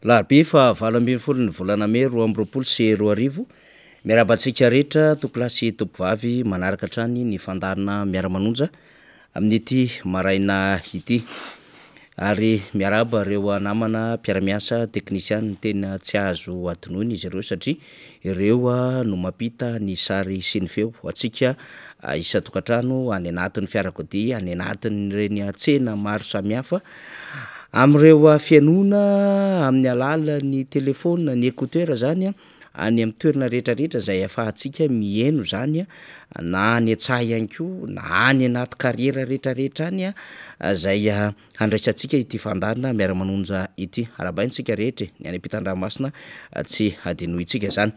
Larbe fa 20 ny volana May 2024 miarabantsika rehetra tokolasy topovavy manaraka trany ny fandarina miaramanonja amin'ity maraina ity ary miaraba reo namana mpiaramiasa teknisiany tena tsy azo atonoiny izy ireo satria ireo no mampita ny sary sy ny feo atsika isa-tokatrano any anatin'ny fiarakodia any anatin'ny reny tsena maro samihafa amreo fianona amin'ny alalan'ny telefona ny écouteur zany any amin'ny toerana rehetrarehetra zay afahantsika mihaino zany na any an-tsaha ihany koa na any anaty carrière rehetrarehetra any zay handraisantsika ity fandarina miara-manonja ity arabaintsika rehetra ny any ampitan-dranomasina tsy adinoitsika zany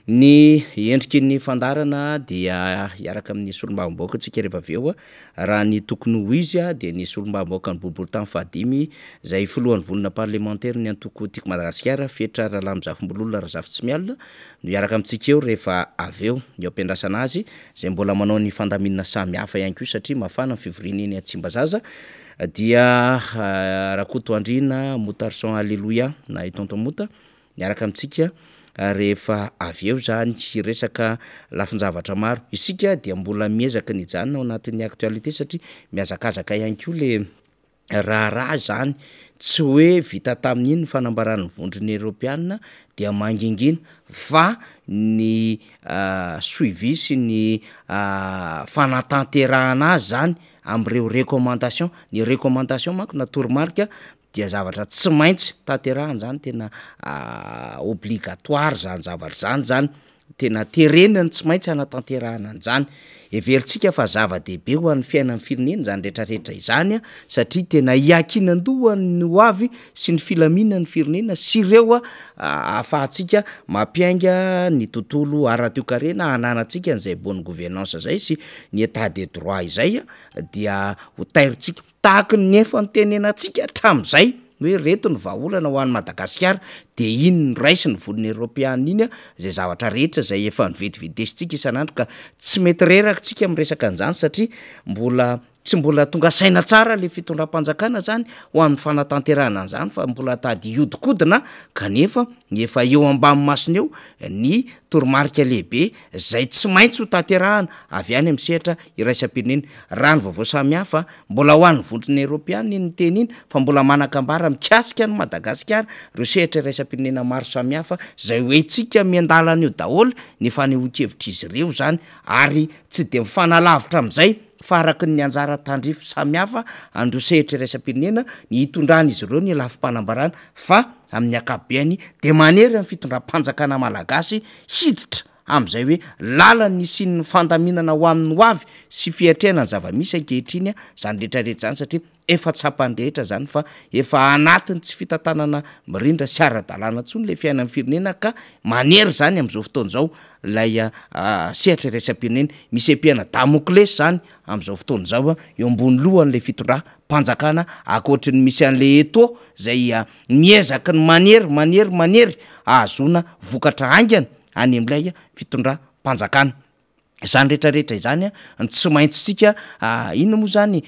ny endriky ny fandarana dia iaraka amin'ny solombavambaoaka antsika rehefa aveo raha ny tokony ho izy dia ny solombavambaoaka ny boribory tamy fahadimy zay filohan'ny volana parlementaire ny antoko tiako Madagasikara fetra raha lamizafimbololona raha zafy tsy mialina no iaraka amintsika eo rehefa aveo eo ampiandrasana azy zay mbola manao ny fandaminana samy hafa ihany koa satria mafana ny fivoriana eny Tsimbazaza dia Rakoto Andrina Motarson Alleluia na itonto mota miaraka amintsika rehefa aveo zany resaka lafinjavatra maro isika dia mbola miezaka ny janona ao anatin'ny actualité satria miazakazaka ihany koa le raha zany tsy hoe vita tamin'iny ny fanambaran'ny vondrony Europeana dia mangingina fa ny suivi sy ny fanatanterahana azy zany am'ireo recommandation ny recommandation manko natoromarika dia zavatra tsy maintsy tanterahana zany tena obligatoire zany zavatra zany tena terenany tsy maintsy anatanterahana an'zany everitsika fa zava-dehibe ho an'ny fiainan'ny firenena zany rehetrarehetra izany satria tena iakinandohany ho avy sy ny filaminan'ny firenena sy ireo afahantsika mampiainga ny tontolo ara-toekarena ananatsika n'izay bonne gouvernance zay sy ny état de droit izay dia ho tairitsika tahaka ny efa ny tenenantsika hatramin'izay hoe reto ny vahaolana ho an'ny Madagasikara de iny ny raisy ny volony Europeana iny zay zavatra rehetra zay efa nivetivitesitsika isan'andro ka tsy mety reraka tsika am'resaka an'izany satria tsy mbola tonga saina tsara le fitondram-panjakana zany ho amin'ny fanatanterahana an'izany fa mbola tady iodikodina kanefa efa eo ambamy masina eo ny toromarika lehibe zay tsy maintsy ho tanterahana avy any amin'ny sehatra iraisam-pirenena raha ny vaovao samihafa mbola ho an'ny vondrony Europeana iny teny iny fa mbola manakambara mikasika ny Madagasikara reo sehatra iraisam-pirenena maro samihafa zay hoe tsika miandalana io daholo ny fanehoan-kevitra izy ireo zany ary tsy de mifanalavitra am'izay fa araky ny anjara tandrifo samihafa andro sehatra iraisam-pirenena ny hitondrany izy ireo ny lafim-panambarana fa amin'ny akabeany de manery amin'ny fitondram-panjakana malagasy hiditra am'izay hoe lalany sy ny fandaminana ho amin'ny ho avy sy fiatrehana ny zava-misy ankehitriny zany rehetrarehetra zany satria efa tsapandrehetra zany fa efa anatiny tsy fitantanana mirindra sy ara-dalàna ntsony le fiainan'ny firenena ka manery zany am'izao fotoana zao lay sehatra iraisam-pirenena misy empiana Damoclès zany am'izao fotoana zao eo ambony lohan'le fitondram-panjakana akoatriny misy an'le eto zay miezaka ny manery ahazona vokatra aingana any am'ilay fitondram-panjakana zany rehetrarehetra izany tsy maintsy tsika ino moa zany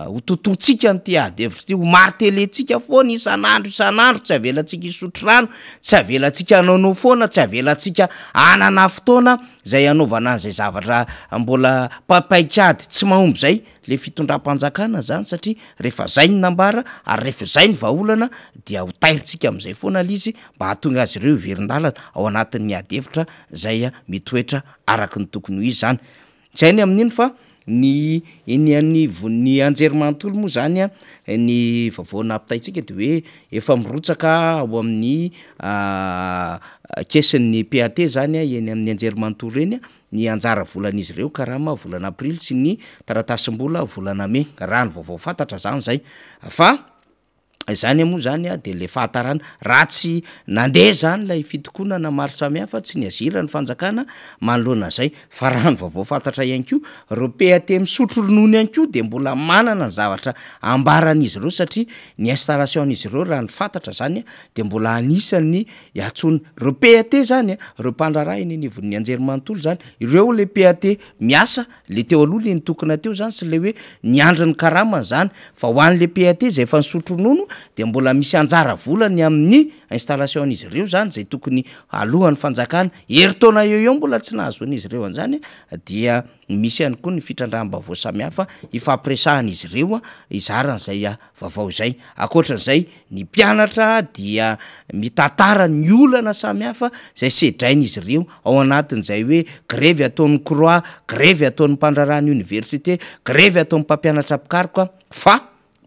ho tototsika nyty ady hevitra ty ho marteletsika foana isan'andro tsy avelantsika isotro rano tsy avelantsika anaonao foana tsy avelantsika anana fotoana zay anaovana an'izay zavatra mbola papaikady tsy mahomby zay le fitondram-panjakana zany satria rehefa zay ny nambara ary rehefa zay ny vahaolana dia ho tairitsika am'izay foana lizy mba hahatonga azy ireo iverin-dalana ao anatin'ny ady hevitra zay mitoetra araky ny tokony ho izy zany zay ny amin'iny fa ny anjerimanontolo moa zany ny vaovao nampitaitsika de hoe efa mirotsaka ao amin'ny kesin'ny PAT zany eny amin'ny anjerimanontolo eny ny anjara volan'izy ireo karama volana aprily sy ny taratasim-bola volana May raha ny vaovao fantatra zany zay fa zany moa zany de le fahatarana raha tsy nandeha zany lay fitokonana maro samihafa tsy ny azira ny fanjakana manoloana zay fa raha ny vaovao fantatra ihany koa reo PAT misotro ronono ihany koa de mbola manana ny zavatra ambaran'izy ireo satria ny installation'izy ireo raha ny fantatra zany de mbola anisany atsony reo PAT zany reo mpandraraha eny anivon'ny anjerimanontolo zany ireo le PAT miasa le teo aloha le nitokona teo zany sy le hoe niandry ny karamany zany fa ho an'le PAT zay efa nisotro ronono de mbola misy anjara volany amin'ny installation'izy ireo zany zay tokony alohan'ny fanjakana heritaona eo mbola tsy nahazoan'izy ireo an'zany dia misy ihany koa ny fitrandram-bavao samihafa ifampiresahan'izy ireo izaran'zay vaovao zay akoatran'izay ny mpianatra dia mitantara ny olana samihafa zay sedrain'izy ireo ao anatin'izay hoe grevy ataon'ny croix grevy ataon'ny mpandrarany université grevy ataon'ny mpampianatra pikaroka fa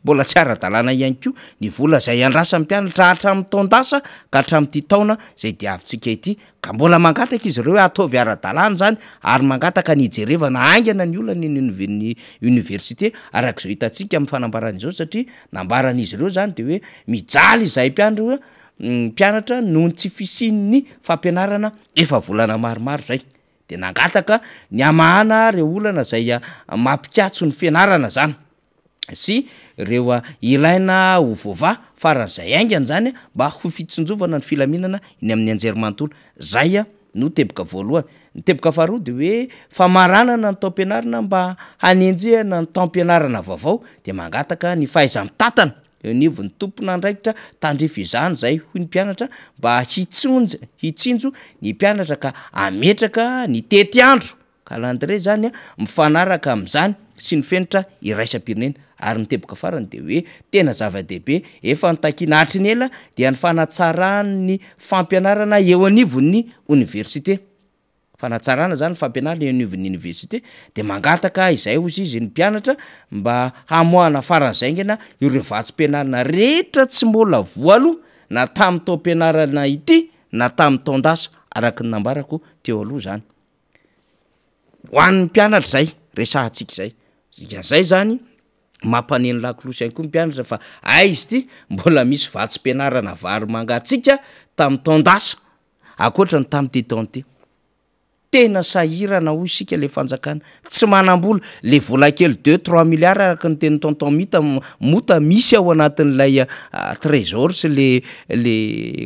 mbola tsy ara-dalàna ihany koa ny vola zay andrasa mpianatra hatramin'ny taondasa ka hatramin'ity taona zay diavintsika ity ka mbola mangataka izy ireo ataovy ara-dalàna zany ary mangataka nijerevana aingana ny olana ny université arak'izao hitantsika amin'ny fanambaran'izao satria nambaran'izy ireo zany de hoe mijaly izay mpianatra noho ny tsy fisian'ny fampianarana efa volana maromaro zay de nangataka ny amahana reo olana zay mampikatso ny fianarana zany sy reo ilaina ho vova faran'izay aingana zany mba ho fitsinjovana ny filaminana iny amin'ny anjerimanontolo zay no teboka voalohany ny teboka faharoa de hoe famaranana ny taom-pianarana mba hanenjehana ny taom-pianarana vaovao de mangataka ny fahaiza-mitatana enivo ny tompona andraikitra tandrify izany zay hoy ny mpianatra mba hitsinjo ny mpianatra ka ametraka ny tety-andro calendrier zany mifanaraka am'zany sy ny fenitra iraisam-pirenena ary ny teboka farany de hoe tena zava-dehibe efa nitakiana hatriny ela dia ny fanatsarany fampianarana eo anivon'ny université fanatsarana zany fampianarana eo anivon'ny université de mangataka izay ozy izy ny mpianatra mba hamoahana faran'izay ngena ireo vatsim-pianarana rehetra tsy mbola voalo na tamin'ny taom-pianarana ity na tamin'ny taondasa araky ny nambarako teo aloha zany ho an'ny mpianatra zay resahantsika zay zay zany mampaneny lakolosy any koa mpianatra fa izy ty mbola misy vatsim-pianarana vary mangatsika tamin'ny taondasa akoatra ny tamin'ty taonty tena sahirana hoy isika le fanjakana tsy manam-bola le vola kely 2-3 milliards araky ny teny tonton mota misy ao anatin'ilay trésor sy le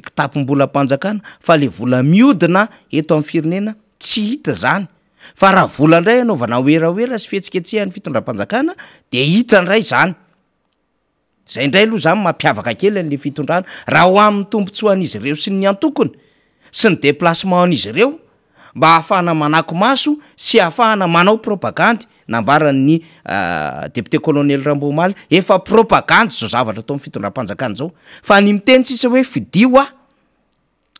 kitapom-bola mpanjakana fa le vola miodina eto amin'ny firenena tsy hita zany fa raha vola ndray anaovana oeraoera sy fihetsiketsehany fitondram-panjakana de hita ndray zany zay ndray aloha zany mampiavaka kely an'le fitondrana raha ho amin'ny tombontsoa an'izy ireo sy ny antokony sy ny déplacement an'izy ireo mba ahafahana manako maso sy ahafahana manao propagandy nambaran'ny député colonel Rambomaly efa propagandy zao zavatra atao amin'ny fitondram-panjakana zao fa ny miteny tsisa hoe fidio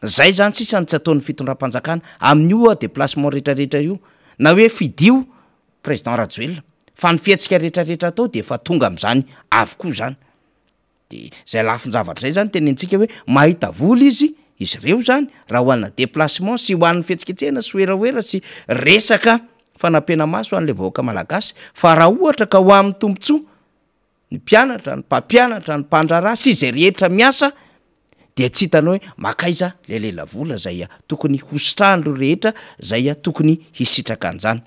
zay zany sisa ny tsy ataon'ny fitondram-panjakana amin'io déplacement rehetrarehetra io na hoe fidio président Rajoelina fa ny fihetsika rehetrarehetra atao de efa tonga am'zany avokoa zany de zay lafin-javatra zay zany tenentsika hoe mahita vola izy ireo zany raha ho anna déplacement sy ho an'ny fihetsiketsehana sy oeraoera sy resaka fanampena maso an'le vahoaka malagasy fa raha ohatra ka ho amin'ny tombontsoa ny mpianatra ny mpampianatra ny mpandrarà sy zay rehetra miasa de tsy hitanao hoe makaiza le lela vola zay tokony hositrahany rehetra zay tokony hisitraka an'zany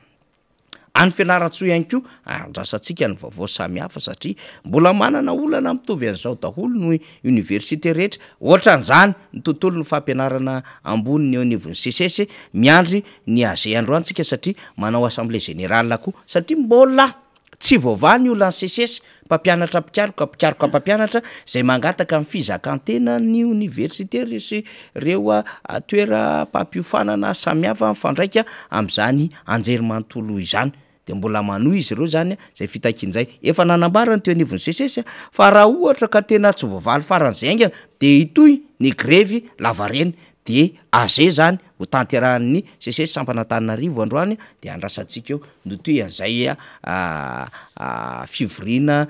any fianaratsoa ihany ko andrasantsika ny vaovao samihafa satria mbola manana olana mitovy an'izao daholo no université rehetra ohatran'izany ny tontolo ny fampianarana ambony eo anivon'ny CCS miandry ny AG androantsika satria manao assemblée générale koa satria mbola tsy voavany olana CCS mpampianatra pikaroka mpampianatra zay mangataka amin'ny fizakantena ny université sy reo toera mpampihofanana samihafa mifandraika am'zany anjerimanontolo izany de mbola manohy izy ireo zany zay fitakin'zay efa nanambarany teo anivon'ny CCS fa raha ohatra ka tena tsy voavaly faran'izay aingana de itoy ny grevy lavareny de AG zany ho tanterahan'ny CCS Sampanantananarivo androany de andrasantsika eo notoy an'izay fivorina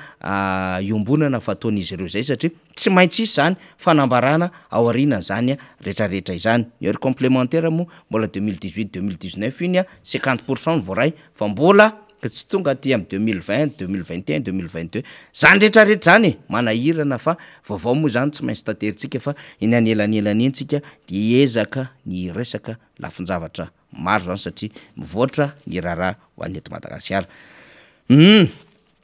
iombonana fataon'izy ireo zay satria tsy maintsy isy zany fanambarana ao aoriana zany rehetrarehetra izany ny heure complémentaire moa mbola 2018-2019 iny 50% ny voaray fa mbola tsy tonga aty am 2020 2021 2022 zany rehetrarehetra zany manahirana fa vaovao moa zany tsy maintsy tateritsika fa iny anyelanelany entsika de ezaka ny resaka lafin-javatra maro zany satria mivoatra ny raharaha ho an'ny eto Madagasikara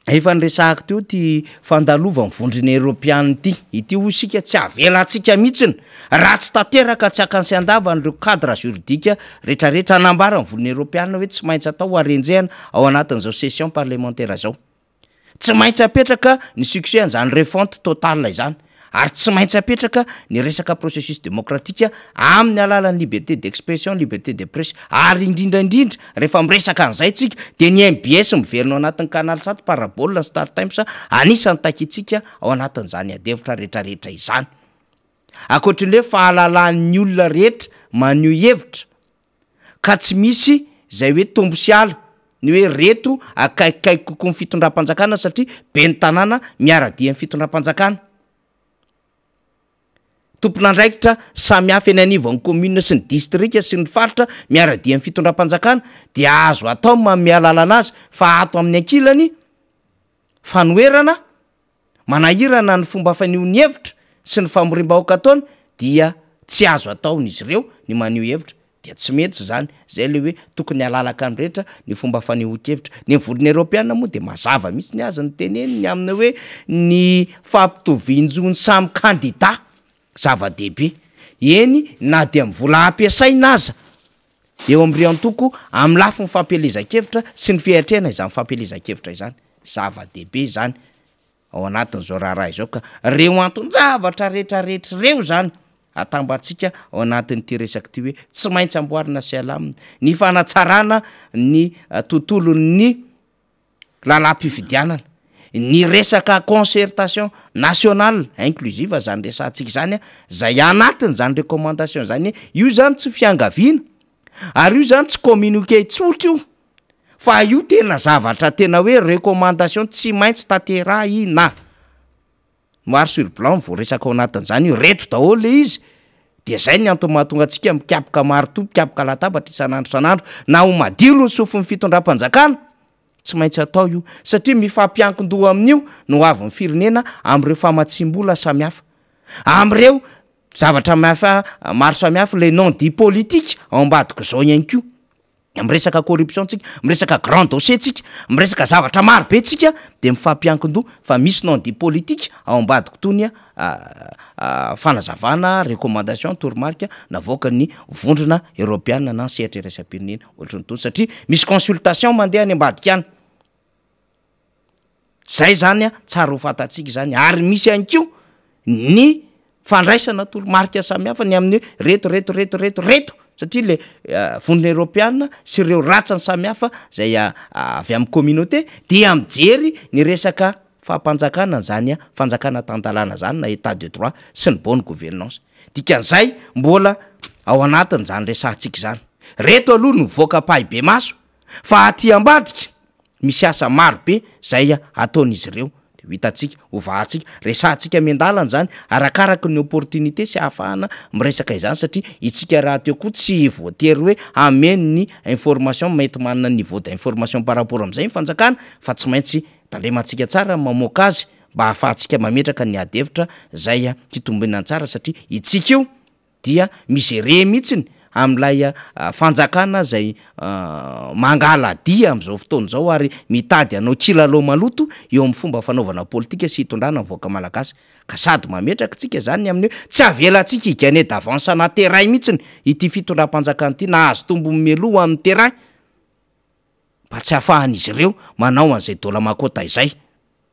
efa nyresahako teo ty fandalova mivondriny Europiana ity osika tsy avelantsika mihitsiny raha tsy tateraka tsy akany sy andava nireo cadre juridique rehetrarehetra anambara mivondriny Europiana hoe tsy maintsy atao arenjehana ao anatin'izao session parlementaire zao tsy maintsy apetraka ny succès an'izany refonte totale izany ary tsy maintsy apetraka ny resaka processus démocratique amin'ny alalan'ny liberté d'expression, liberté de presse, ary indrindraindrindra rehefa miresaka an'izay tsika de ny MBS miverina ao anatin'ny canal 7 parabole ny Star Times anisany takitsika ao anatin'izany adevitra rehetrarehetra izany. Ankoatrin'le fahalalan'ny olona rehetra maneho hevitra ka tsy misy zay hoe tombo sy ala ny hoe reto akaikikaiky kokoa ny fitondram-panjakana satria be ny tanàna miara-dia ny fitondram-panjakana. Tompon'andraikitra samy hafa eny anivon'ny commune sy ny distrika sy ny faritra miara-dia ny fitondram-panjakana dia azo atao manome alalana azy fa ato amin'ny ankilany fanoerana manahirana ny fomba faneho'ny hevitra sy ny famorim-bahoaka ataony dia tsy azo ataon'izy ireo ny maneho hevitra dia tsy mety zany zay le hoe tokony alalaka ny rehetra ny fomba fanehoan-kevitra. Ny volony Europiana moa de mazava mihitsy ny azy ny teneniny amin'ny hoe ny fampitovian-jony samy candidat zava-dehibe eny na de amin'ny vola ampiasaina aza eo amin'ny riantoko amin'ny lafo ny fampielezan-kevitra sy ny fiatrena izany fampielezan-kevitra izany zava-dehibe izany ao anatin'izao raharaha izao ka reo anton-javatra rehetrarehetra reo zany atambatsika ao anatin'ity resaka ty hoe tsy maintsy amboarina sy alamina ny fanatsarana ny tontolon'ny lalam-pifidianana ny resaka concertation nationale inclusive zany resantsika zany zay anatin' zany recommandation zany io zany tsy fiangaviana ary io zany tsy communiqué tsotra io fa io tena zavatra tena hoe recommandation tsy maintsy taterahina noir sur blanc vao resaka ao anatin'izany io reto daholo le izy de zay ny antony mahatonga antsika mikapoka marito mikapoka latabatra isan'andro na ho madilo ny sofin'ny fitondram-panjakana tsy maintsy atao io satria mifampiankin-doha amin'io no avy ny firenena am'ireo famatsim-bola samihafa am'ireo zavatra maro samihafa le non dit politique ao ambadiko zao ihany ko miresaka corruption tsika miresaka grand dossier tsika miresaka zavatra maro be tsika de mifampiankin-doha fa misy non dit politique ao ambadiko tony fanazavana recommandation tourmarque navoaka ny vondrona Europiana na sehatra iraisam-pirenena ohatrany tony satria misy consultation mandeha any ambadika any zay zany tsara ho fatatsika zany ary misy ihany ko ny fandraisana tourmarque samihafa ny amin'ny reto satria le vondrona Europiana sy ireo ratsany samihafa zay avy amin'ny communauté dia mijery ny resaka fampanjakana zany fanjakana tandalana zany na état de droit sy ny bonne gouvernance dikan'izay mbola ao anatin' zany resantsika zany reto aloha no voaka pahy be maso fa aty ambadika misy asa maro be zay ataon'izy ireo de hitatsika ovahatsika resantsika miandalana zany arakaraka ny opportunité sy ahafahana miresaka izany satria itsika raha teo koa tsy voatery hoe ameny ny information mety manana niveau d'information par rapport am'izay ny fanjakana fa tsy maintsy tandrematsika tsara mamoaka azy mba hahafahantsika mametraka ny adevitra zay kitombonany tsara satria itsika io dia misere mihitsiny am'lay fanjakana zay mangala dia am'izao fotoana zao ary mitady anao kilalao maloto eo amin'ny fomba fanaovana politika sy hitondrana mivoaka malagasy ka sady mametraka tsika zany amin'ny hoe tsy avelantsika higane d'avance na terrain mihitsiny ity fitondram-panjakana ity na azo tombo mimeloha amin'ny terrain mba tsy hahafahan'izy ireo manao an'izay dola makota izay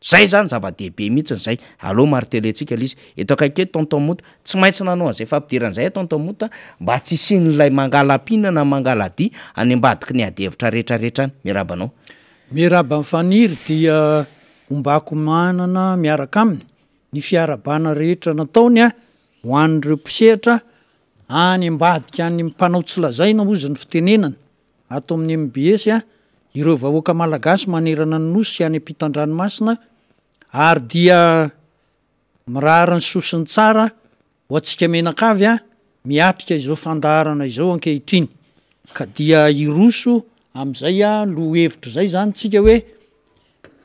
zay zany zava-dehibe mihitsiny zay aloha marteletsika lizy eto akaiky eto tonton mota tsy maintsy nanao an'izay fampidiran'izay tonton mota mba tsy sin'lay mangala-pina na mangala-dia any ambadiky ny adevitra rehetrarehetrany miarabanao miraba mifaniry dia ombako manana miaraka aminy ny fiarabana rehetra nataony ho an'ireo mpisehatra any ambadika any mpanao tsy lazaina ozy ny fitenenana ato amin'ny MBS ireo vahoaka malagasy manerana ny nosy sy any ampitan-dranomasina ary dia mirahara ny sosiny tsara ho atsika menakavy miatrika izao fandaharana izao ankehitriny ka dia iroso am'izay lo hevitra zay zany tsika hoe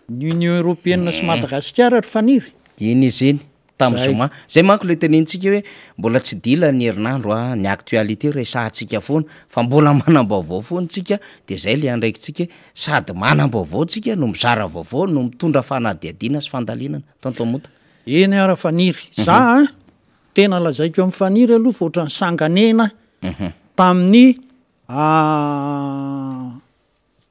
ny Union Européenne sy Madagasikara ry faniry iny izy iny tam'zoma zay manko le tenentsika hoe mbola tsy dila ny herinandro ny actualité resahantsika foana fa mbola manam-baovao foana tsika de zay le andraikitsika sady manam-baovao tsika no mizara vaovao no mitondra fanadiadiana sy fandalinana tonton mota eny ara faniry za tena lazaiko amin'ny faniry aloha fa ohatrany sanganena tamin'ny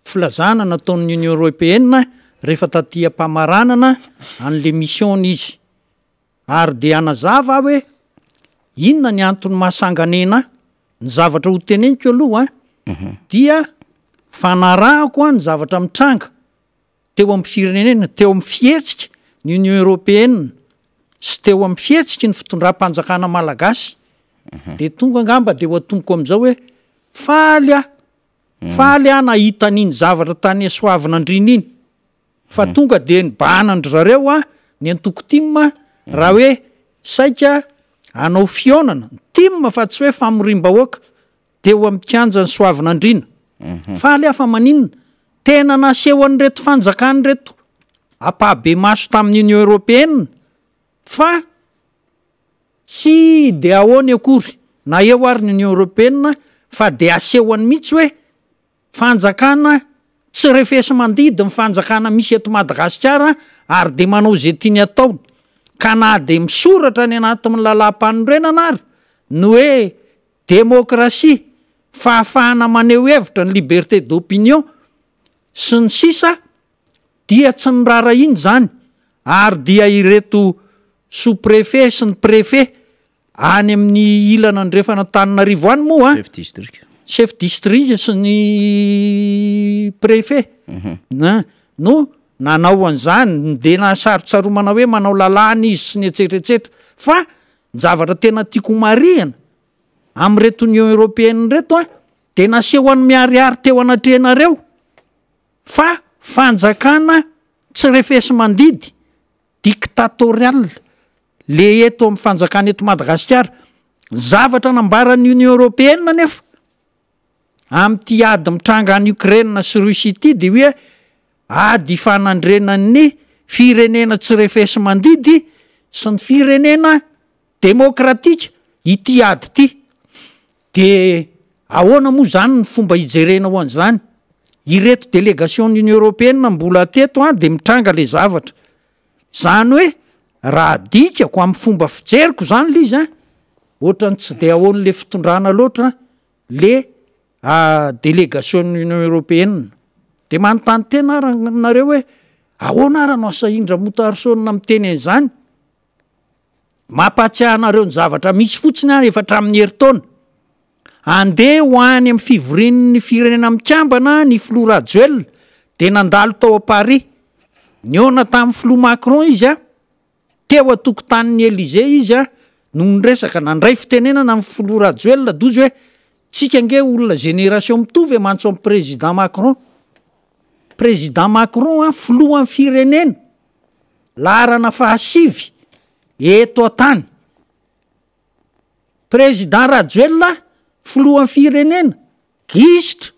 filazana nataon'ny Union Européenne rehefa tatia-pamaranana an'le mission izy ary de anazava hoe inona ny antony mahasanganena ny zavatra ho teneniko aloha dia fanarahako a ny zavatra mitranga teo amin'ny firenena, teo amin'ny fihetsika ny Union Européenne sy teo amin'ny fihetsika ny fitondram-panjakana malagasy de tonga angamba de ho atomoko am'izao hoe faly a nahita n'iny zavatra tany Soavinandriana iny fa tonga de nibanandry zareo a ny antoko timma raha hoe saika anao fionana timma fa tsy hoe famorim-bahoaka teo amin'ny kianja ny Soavinandriana faly afa maninona tena naseho an'reto fanjakany reto apabe maso tamin'ny Union Européenne fa tsy de ahoany akory na eo ary ny Union Européenne fa de asehoany mihitsy hoe fanjakana tsy refesy mandidy ny fanjakana misy eto Madagasikara ary de manao zay tiany ataony ka na de misoratra ny anatin'ny lalam-panorenana ary ny hoe demokrasia fahafahana maneho hevitra ny liberté d'opinion sy ny sisa dia tsy nirara iny zany ary dia ireto sous-préfet sy ny préfet any amin'ny ilana andrefana Antananarivo any moa chef district sy ny préfet no nanao an'izany de nasarotsaromana hoe manao lalàna izy sy ny etsetreetsetra fa zavatra tena tiako marihana am'reto Union Européenne reto a de naseho any miariary teo anatrehanareo fa fanjakana tsy refesy mandidy dictatorial le eto amin'ny fanjakana eto Madagasikara zavatra nambaran'ny Union Européenne nefa am'ty ady mitranga any Ukraine sy Russie ity de hoe ady fanandrenan'ny firenena tsy refesy mandidy sy ny firenena demokratika ity ady ity de ahoana moa zany ny fomba hijerena ho an'izany ireto délégation Union Européenne mbola teto a de mitranga le zavatra zany hoe raha dikako amin'ny fomba fijeriko zany le izy a ohatrany tsy de ahoan'le fitondrana loatra le délégation Union Européenne de manontany tena nareo hoe ahoana ara no asahindra motarsona miteny an'izany mampatsiahanareo ny zavatra misy fotsiny ary efatra amin'ny heritaona andeha ho any amin'ny fivorin'ny firenena mikambana ny Flora Juel de nandalo tao a Paris niona tamin'ny Flou Macron izy a teo atokotanin'ny Élysée izy a no niresaka nandray fitenenana amin'ny Flora Juel dozy hoe tsika nge olona génération mitovy mantso amin'ny président Macron a filohan'ny firenena laharana fahasivy eto atany président Rajoelina filohan'ny firenena gisitra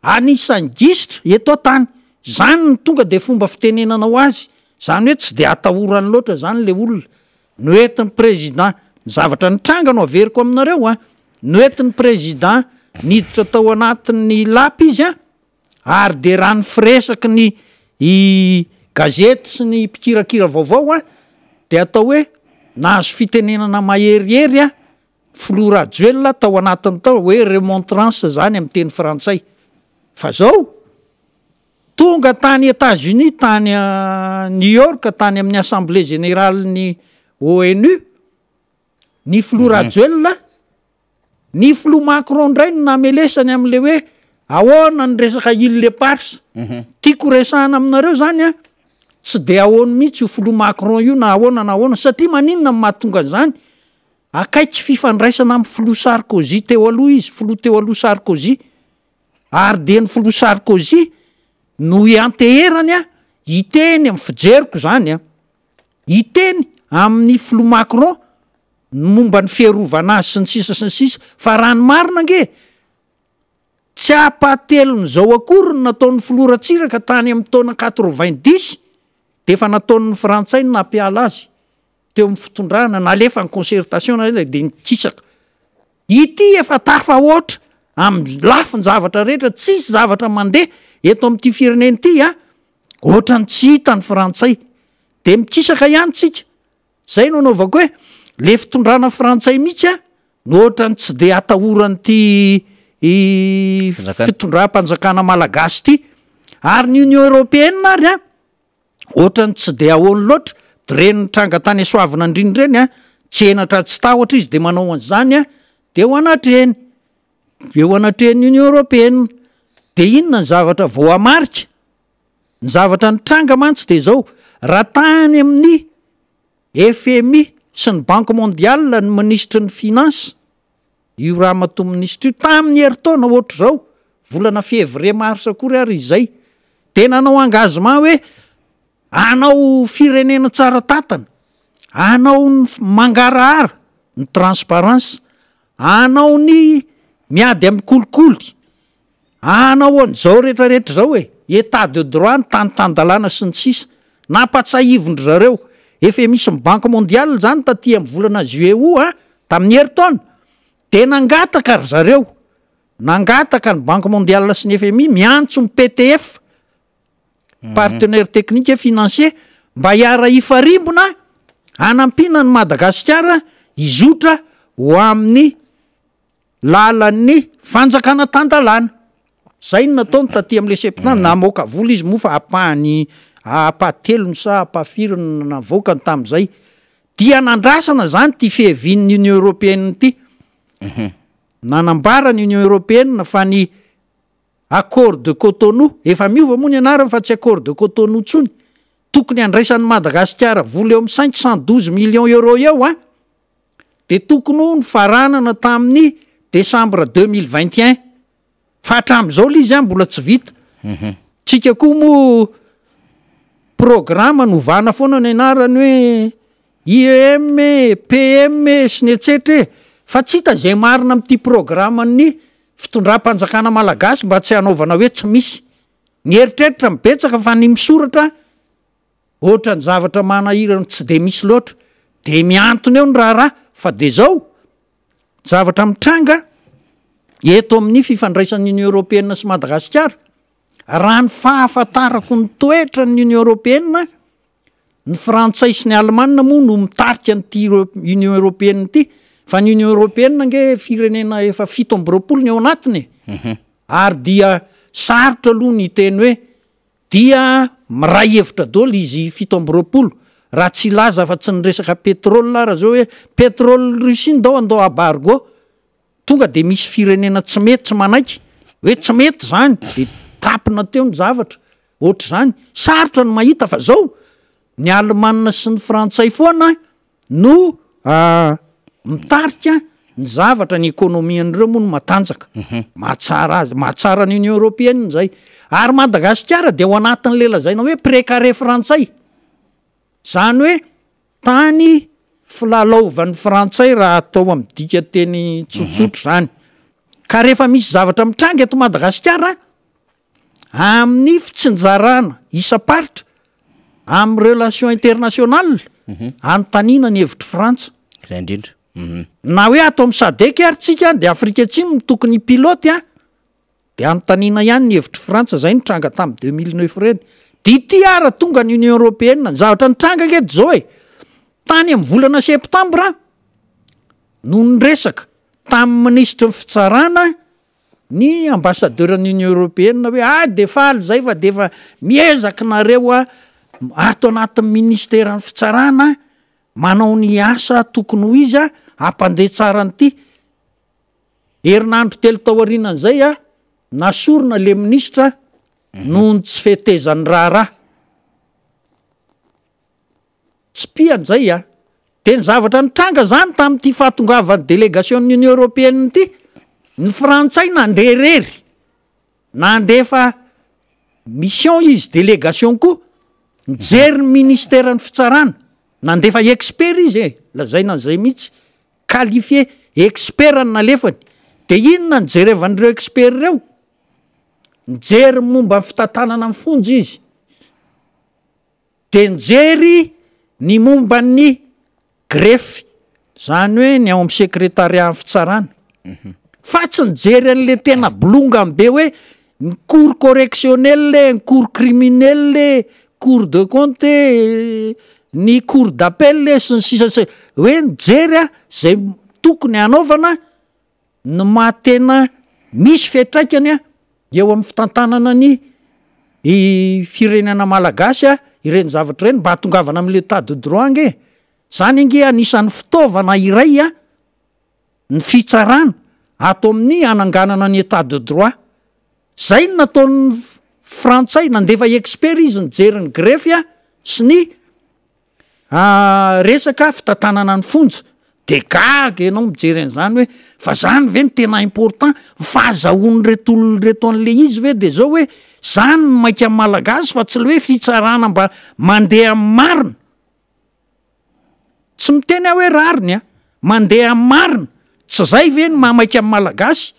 anisan'ny gisitra eto atany zany ny tonga de fomba fitenenana ho azy zany hoe tsy de atahorany loatra zany le olona noetin'ny président zavatra nitranga no averiko aminareo a noetin'ny président niditra tao anatin'ny lapy izy a ary de raha ny firesaky ny gazety sy ny mpikirakira vaovao a de atao hoe nahazo fitenenana maherihery a Flora Juel tao anatiny tao hoe remontrance zany amin'ny teny frantsay fa zao tonga tany États-Unis tany New York tany amin'ny assemblée générale ny ONU ny Flora Juel ny Flou Macron ndray no namelesany am'le hoe ahoana ny resaka île le Pars tiako resahana aminareo zany a tsy de ahoany mihitsy io Flou Macron io na ahoana satria maninona ny mahatonga an'izany akaiky fifandraisana amin'ny Flou Sarkozy teo aloha izy Flou teo aloha Sarkozy ary de ny Flou Sarkozy no ianteherany a iteny amin'ny fijeriko zany a iteny amin'ny Flou Macron momba ny fiarovana azy sy ny sisa fa raha ny marina nge tsy apatelony zao akory ny nataon'ny Flora Tsiraka tany amin'ny taona 90 de efa nataon'ny frantsay no nampiala azy teo amin'ny fitondrana nalefa ny concertation de nikisaka ity efa tafa oatra amin'ny lafiny zavatra rehetra tsisy zavatra mandeha eto amin'ity firenena ity a ohatrany tsy hita ny frantsay de mikisaka ihany tsika zay no anaovako hoe le fitondrana frantsay mihitsy a no ohatrany tsy de atahoranyty fitondram-panjakana malagasy ity ary ny Union Européenne ary a ohatrany tsy de ahoany loatra reny tranga tany asoavina indrindra reny a tsy enatra tsy tahotra izy de manao an'izany a de ho anatreny eo anatreny union européenne de inona ny zavatra vao amarika ny zavatra ny tranga mantsy de zao raha tany amin'ny FMI sy ny banque mondiale ny ministra ny finance io raha mato ministra io tamin'ny heritaona ohatra zao volana février mars akory ary izay de nanao engagement hoe anao firenena tsara tatana anao ny mangarahara ny transparence anao ny miady amin'ny kolikoly anao an'izao rehetrarehetra zao état de droit ny tanytandalàna sy ny sisa nampatsahivondry zareo efa misy ny banque mondiale zany taty amin'ny volana juillet tamin'ny heritaona de nangataka ry zareo nangataka ny banque mondiale sy ny FMI miantso ny PTF partenaire technique et financier mba hiara ifarimbona anampina ny Madagasikara izotra ho amin'ny lalan'ny fanjakana tandalàna zay no nataony taty amin'le septambra namoaka vola izy moa fa apahany apahatelony sa apahafiriny navoakany tamin'izay dia nandrasana zany ty fihevian'ny Union européenne ty nanambara ny Union européenne fa ny accord de Cotonou efa miova moa ny anarany fa tsy accord de Cotonou tsony tokony andraisan'ny Madagasikara vola eo amin'ny 512 millions euro eo de tokony ho ny faranana tamin'ny décembre 2021 fa hatramin'izao le izy mbola tsy vita tsika koa moa programme novana foana ny anarany hoe IEM PM sy ny etsetra fa tsy hita zay marina amin'ity programme ny fitondram-panjakana malagasy mba tsy hanaovana hoe tsy misy ny eritreritra mibetsaka fa ny misoratra ohatra ny zavatra manahirany tsy de misy loatra de miantony eo ny raharaha fa de zao zavatra mitranga eto amin'ny fifandraisan'ny Union européenne sy Madagasikara raha ny fahafantarako ny toetra ny Union européenne ny frantsay sy ny Allemagne moa no mitarika n'ity Union européenne ty fa ny Union européenne nge firenena efa 17 ny ao anatiny ary dia sarotra aloha ny teny hoe dia miray hevitra daholo izy 17 raha tsy laza fa tsy nyresaka pétrole raha zao hoe pétrole Russie ndao andao embargo tonga de misy firenena tsy mety tsy manaiky hoe tsy mety zany de tapina teo ny zavatra ohatra zany sarotra ny mahita fa zao ny Allemagne sy ny frantsay foana no mitarika ny zavatra ny ekonomian'ireo moa no matanjaka mahatsara ny Union européenne zay ary Madagasikara de ao anatin'le lazaina hoe précaré frantsay zany hoe tany filalaovan'ny frantsay raha atao amin'ny dika teny tsotsotra zany ka rehefa misy zavatra mitranga eto Madagasikara amin'ny fitsinjarana isa-paritra amin'ny relation internationale anontaniana ny hevitry Frantsa zay indrindra na hoe atao amin'ny SADC ary tsika de Afrika Atsimo tokony piloty de anontaniana ihany ny hevitry Frantsa zay nitranga tamin'ny 2009 reny de ity ara tonga ny Union européenne ny zavatra nitranga ngeto zao tany amin'ny volana septambra no nyresaka tamin'ny ministra ny fitsarana ny ambassadeur ny Union européenne hoe de faly zay fa de efa miezaka nareo ato anatin'ny ministera ny fitsarana manao ny asa tokony ho izy ampandeha tsara n'ity herinandro telo tao aorianan'izay nasorona le ministra nohony tsy fetezan'ny raharaha tsy pian'izay de ny zavatra nitranga zany tamin'ity fahatongavan'ny délégation-ny Union européenne ity ny frantsay nandeha rery nandefa mission izy délégation koa nijery ny ministera ny fitsarana nandefa expert izy lazaina an'izay mihitsy qualifié expert ny nalefany de inona nijerevan'ireo expert reo nijery momba ny fitantanana amin'ny fonjy izy de nijery ny momba ny greffe zany hoe ny ao amin'ny secrétariat ny fitsarana fa tsy nijery an'le tena bolonga be hoe ny cour correctionnel ny cour criminel cour de compte ny cour d'appel sy ny sisa hoe nijery zay tokony hanaovana ny mahatena misy fiatraikany eo amin'ny fitantanana ny firenena malagasy ireny zavatra ireny mba hatongavana am'le état de droit nge zany ange anisan'ny fitaovana iray a ny fitsarana ato amin'ny ananganana ny état de droit zay ny nataon'ny frantsay nandefa expert izy nijeriny grefy a sy ny resaka fitantanana ny fonja de gaga ianao mijery an'izany hoe fa zany ve ny tena important fahazahoany reto an'le izy ve de zao hoe zany ny maika amin'ny malagasy fa tsy le hoe fitsarana mba mandeha amin'ny marina tsy miteny aho hoe rariny a mandeha amin'ny marina tsy zay ve ny mamaika amin'ny malagasy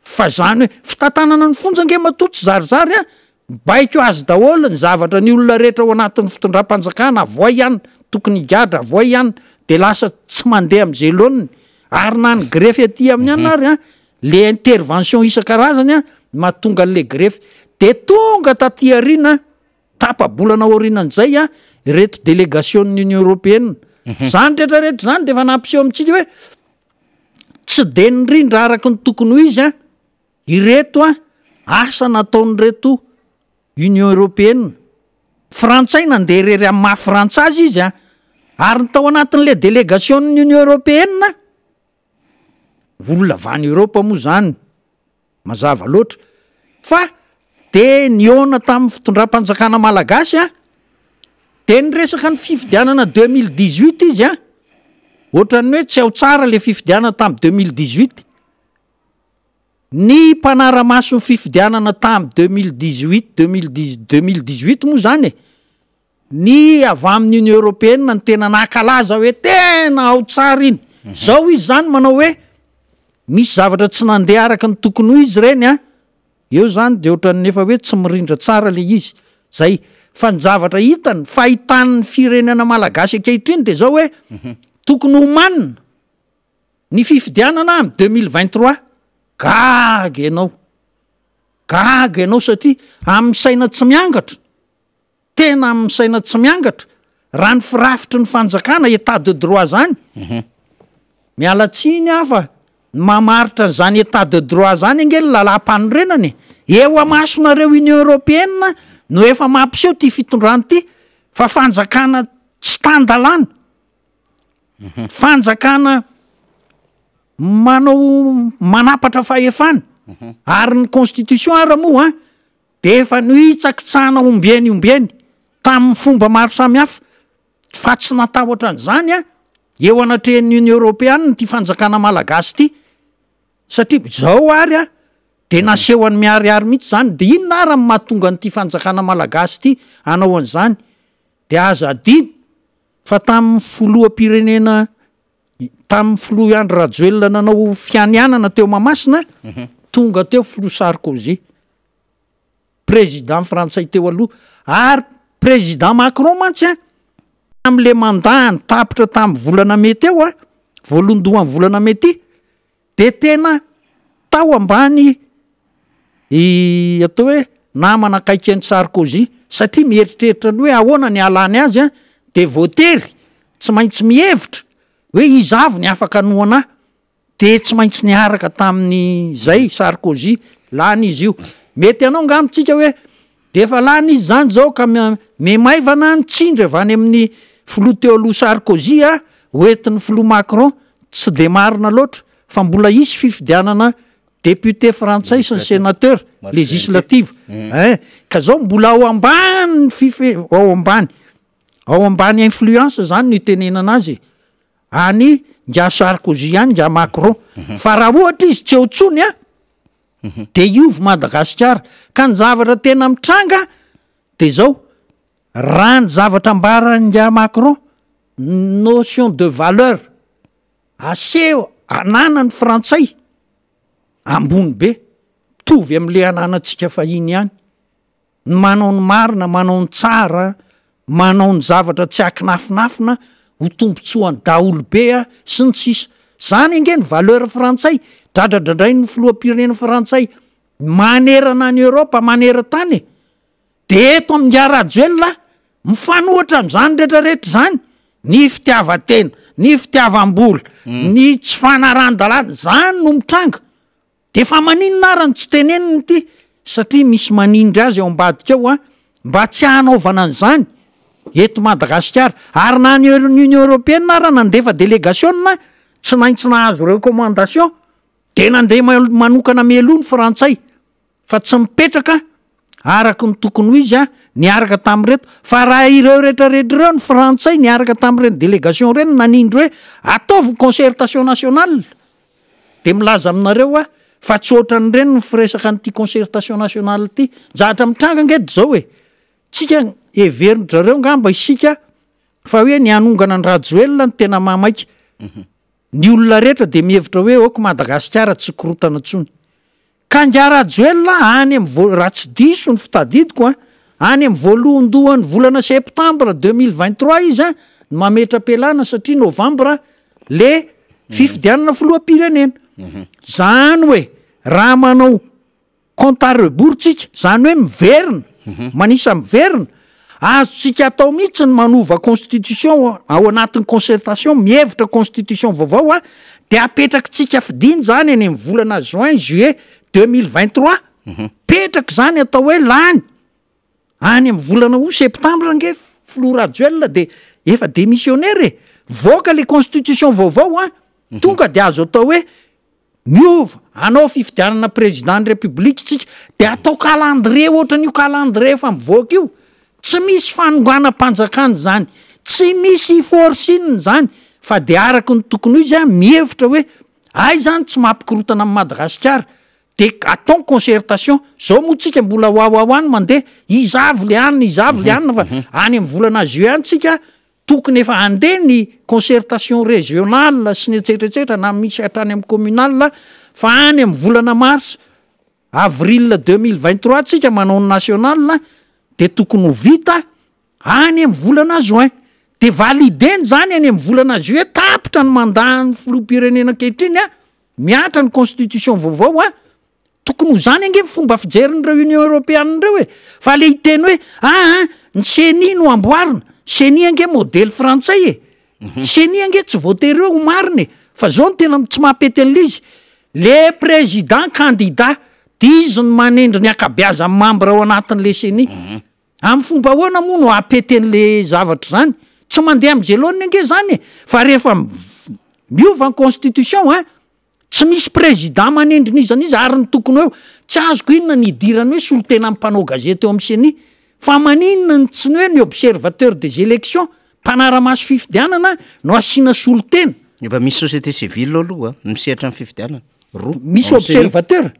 fa zany hoe fitantanana ny fonja nge matotsy zarizary a baiko azy daholo ny zavatra ny olona rehetra ao anatin'ny fitondram-panjakana avoa ihany tokony higadra avoa ihany de lasa tsy mandeha am'izay loaniny ary na ny grefy aty amin'ny anary a le intervention isan-karazany a mahatonga an'le grefy de tonga taty arina tapabolana orinan'izay a reto délégation'ny union européenne zany rehetrarehetra zany de efa nampiseho amintsika hoe tsy de nyrindra araky ny tokony ho izy a ireto a asa nataony reto union européenne frantsay nandeha rery amin'ny maha frantsazy izy a ary ny tao anatin'le délégation'ny union européenne olona vany Europa moa zany mazava loatra fa de niona tamin'ny fitondram-panjakana malagasy a de nyresaka ny fifidianana 2018 izy a ohatrany hoe tsy ao tsara le fifidianana tamin'ny 2018 ny mpanara-maso ny fifidianana tamin'ny 2018 moa zany ny avy amin'ny union européenne ny tena nakalaza hoe tena ao tsara iny zao izy zany manao hoe misy zavatra tsy nandeha araky ny tokony ho izy reny a eo zany de ohatran'ny efa hoe tsy mirindra tsara le izy zay fa ny zavatra hitany fahitan'ny firenena malagasy ankehitriny de zao hoe tokony ho manina ny fifidianana amin'ny 2023 gaga ianao satria amin'ny saina tsy miangatra tena amin'ny saina tsy miangatra raha ny firafitry ny fanjakana état de droit zany mialatsiny afa mamaritra n'zany état de droit zany ange ny lalam-panorenany eo amasonareo union européenne no efa mampiseho ty fitondrany ty fa fanjakana tsy tandalana fanjakana manao manapatra fahefana ary ny constitution ara moa a de efa no hitsakitsahana ombieny tamin'ny fomba maro samihafa fa tsy natahotra an'izany a eo anatrehan'ny union européenne ty fanjakana malagasy ty satria zao ary a de nasehoany miariary mihitsy zany de inona ara ny mahatonga nyty fanjakana malagasy ty anao an'izany de aza adiny fa tamin'ny filoham-pirenena tamin'ny filoha Andry Rajoelina nanao fianianana teo Mahamasina tonga teo filoha Sarkozy président frantsay teo aloha ary président Macron mantsy a am'le mandany tapitra tamin'ny volana Mai teo a voalondohan'ny volana Mai ty de tena tao ambany atao hoe namana akaiky an'i Sarkozy satria mieritreritra ny hoe ahoana ny alany azy a de voatery tsy maintsy mihevitra hoe izy avy ny afaka noana de tsy maintsy niaraka tamin'ny zay Sarkozy lany izy io mety anao ngamitsika hoe de efa lany izy zany zao ka memaivana ny tsindry avy any amin'ny filoha teo aloha Sarkozy a hoentin'ny filoha Macron tsy de marina loatra fa mbola isy fifidianana député frantsay sy ny sénateur législative ka zao mbola ao ambany ao ambany influence zany ny tenenana azy any nga Sarkozy any nga Macron fa raha ohatra izy tsy eo tsony a de iovy Madagasikara ka ny zavatra tena mitranga de zao raha ny zavatra ambara nga Macron notion de valeur aseho ananany frantsay ambony be tovy am'le ananantsika fahiny ihany manao ny marina manao ny tsara manao ny zavatra tsy akinafinafina ho tombontsoany daolobe a sy ny tsisa zany ange ny valeur frantsay dradradrandray ny filoham-pirenena frantsay manerana ny Europa manera-tany de eto amin'ny Rajoelina mifanohatra am'zany rehetrarehetra zany ny fitiavan-tena ny fitiavam-bola ny tsy fanaran-dalàna zany no mitranga de fa maninona arany tsy teneniny ty satria misy manindry azy ao ambadika ao a mba tsy hanaovana an'izany eto Madagasikara ary na ny Union Européenne raha nandefa délégationna tsy maintsy nahazo recommandation de nandeha manokana meloa ny frantsay fa tsy mipetraka araky ny tokony ho izy a niaraka tamin'reto fa raha ireo rehetrarehetra ireo ny frantsay niaraka tamin'ireny délégation reny nanindro hoe ataovy concertation nationale de milaza aminareo a fa tsy ohatran'ireny ny firesaka n'ity concertation nationale ity jahatra mitranga ngeto zao hoe tsika heveridrareo ngamba isika fa hoe ny anongana ny rajoelona ny tena mamaika ny olona rehetra de mihevitra hoe oko Madagasikara tsy korotana ntsony ka ngarajoelona any raha tsy diso ny fitadidiko a any amin'ny voalohandohan'ny volana septambra 2023 izy a mametra-pelana satria novambra le fifidianana filoam-pirenena zany hoe raha manao compte à rebours tsika zany hoe miverina manisa miverina azotsika atao mihitsy ny manova constitution ao anatin'ny concertation mihevitra constitution vaovao a de apetraky tsika fidiny zany any amin'ny volana juin juillet 2023 petraky zany atao hoe lany any amin'ny volana ho septambra nge filorajoelona de efa démissionnaire voaka le constitution vaovao a tonga de azo atao hoe miova anao fifidianana président ny république tsika de atao calendrier ohatran'io calendrier efa mivoaka io tsy misy fanonganam-panjakany zany tsy misy forcine zany fa de araky ny tokony izy a mihevitra hoe ay zany tsy mampikorotana amin'ny Madagasikara de atao concertation zao moa tsika mbola hoahoany mandeha izavy le anina fa any amin'ny volana juillet any tsika tokony efa andeha ny concertation régionale sy ny etsetratsetra na misy hatrany amin'ny communal fa any amin'ny volana mars avril 2023 tsika manao ny national de tokony ho vita any amin'ny volana juin de valideny zany any amin'ny volana juillet tapitra ny mandany filoham-pirenena ankehitriny a miatra ny constitution vaovao a tokony ho zany ange fomba fijerin'ireo Union Européenne reo fa le hiteny hoe ny CENI no amboarina CENI ange modèle frantsay CENI ange tsy voatery hoe ho marina fa zao ny tena tsy mampety an'le izy le président candidat dizy ny manendry ny akabeaza membre ao anatin'le CENI amin'ny fomba ahoana moa no apety an'le zavatra zany tsy mandeha am'izay loany ange zany fa rehefa miova ny constitution tsy misy président manendry n'izy ary ny tokony eo tsy azoko inona ny idirany hoe solotena am'mpanao gazety eo amin'ny CENI fa maninona ny tsy ny hoe ny observateur des élections mpanara-maso fifidianana no asiana solotena efa misy société civile aloha misehatra amin'ny fifidianana misy observateur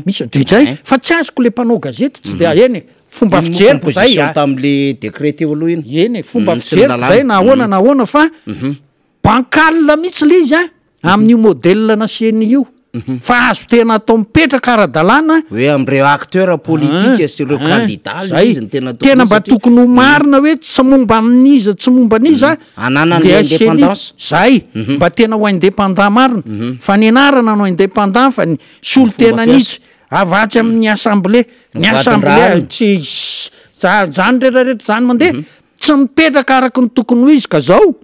misy de zay fa tsy azoko le mpanao gazety tsy de eny fomba fijeriko zay tam'le décret teo aloha iny eny fomba fijeriko zay na ahoana fa bankale mihitsy le izy amin'io modèle na CENI io fa azo tena atao mipetraka ara-dalàna hoe am'ireo acteur politique sy ireo candidat izy ny tena mba tokony ho marina hoe tsy momba n'iza tsy momba n'iza ananany indépendance zay mba tena ho indépendant marina fa ny anarana no indépendant fa ny solotena n'izy avatsy amin'ny assemblée ny assemblée tsy zany rehetrarehetra zany mandeha tsy mipetraka araky ny tokony ho izy ka zao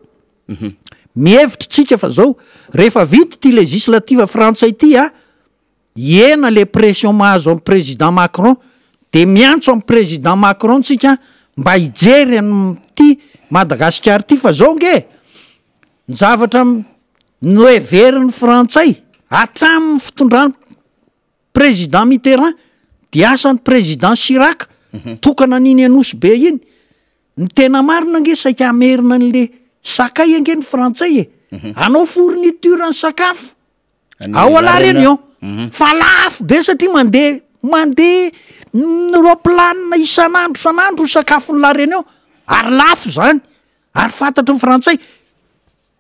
mihevitra tsika fa zao rehefa vita ty législative frantsay ty iena le pression mahazo amin'ny président Macron de miantso amin'ny président Macron tsika mba hijery ty Madagasikara ty fa zao nge ny zavatra noeverin'ny frantsay hatramin'ny fitondrany président Mitterrand di asan'ny président Chirac tokana n'iny anosy be iny ny tena marina nge saika amerina n'le sakay ange ny frantsay anao fourniture ny sakafo ao ala réunion fa lafo be satria mandeha roplanina isan'andro sakafony la réunion ary lafo zany ary fantatry ny frantsay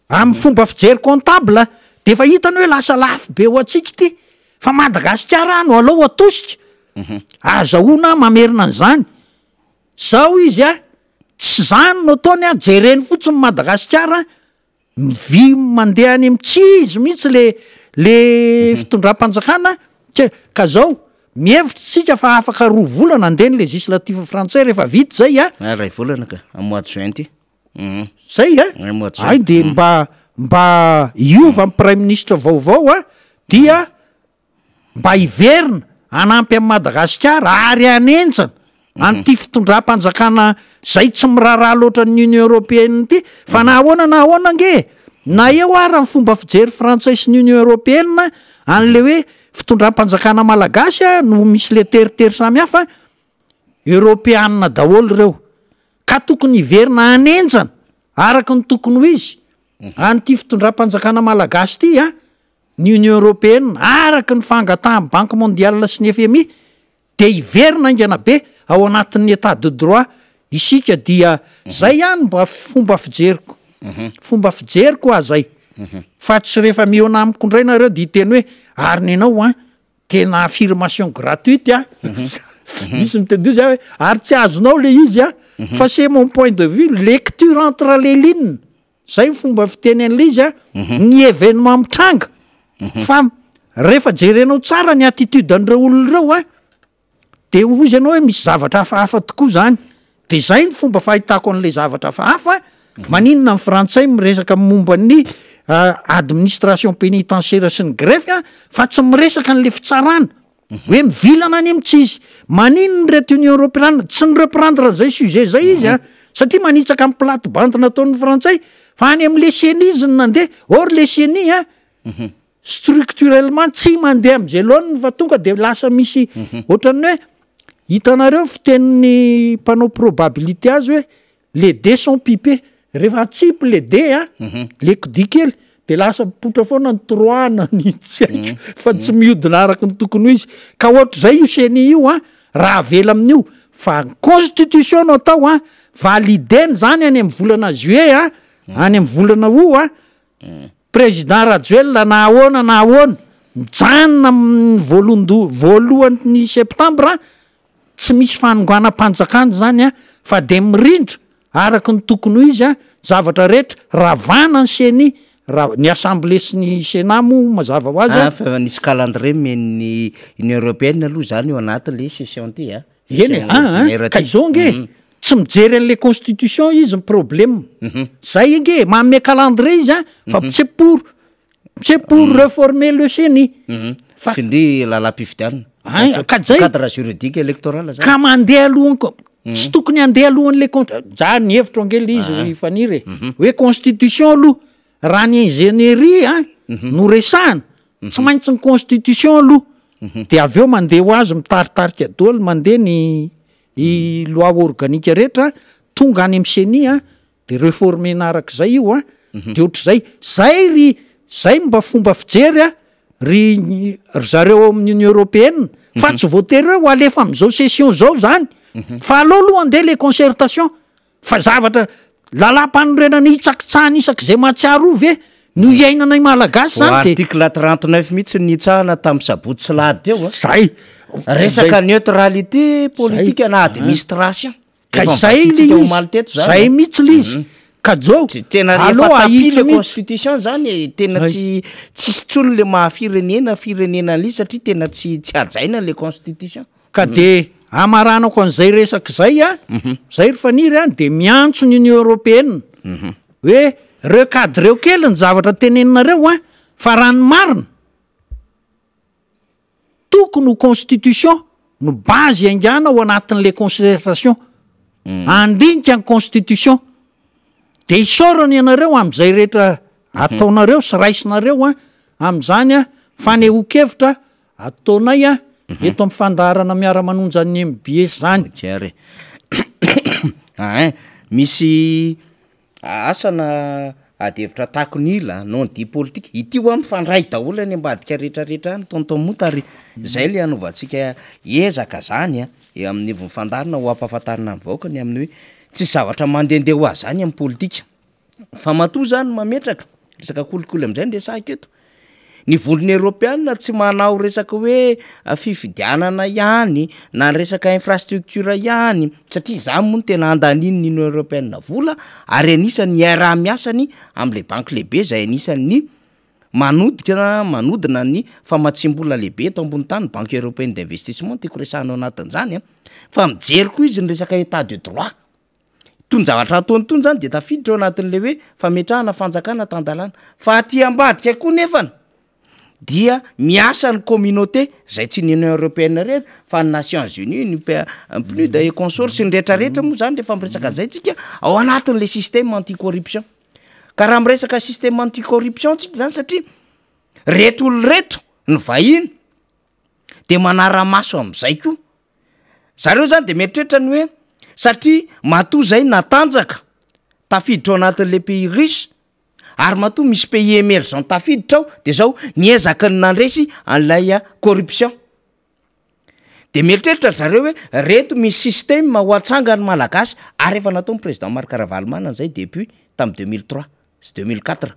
amin'ny fomba fijery comptable de efa hitany hoe lasa lafo be ho atsika ty fa Madagasikara no alao atosika azahoana mamerina an'izany zao izy tsy zany no ataony jereny fotsiny Madagasikara mivy mandeha any amin'ny tsizy mihitsy le fitondram-panjakana ka zao mihevitra tsika fa afaka 2 volana andeha ny législative frantsay rehefa vita zay ray volana ka mois de juin ty zay ay de mba iova amin'ny prime ministre vaovao dia mba hiverina anampy amin'ny Madagasikara ary anenjana anyty fitondram-panjakana zay tsy miraharaha loatra ny union européenne ty fa na ahoana nge na eo ara ny fomba fijery frantsay sy ny union européenne an'le hoe fitondram-panjakana malagasy no misy le teritery samy hafa européanina daholo ireo ka tokony hiverina anenjana araka ny tokony ho izy anyty fitondram-panjakana malagasy ty ny union européenne araka ny fangatahany banque mondiale sy ny FMI de hiverina ingana be ao anatin'ny état de droit isika dia zay ihany mba fomba fijeriko zay fa tsy rehefa miona amiko indray nareo de hiteny hoe ariny anao tena affirmation gratuite misy miteny zay hoe ary tsy azonao le izy fa c'est mon point de vue lecture entre les lignes zay fomba fiteny an'le izy ny événement mitranga fa rehefa jerenao tsara ny attitude an'ireo olona ireo de ozy ianao hoe misy zavatra hafahafa tokoa zany de zay ny fomba fahitako an'le zavatra hafahafa maninona ny frantsay miresaka momba ny administration pénitentiaire sy ny greffe fa tsy miresaka an'le fitsarana hoe mivilana any amitsy izy manino ny reto union européenne tsy ny reprendre zay sujet zay izy satria manitsaka amin'ny plate bande nataon'ny frantsay fa any am'le CNI izy ny nandeha or le CNI structurellement tsy mandeha am'zay loany fa tonga de lasa misy ohatran'ny hoe hitanareo fitenin'ny mpanao probabilité azy hoe les dés sont pipés rehefa atsipy le dé le kidikely de lasa mipotra foana ny 3 na ny tsy haiko fa tsy mihodina araka ny tokony ho izy ka ohatra zay io CNI io raha avela amin'io fa constitution no atao valideny zany any amin'ny volana juillet any amin'ny volana août président Rajoelina na ahoana mijanona amin'ny voalohan'ny septembre tsy misy fanongoana-panjakana zany fa de mirindra araka ny tokony ho izy zavatra rehetra ravana ny CNI ny assemblée sy ny sénat mo mazava ho azy fa nisy calendrier men'ny union européenne aloha zany eo anatin'le session ty ka izao nge tsy mijery an'le constitution izy ny problème zay nge manome calendrier izy fa c'est pour réformer le CNI findry lalam-pifidianana ka zay cadre juridique électoral zany ka mandeha alohany tsy tokony handeha alohan'le za ny hevitra angely izy faniry hoe constitution aloha raha ny ingénierie no resahana tsy maintsy ny constitution aloha de avy eo mandeha ho azy mitaritarika daholo mandeha ny loi organique rehetra tonga any amin'ny CNI de réformena arak'izay io de ohatr'zay zay mba fomba fijery ry zareo amin'ny union européenne fa tsy voatery hoe ho alefa am'izao session zao zany fa aleo aloha andeha le concertation fa zavatra lalam-panorenana hitsakitsahana isak'izay mahatsiaro ovy no iainana malagasy zany de article 39 mihitsy nitsahana tamin'ny sabotsy lady teo zay resaka neutralité politique na administration ka zay mihitsy le izy ka zao tena rehefa tapile constitution zany tena tsy tsitsolo le firenena le satria tena tsy ajaina le constitution ka de amaranako an'izay resaka zay zay ry faniry de miantso ny union européenne hoe recadreo kely ny zavatra teneninareo fa raha ny marina tokony ho constitution no base aingana ao anatin'le concertation andinika ny constitution de isorany ianareo am'izay rehetra ataonareo sy raisinareo am'izany fanehoan-kevitra ataonay eto amin'ny fandaharana miara-manonja ny MBS zany misy asana adevitra takonila non dit politique ity ho mifandray daholo any ambadika rehetrarehetra any tontomota ary zay le anovantsika ezaka zany amin'ny mifandarina ho ampahafantarina ny vahoakany amin'ny hoe tsy zavatra mandehandeha ho azy zany amin'ny politika fa matoa zany mametraka resaka kolikoly am'izay ndresahako eto ny volony européenne tsy manao resaka hoe fifidianana ihany na resaka infrastructure ihany satria za moa tena andaniny ny union européenne vola ary anisan'ny raha miasany am'le banque lehibe zay anisan'ny manodina ny famatsimbola lehibe eto ambony tany banque européenne d'investissement tiako resahanao anatin'izany fa mijery koa izy ny resaka état de droit tony zavatra ataony tony zany de tafiditra ao anatin'le hoe fametrahana fanjakana tandalana fa aty ambadika koa nefany dia miasa ny communauté zay tsy ny union européenne reny fa ny nations unies ny PNUD et consort sy ny rehetrarehetra moa zany rehefa miresaka an'izay tsika ao anatin'le système anticorruption ka raha miresaka système anticorruption tsika zany satria reto olo reto ny vahiny de manara-maso am'izay koa zareo zany de mieritreritra ny hoe satria matoa zay natanjaka tafiditra ao anatin'le pays riche ary matoa misy pays émergent tafiditra ao de zao miezaka ny nandresy an'lay corruption de mieritreritra zareo hoe reto misy système ho atsangany malagasy ary efa nataony président Marc Ravalomanana zay depuis tamy 2003 sy 2004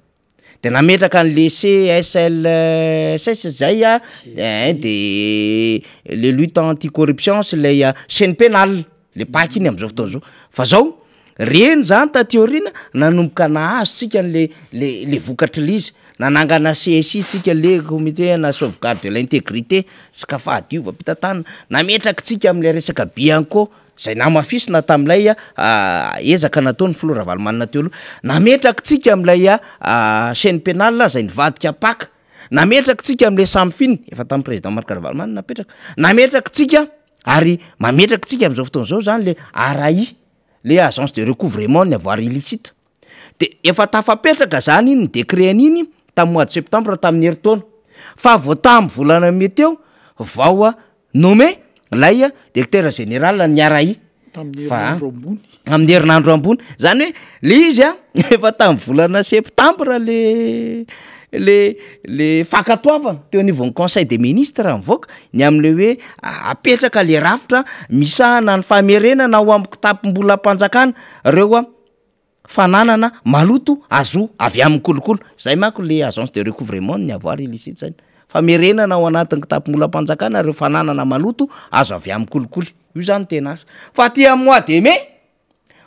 de nametraka an'le CSLSS zay de le lutte anticorruption sy lay chaîne pénale le paky iny am'izao fotoana zao fa zao reny zany ta théorina nanomboka nahazo tsika le vokatry lizy nanangana CSI tsika le comité na sauvegarde de l'intégrité sy ka fahadiova-pitatana nametraka tsika am'le resaka Bianco zay namafisina tam'lay ezaka nataony Flora Ravalomanana teo aloha nametraka tsika am'lay chaîne pénale zay nivadika paka nametraka tsika am'le Samfine efa tamy président Marc Ravalomanana nametraka tsika ary mametraka tsika am'izao fotoana zao zany le ARAI le agence de recouvrement ny avoir illicite de efa tafapetraka zany iny ny décret an'iny tamy mois de septembre tamin'ny heritaona fa vao tamy volana mai teo vao nommé lay directeur général ny ARAI amin'ny herinandro ambony zany hoe le izy efa tamy volana septembre le fakatoavana teo anivon'ny conseil des ministres mivoaka ny am'le hoe apetraka le rafitra misahana ny famerenana ao amiko tapim-bola mpanjakana reo fananana maloto azo avy amin'ny kolokolo zay manko le agence de recouvrement ny avoir illicite zany famerenana ao anatin'ny tapim-bola mpanjakana reo fananana maloto azo avy amin'ny kolokolo io zany tena asa fa ty amin'ny mois de mai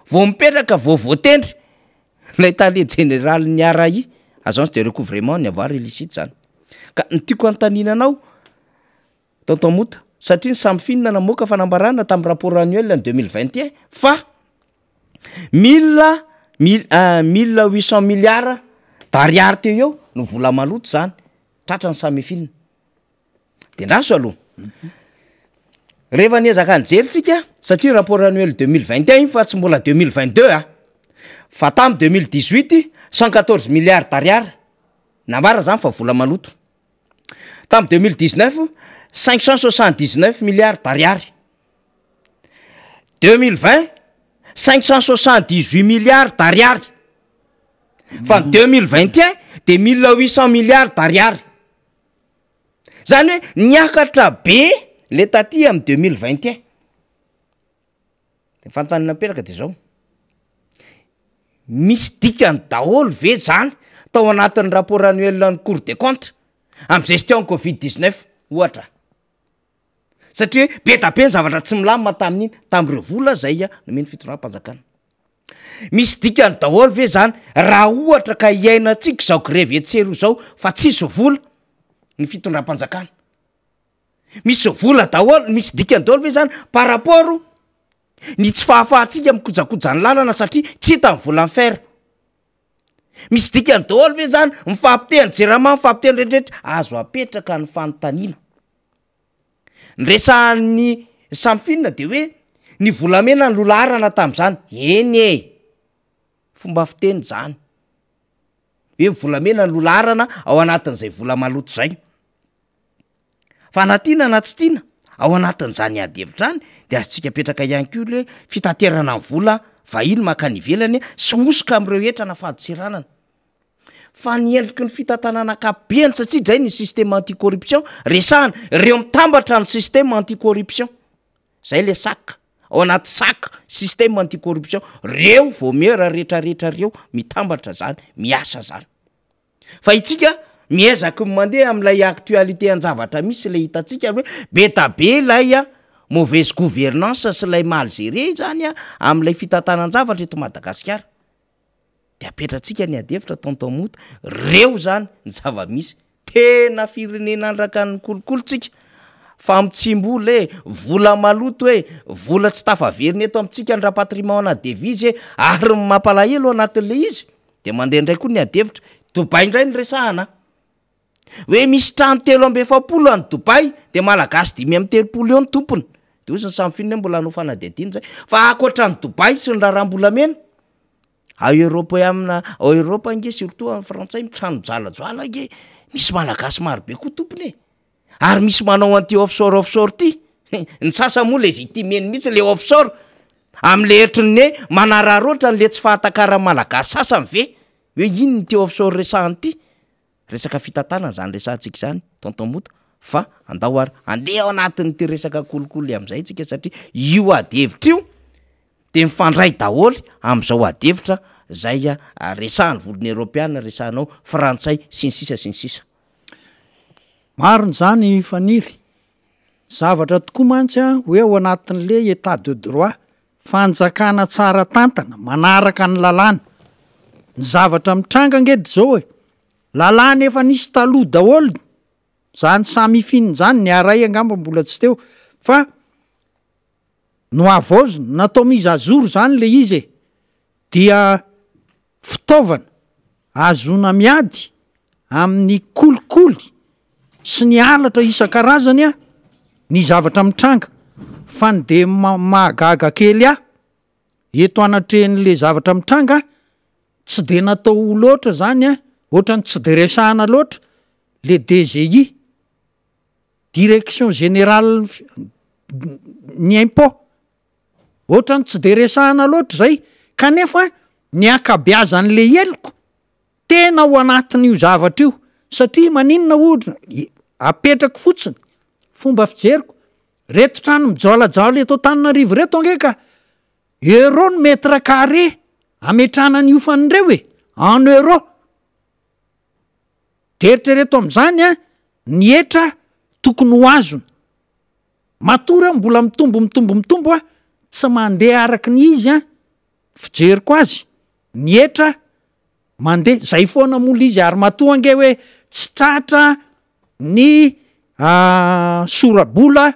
vao mipetraka vao voatendry lay tale général ny ARAI agence de recouvrement ny avoir illicite zany ka nytiako antaninanao tonton Mota satria ny Samfine namoaka fanambarana tamy rapport annuel en 2021 fa 1800 milliards d'ariary teo eo no vola maloto zany tratra ny Samfine de ndaso aloha rehefa niezaka anjery tsika satria rapport annuel 2021 fa tsy mbola 2022 fa tamy 2018 114 milliards d'ariary nambara zany fa vola maloto tamy 2019 579 milliards d'ariary 2020 578 milliards d'ariary fa 2021 de 1800 milliards d'ariary zany hoe niakatra be le taty amy 2021 de fantanina peraka de zao misy dikany daholo ve zany tao anatin'ny rapport annuel ny Cour des comptes amy gestion Covid-19 ohatra satria be da be ny zavatra tsy milamina tamin'iny tam'ireo vola zay nomeny fitondram-panjakana misy dikany daholo ve zany raha ohatra ka iainatsika zao grève etsero zao fa tsisy vola ny fitondram-panjakana misy vola daholo misy dikany daholo ve zany par rapport ny tsy fahafahatsika amikojakoja ny lalana satria tsy hita ny vola fer misy dikany daholo ve zany mifampitehany jerama mifampitehany rehetrarehetra azo apetraka ny fanontaniana ny resahan'ny Samfine de hoe ny volamena ny lola arana tam'zany eny fomba fiteny zany hoe volamena ny lola arana ao anatin'izay vola maloto zay fa natina na tsy tiana ao anatin'izany adevitra any de azotsika petraka ihany ko le fitaterana ny vola vahiny makany ivelany sy osoka am'ireo etrana fahadotsiranana fa niendriky ny fitantanana akabeany satria dray ny système anticorruption resahana reo mitambatra ny système anticorruption zay le sac ao anaty sac système anticorruption reo vomera rehetrarehetra reo mitambatra zany miasa zany fa itsika miezaky mandeha am'lay actualité an-javatra misy le hitatsika hoe be da be lay mauvaise gouvernance sy lay mal géré zany am'lay fitantanan-javatra eto Madagasikara de apetratsika ny adevitra tonton Mota reo zany ny zava-misy tena firenena andraka ny kolokolotsika fa mitsimbola vola maloto vola tsy tafaveriny eto amitsika ny rapatriement na devise ary mampalahelo anatin'le izy de mandeha indray koa ny adevitra Dubai indray ny resahana hoe misy trano 370 any Dubai de malagasy 530 eo ny tompony de ozy ny samy finina mbola no fanadidiny zay fa akoatra ny Dubai sy ny raharambolamena a Europe amina Europe nge surtout amin'ny frantsay mitrano jalajala nge misy malagasy maro be koa tompony ary misy manao anty offshore ty ny sasa moa légitimeny mihitsy le offshore am'le hetriny manararoatra n'le tsy fahatakara malagasy sasany ve hoe ino ny ty offshore resahany ty resaka fitantanana zany resahantsika zany tonton Mota fa andao ary andeha ao anatin'ny ty resaka kolikoly am'izay tsika satria io adevitra io de mifandray daholy am'izao adevitra zay resahany volony Europeana resahanao frantsay sy ny sisa mariny zany faniry zavatra tokoa mantsy hoe ao anatin'le état de droit fanjakana tsara tantana manaraka ny lalàna ny zavatra mitranga ngedy zao hoe lalàna efa nisy taloha daholo zany samy fininy zany ny aray angamba mbola tsy teo fa no avaozony natao mizazoro zany le izy dia fitaovana azona miady amin'ny kolikoly sy ny alatra isan-karazany ny zavatra mitranga fa ny de mahagaga kely eto anatrehan'le zavatra mitranga tsy de natao loatra zany ohatrany tsy de resahana loatra le DGI direction générale ny impôt ohatrany tsy de resahana loatra zay kanefa ny akabeazan'le heliko tena ao anatin'io zavatra io satria maninona ohatra apetraka fotsiny fomba fijeriko reto trano mijalajala eto Antananarivo reto angeka euro ny metre carré ametrana ny ofan'ireo en euro deritrereto am'izany ny etra tokony ho azony matory mbola mitombo tsy mandeha araky ny izy fijeriko azy ny etra mandeha zay foana mola izy ary matoa nge hoe tsy tratra ny sorabola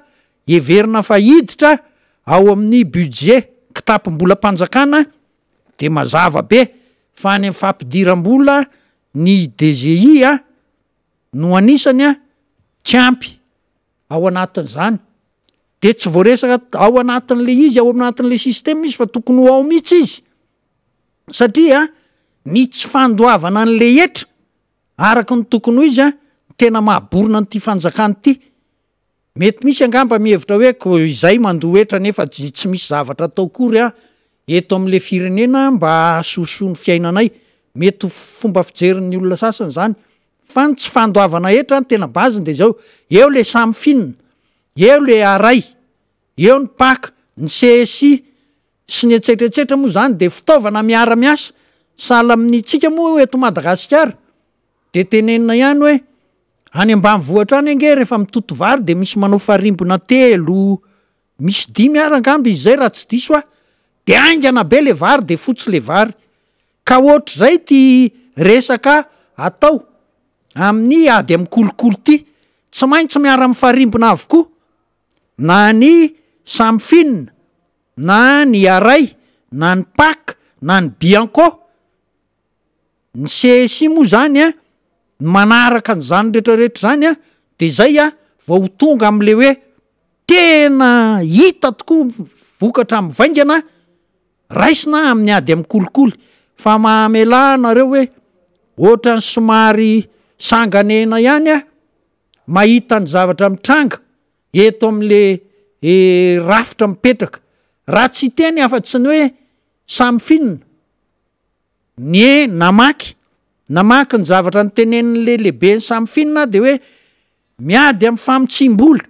everina fa hiditra ao amin'ny budget kitapom-bola mpanjakana de mazava be fa any amin'ny fampidiram-bola ny DGI no anisany tsy ampy ao anatin'izany de tsy voaresaka ao anatin'le izy ao anatin'le système izy fa tokony ho ao mihitsy izy satria ny tsy fandoavana an'le etra araky ny tokony ho izy tena mahaborona n'ity fanjakany ty mety misy angamba mihevitra hoe ko izay mandoa etra nefa tsy misy zavatra atao kory eto am'le firenena mba sosoa ny fiainanay mety fomba fijerin'ny olona sasany zany fa ny tsy fandoavana etra tena baziny de zao eo le samy finina eo le aray eo ny paka ny CSI sy ny etsetretsetra moa zany de fitaovana miara-miasa sahala amin'ny tsika moa eto Madagasikara de tenenina ihany hoe any ambanivohitra any ange rehefa mitoto vary de misy manao farimbona 3 misy 5 arangamby izay raha tsy diso de aingana be le vary de fotsy le vary ka ohatr' zay ty resaka atao amin'ny ady amin'ny kolikoly ty tsy maintsy miara mifarimbona avokoa na ny samy finina na ny aray na ny pak na ny bianco ny CSI moa zany manaraka an'izany rehetrarehetra zany de zay vao ho tonga am'le hoe tena hita tokoa vokatra mivaingana raisina amin'ny ady amin'ny kolikoly fa mahamela nareo hoe ohatrany somary sanganena ihany mahita ny zavatra mitranga eto am'le rafitra mipetraka raha tsy teny afa-tsy ny hoe samy finina ny namaky ny zavatra ny tenenin'le lehibe ny samy finina de hoe miady amin'ny famotsim-bola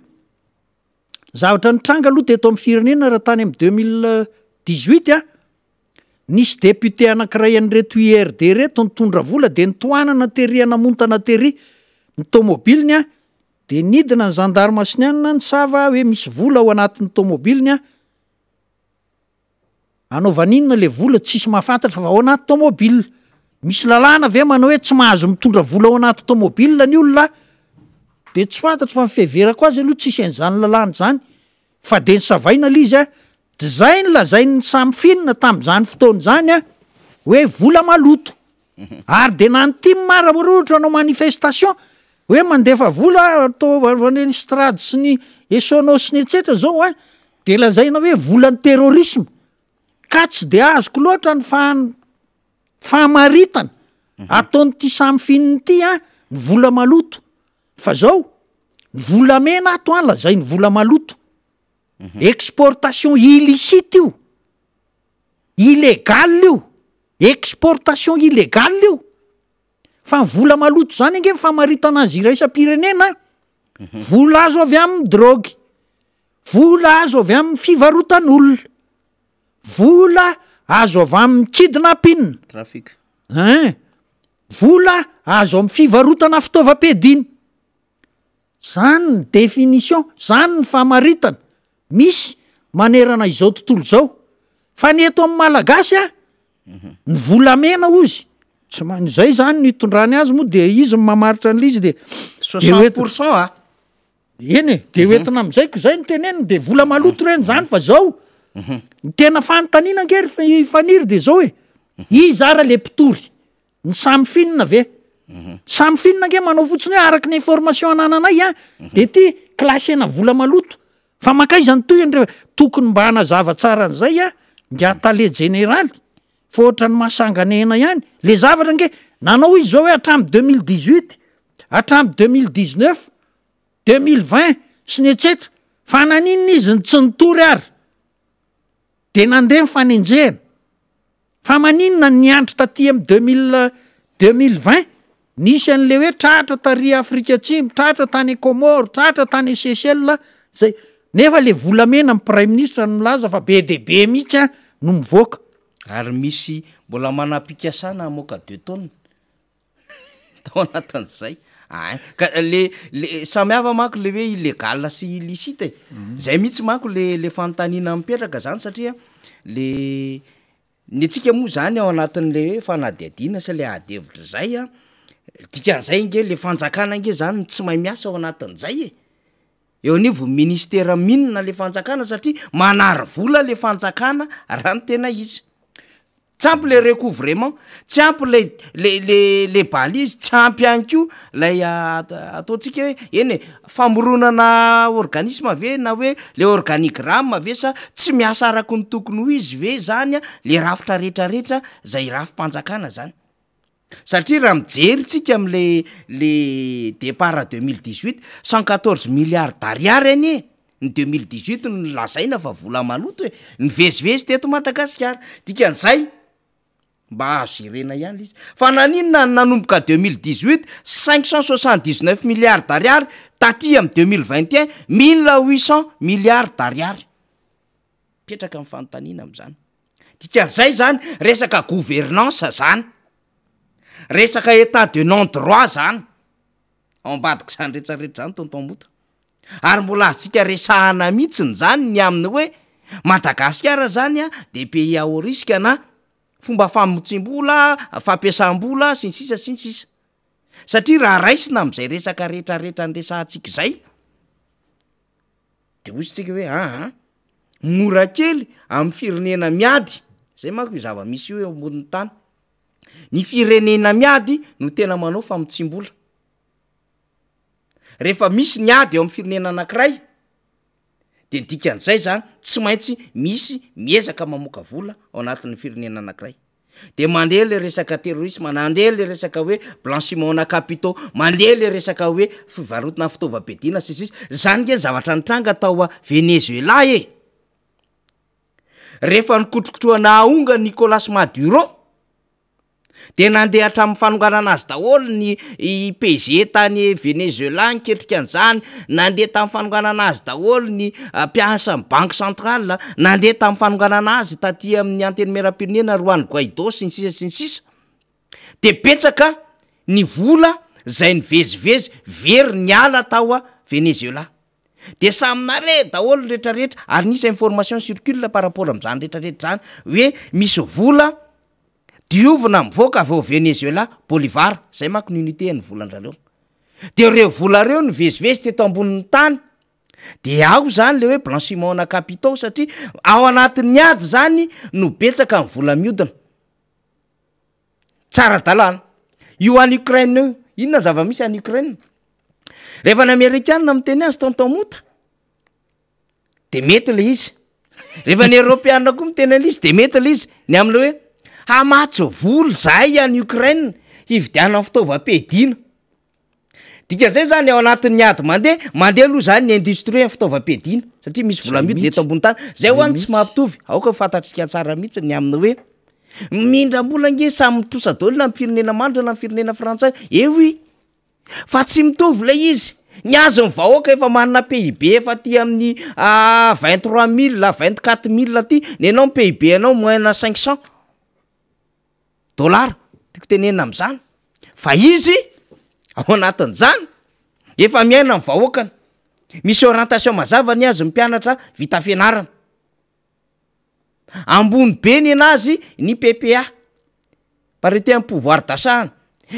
zavatra nitranga aloha teto amin'ny firenena raha tany amin'ny 2018 nisy député anankiray an'reto IRD reto nitondra vola de nitoanana terihana montana tery ny tomobiliny de nidina ny gendarme sy ny anina ny sava hoe misy vola ao anatin'ny tomobiliny anaovaninona le vola tsisy mahafantatra fa ao anaty tomobile misy lalàna ve manao hoe tsy mahazo mitondra vola ao anaty tomobile ny olona de tsy fantatra fa mifeverako azy aloha tsisy an'izany lalàna zany fa de nisavaina le izy de zay ny lazay ny samy finina tam'izany fotoana zany hoe vola maloto ary de nanotim mara ohatra anao manifestation hoe mandefa vola ataovan'ny strady sy ny esonao sy ny etsetra zao a de lazaina hoe volan'ny terrorisme ka tsy de azoko loatra ny fahamaritana ataony ty samy fininy ty a ny vola maloto fa zao ny volamena ato a lazay ny vola maloto exportation illicite io illégal io exportation illégal io fa ny vola maloto zany ange fahamaritana azy iraisam-pirenena vola azo avy amin'ny drogy vola azo avy amin'ny fivarotan'olona vola azo avy amin'ny kidnapping trafic vola azo amin'ny fivarotana fitaovam-piadina zany ny définition zany ny fahamaritana misy manerana izao tontolo zao fa ny eto amin'ny malagasy a ny volamena ozy tsy zay zany ny itondrany azy moa de izy mamaritra an'le izy de 60% a eny e de hoentina am'zaiko zay ny teneniny de vola maloto reny zany fa zao ny tena fanontaniana ngery faniry de zao hoe izara le mpitory ny samy finina ve samy finina nge manao fotsiny hoe araky ny information anananay a de ty klasena vola maloto fa makaizany toy andre tokony mba hanazava tsara an'izay a nge atale généraly fa ohatra ny mahasanganena ihany le zavatra nge nanao izy zao hoe hatramy 2018 hatramy 2019 2020 sy ny etsetra fa naninona izy ny tsy nitory ary de nandre mifanenjehana fa maninona ny andro taty amy 2020 nisy an'le hoe tratra tary Afrika Atsimo tratra tany Comore tratra tany Seychelles zay nefa le volamena amin'ny prime ministre no milaza fa be de be mihitsy a no mivoaka ary misy mbola manam-pikasana moka 2 tonnes tao anatin'izay ka le samihafa manko le hoe illégal sy illicite zay mihitsy manko le fanontaniana mipetraka zany satria le ny atsika moa zany ao anatin'le hoe fanadiadiana sy le adevitra zay a dikan'izay nge le fanjakana nge zany tsy mahay miasa ao anatin'izay e eo anivo ministera minina le fanjakana satria manary vola le fanjakana raha ny tena izy tsy ampy le recouvrement tsy ampy le balise tsy ampy ihany ko lay ataontsika hoe eny famoronana organisme ve na hoe le organigramme ve sa tsy miasa araky ny tokony ho izy ve zany a le rafitra rehetrarehetra zay rafim-panjakana zany satria raha mijery tsika am'le départ 2018 114 milliards d'ariary any e ny 2018 no lazaina fa vola maloto hoe nivezivezy teto Madagasikara dikan'izay mba azo irena ihany izy fa naninona nanomboka 2018 579 milliards d'ariary taty amy 2021 1800 milliards d'ariary petraka amin'ny fanontaniana am'zany dikan'izay zany resaka gouvernance zany resaka état de non droit zany ao ambadika zany rehetrarehetra zany tontomota ary mbola aztsika resahana mihitsiny zany ny aminy hoe Madagasikara zany a de pays à haut risque na fomba famotsim-bola fampiasam-bola sy ny sisa sy ny sisa satria raha raisina am'izay resaka rehetrarehetra ny resahantsika zay de ozy tsika hoe mora kely amin'ny firenena miady zay manko io zava-misy io ambonin'ny tany ny firenena miady no tena manao famotsim-bola rehefa misy ny ady eo amin'ny firenena anankiray de dikan'izay zany tsy maintsy misy miezaka mamoaka vola ao anatin'ny firenena anankiray de mandeha le resaka terrorisme mandeha le resaka hoe blanchiment na capitaux mandeha le resaka hoe fivarotana fitaovam-piadina sisy zany nge zavatra nitranga tao a Venezuela e rehefa nikotrokotroana aonga Nicolas Maduro de nandeha hatramin'ny fanonganana azy daholo ny PG tany Venezuela niketrika an'izany nandeha tamin'ny fanonganana azy daholo ny mpiasa banque centrale nandeha tamin'ny fanonganana azy taty amin'ny antenimieram-pirenena Juan Guaido sy ny sisa sy ny sisa de petsaka ny vola zay nivezivezy very ny ala tao a Venezuela de saminare daholo rehetrarehetra ary nisy information circule par rapport am'zany rehetrarehetra zany hoe misy vola diovina mivoaka avy ao Venezuela Bolivar zay manko ny unité ny volandrareo de reo vola reo ny vezivezy teto ambonin'ny tany de ao zany le hoe blanchiment na capitaux satria ao anatin'ny ady zany no betsaka ny vola miodina tsara dalàna io any Ukraine io inona zava-misy any Ukraine rehefa ny amerikana miteny azy tontomota de mety le izy rehefa ny europeana koa miteny le izy de mety le izy ny am'le hoe hamatso voly zay any Ukraine hividiana fitaovam-piadiana dikan'izay zany ao anatin'ny ady mandeha aloha zany ny industrie ny fitaovam-piadiana satria misy volamity le eto ambony tany zay ho any tsy mampitovy aoka fantatritsika tsara mihitsy ny amina hoe mindram-bola nge samy mitrosadolona amin'ny firenena mandra na amin'ny firenena frantsay eo fa tsy mitovy le izy ny azo ny vahoaka efa manana PIB efa ty amin'ny 23 000 24 000 ty ny anao PIB anao moyenne 500 $, tiako tenena am'izany fa izy ao anatin'izany efa miaina ny vahoakany misy orientation mazava ny azy mpianatra vita fianarana ambony be ny anazy ny PPA parité en pouvoir d'achat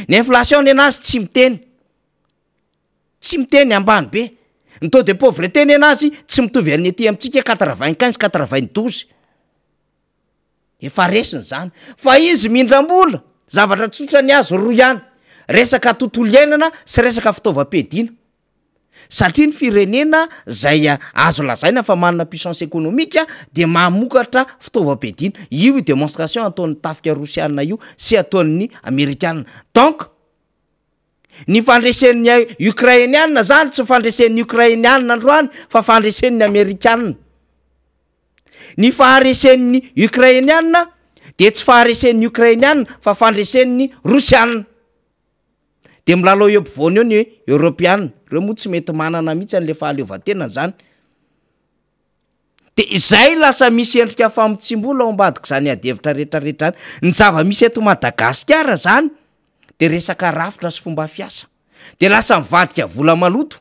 ny inflation ny anazy tsy miteny ambany be ny taux de pauvreté ny anazy tsy mitovy any aty amitsika 95 92 efa resiny zany fa izy mindram-bola zavatra tsotra ny azo roa ihany resaka tontolo iainana sy resaka fitaovam-piadiana satria ny firenena zay azo lazaina fa manana puissance économique de mamokatra fitaovam-piadiana io démonstration ataon'ny tafika rosiana io sy ataon'ny amerikana donc ny fandresen'ny ukrainiana zany tsy fandresen'ny ukrainiana androany fa fandresen'ny amerikana ny faharesen'ny ukrainiana de tsy faharesen'ny ukrainiana fa fandresen'ny rosiana de milalao eo ampovoany eo ny europeana reo moa tsy mety manana mihitsy an'le fahaleovantena zany de izay lasa misy endrika famotsim-bola ao ambadika zany adevitra rehetrarehetra ny zava-misy eto Madagasikara zany de resaka rafitra sy fomba fiasa de lasa mivadika vola maloto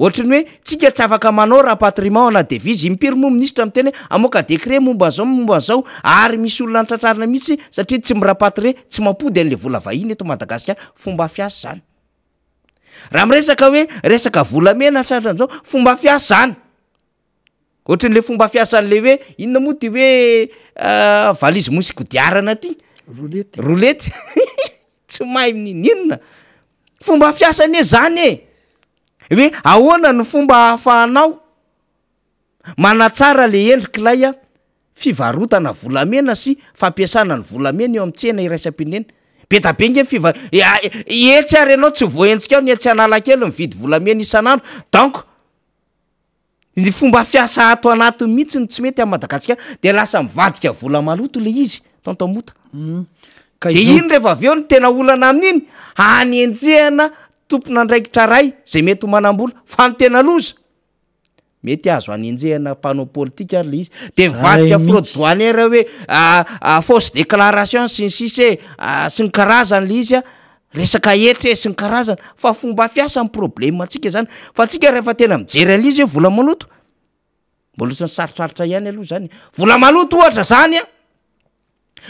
ohatrany hoe tsika tsy afaka manao raha patrimoine na devise impiry moa ministra miteny amoaka décret momba zao ary misy olona nitratrarina mihitsy satria tsy mirapatre tsy mampody an'le vola vahiny eto Madagasikara fomba fiasa zany raha miresaka hoe resaka volamena satran'izao fomba fiasa zany ohatran'le fomba fiasan'le hoe inona moa ty hoe valizy mosy kodiarana ty roulette tsy mahay ninina fomba fiasane zany hoe ahoana ny fomba hahafahanao manatsara le endrikilay fivarotana volamena sy fampiasana ny volamena eo amitsena iraisam-pinena betabe nge etsy ary anao tsy voentsika ao ny etsy analakely mividy volamena isanandro donc ny fomba fiasa ato anatiny mihitsy ny tsy mety a Madagasikara de lasa mivadika vola maloto le izy tontomota de iny rehefa avy eo ny tena olana amin'iny hanenjehana tompona andraikitra ray zay mety manam-bola fa ny tena loza mety azo hanenjehana panneau politique ary le izy de mivadika fraude douanière hoe fausse déclaration sy ny sisa sy ny karazany le izy resaka etra sy ny karazany fa fomba fiasa ny problème atsika zany fa tsika rehefa tena mijery an'izy hoe vola maloto mbola sy ny sarotrarotra ihany aloha zany vola maloto ohatra zany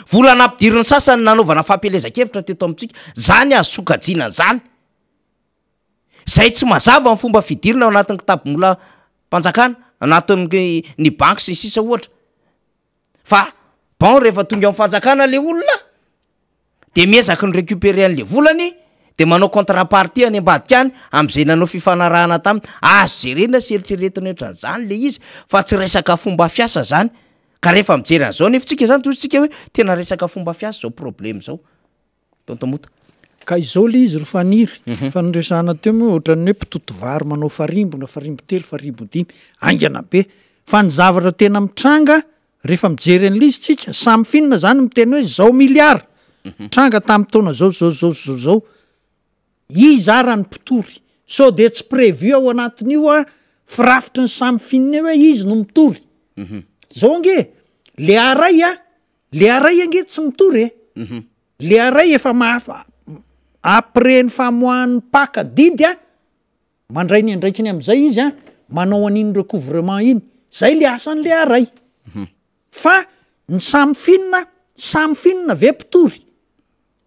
vola nampidiriny sasany nanaovana fampelezan-kevitra teto amitsika zany sokajiana zany zay tsy mazava ny fomba fidirina ao anatin'ny kitapo-mola mpanjakana anatin'ny ny banky sy ny sisa ohatra fa bon rehefa tonga amin'ny fanjakana le olona de miezaka ny récupérer an'le volany de manao contrepartie any ambadika any am'izay nanao fifanarahana taminy azo jerena sy eritreretiny ohatran'izany le izy fa tsy resaka fomba fiasa zany ka rehefa mijery an'izao nefa tsika zany tosytsika hoe tena resaka fomba fiasa zao problème zao tontomota ka izao le izy ro faniry fanondresana teo moa ohatran'ny hoe mpitoto vary manao farimbona farimbo telo farimbo dimy angana be fa ny zavatra tena mitranga rehefa mijery an'le izy tsika samy finina zany miteny hoe zao miliara tranga tamin'ny taona zao izy ara ny mpitory so de tsy prévu ao anatin'io firafitry ny samy finina hoe izy no mitory zao nge le aray ange tsy mitory le aray efa après ny famoahan'ny paka didy mandray ny andraikiny am'izay izy manao an'iny recouvrement iny zay le asan'le aray fa ny samy finina ve mpitory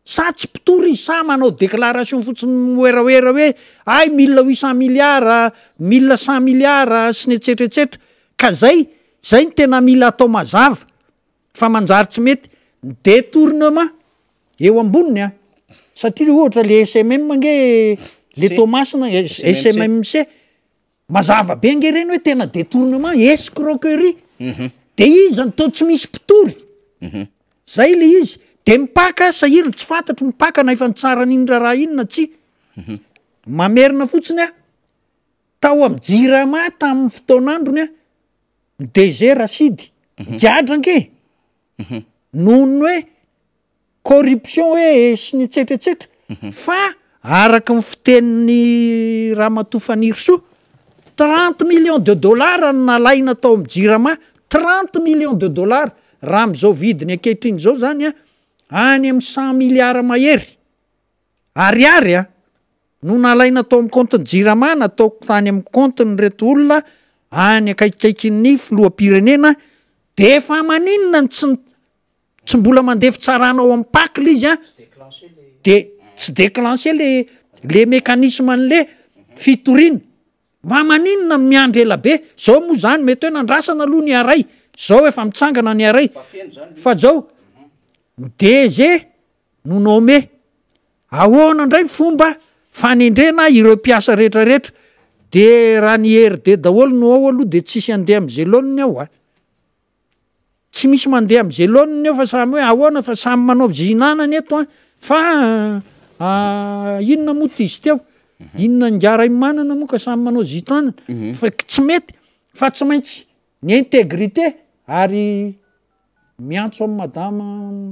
sa tsy mpitory izy sa manao déclaration fotsiny moeraoera hoe ay 1800 milliara 1100 milliara sy ny etsetretsetra ka zay ny tena mila atao mazava fa manjary tsy mety détournement eo amboniny satria ohatra le SMM nge le Thomasina SMMC mazava be nge reny hoe tena détournement escroquerie de izy zany to tsy misy mpitory zay le izy de mipaka sahiriny tsy fantatry mipaka na efa nitsara n'inona raha inona tsy mamerina fotsiny a tao amy Jirama tamin'ny fotoan'androny a DG Rasidy giadranke nohony hoe corruption hoe sy ny etsetratsetra fa araka ny fitenin'ny Ramatoafanirisoa 30 millions de dollars nalaina tao amy Jirama 30 millions de dollars raha am'izao vidiny ankehitriny zao zany a any amy 100 milliards mahery ariary a no nalaina tao amy compte-ny Jirama nataoko tany amy compte-ny reto olona any akaikikaikin'ny filoham-pirenena de fa maninona ny tsy mbola mandefy tsaranao amy pakle izy a de tsy déclenché le mécanisme an'le fitoriana maninona miandry ela be zao moa zany mety hoe nandrasana aloha ny aray zao efa mitsangana ny aray fa zao DG no nommé ahoana ndray fomba fanendrena ireo mpiasa rehetrarehetra de raha ny RD daholo no ao aloha de tsisy andeha am'izay laoniny aho a tsy misy mandeha am'izay laoniny eo fa samy hoe ahoana fa samy manao zinanany eto a fa inona moa ty izy teo inona ngiara manana moa ka samy manao zitanana fa tsy mety fa tsy maintsy ny intégrité ary miantso amy madama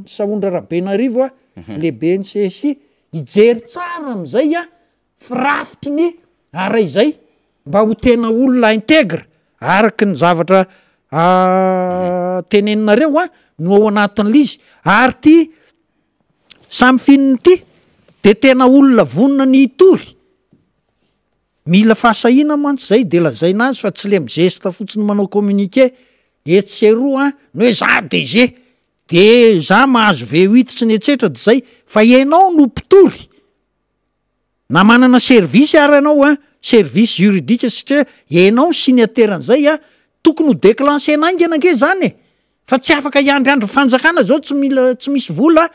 Saondra Rabenarivo a le BNCSI ijery tsara am'izay a firafitry ny aray zay mba ho tena olona intègre araky ny zavatra teneninareo a no ao anatin'le izy ary ty samy fininy ty de tena olona vonona ny itory mila fahasahina mantsy zay de lazaina azy fa tsy le mizesta fotsiny manao communiqué etseroa no hoe za DG de za mahazo V8 ny etsetra de zay fa ianao no mpitory na manana service ary ianao a service juridique satria ianao signataire-n'izay a tokony ho déclenché naingana ange zany e fa tsy afaka iandryandro fanjakana zao tsy misy vola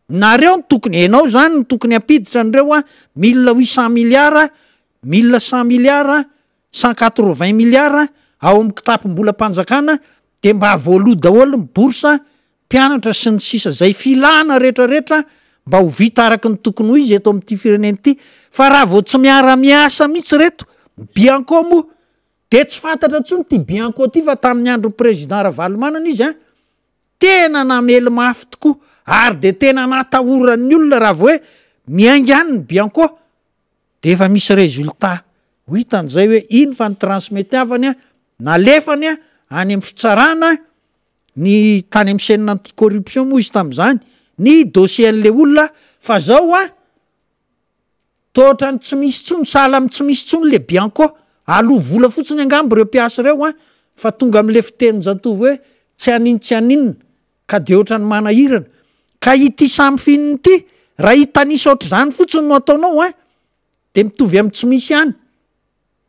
nareo tokony ianao zany tokony ampiditra an'ireo a 1800 milliards 1100 milliards 180 milliards ao amy kitapom-bola mpanjakana de mba avoaloha daholo ny borsa mpianatra sy ny sisa zay filana rehetrarehetra mba ho vita araky ny tokony ho izy eto am'ty fireneny ty fa raha vao tsy miara-miasa mihitsy reto Bianco moa de tsy fantatra ntsony ty Bianco ty fa tamin'ny andro président Ravalomanana izy a tena namely mafy tokoa ary de tena natahoran'ny olona raha vao hoe miaingany ny Bianco de efa misy résultat ho hitan'izay hoe iny fa ny transmetiavany a nalefany a any amy fitsarana ny tany amy chaîne anti-corruption moa izy tam'izany ny dossier-n'le olona fa zao a tohatrany tsy misy tsony sahala amy tsy misy tsony le Bianco aloha vola fotsiny angambo reo mpiasa reo a fa tonga am'le fitenin-jatovy hoe tsy aninona ka de ohatrany manahirana ka ity samy fininy ty raha hitanisy ohatr' zany fotsiny no ataonao a de mitovy amy tsy misy ihany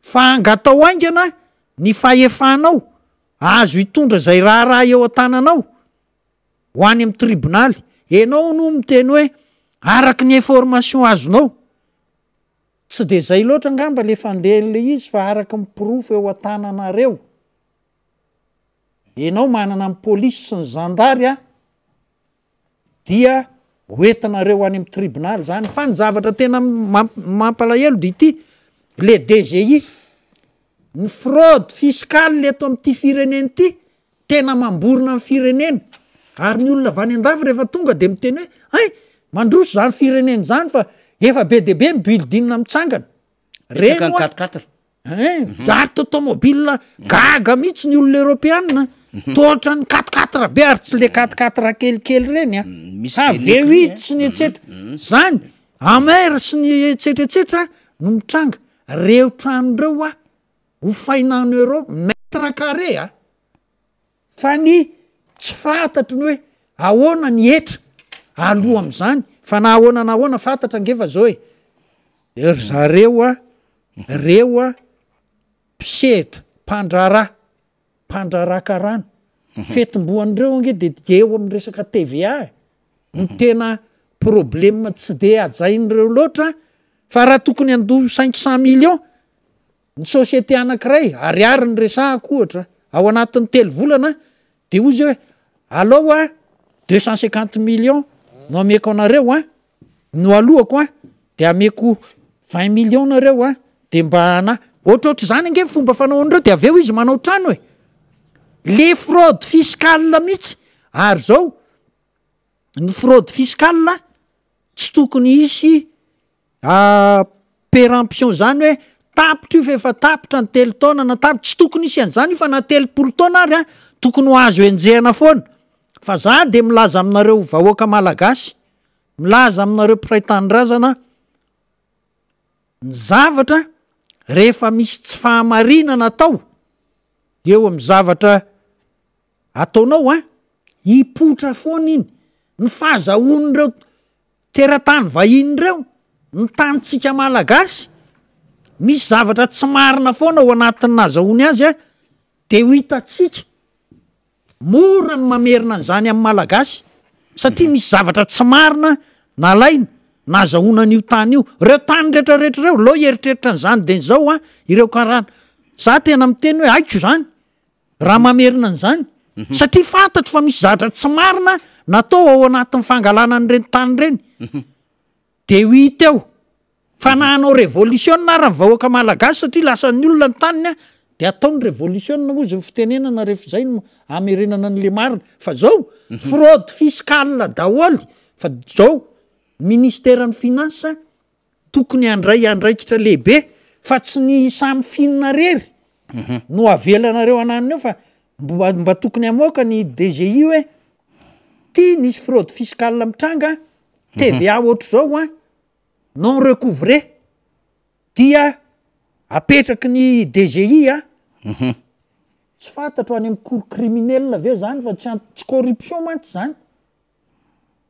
fa angatao aingana ny fahefanao azo hitondra zay raha eo an-tananao ho any amy tribonaly ianao no miteny hoe araky ny information azonao tsy de zay loatra angamba le fandehan'le izy fa araky ny proof eo an-tananareo ianao manana amy polisy sy ny zandary a dia hoentinareo any amy tribonaly zany fa ny zavatra tena mampalahelo de ity le DGI ny fraude fiscale leto am'ty fireneny ty tena mamborona ny firenena ary ny olona vany an-dafy rehefa tonga de miteny hoe ay mandroso zany fireneny zany fa efa be de be building mitsangana reno ary automobile gaga mihitsy ny olona européenne tohatra ny 4x4 be ary tsy le 4x4 kelikely reny a V8 sy ny etsetra zany amer sy ny etsetratsetra no mitranga reo tranondreo a ho fainano euro mètre carré a fa ny tsy fantatry ny hoe ahoana ny etra aloha am'izany fa na ahoana fantatra angefa zao e ery zareo a mpisehatra mpandraraka rano fetim-boan'ireo ange de eo amy resaka TVA no tena problema tsy de ajain'ireo loatra fa raha tokony ando 500 millions ny société anankiray ariary ny resahako ohatra ao anatin'ny telo volana de ozy hoe alao a 250 millions no ameko anareo a no alohako a de ameko 20 millions nareo a de mba na ohatroatra zany ange fomba fanaon'ireo de aveo izy manao trano hoe le fraude fiscale mihitsy ary zao ny fraude fiscale tsy tokony isy péremption zany hoe tapitra io fa efa tapitra ny telo taona na tapitra tsy tokony isy an'izany fa na 3 taona ary a tokony ho azo enjehana foana fa za de milaza aminareo vahoaka malagasy milaza aminareo mpiray tanindrazana ny zavatra rehefa misy tsy fahamarinana atao eo amin'ny zavatra ataonao a hipotra foana iny ny fahazahoan'ireo teratany vahin'ireo ny tanyntsika malagasy misy zavatra tsy marina foana ao anatin'ny nazahoany azy a de ho hitatsika mora ny mamerina an'izany amin'ny malagasy satria misy zavatra tsy marina nalaina nazahoana an'io tany io reo tany rehetrarehetra reo lo eritreritra an'izany de nzao a ireo karana za tena miteny hoe aiko zany raha mamerina an'izany satria fantatro fa misy zavatra tsy marina natao ao anatin'ny fangalana n'ireny tany reny de ho hita eo fa nahanao révolution na raha vahoaka malagasy satria lasa ny olona ny taniny a de ataony révolution mozy ny fitenenana rehefa zay no amerenana n'le marina fa zao fraude fiscale daholy fa zao ministèren'ny finance tokony andraikitra lehibe fa tsy ny samy finina rery no avelanareo ananiny eo fa mba tokony amoaka ny DGI hoe ty nisy fraude fiscale mitranga TVA ohatr' zao a non recouvré dia apetraky ny DGI a tsy fantatro any amin'ny cour criminel aveo zany fa tsy corruption mantsy zany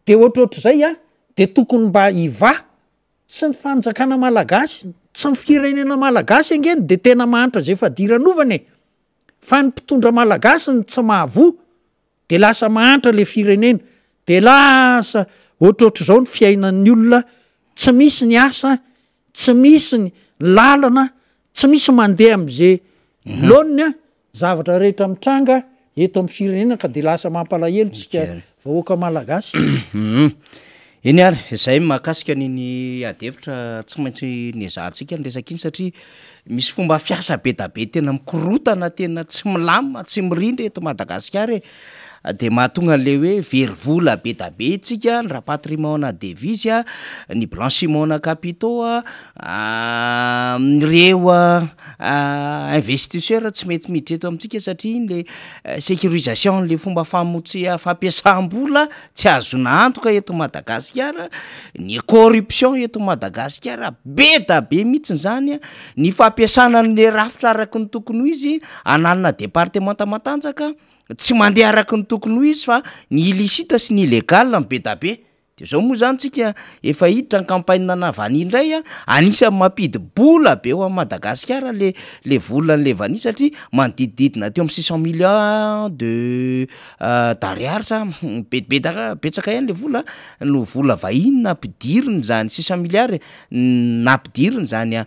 de ohatrohatr'zay a de tokony mba iva sy ny fanjakana malagasy tsy ny firenena malagasy angeny de tena mahantra zay fa diranovany fa ny mpitondra malagasy ny tsy mahavo de lasa mahantra le firenena de lasa ohatrohatr'zao ny fiainan'ny olona tsy misy ny asa tsy misy ny lalana tsy misy mandeha am'izay laoniny a zavatra rehetra mitranga eto amin'ny firenena ka de lasa mampalahelo tsika vahoaka malagasy eny ary zay mahakasika niny adevitra tsy maintsy nezahantsika ny resaka iny satria misy fomba fiasa be da be tena mikorotana tena tsy milama tsy mirindra eto Madagasikara de mahatonga le hoe verivola be da be tsika ny rapatriement na devise a ny blanchiment na capitaux reo investisseur tsy mety miditra eto amintsika satria le sécurisation le fomba fampiasam-bola tsy azona antoka eto Madagasikara ny corruption eto Madagasikara be da be mihitsiny zany a ny fampiasana le rafitra araky ny tokony ho izy ananina département matanjaka tsy mandeha araky ny tokony ho izy fa ny illicite sy ny illégal be da be de zao moa zany tsika efa hiditra ny campagne na vany indray a anisany mampidy bola be eo amin'ny Madagasikara le vola le vany satria manodidididina teo amin'ny 600 millions de d'ariary sa betsaka ihany le vola no vola vahiny nampidiriny zany 600 milliards nampidiriny zany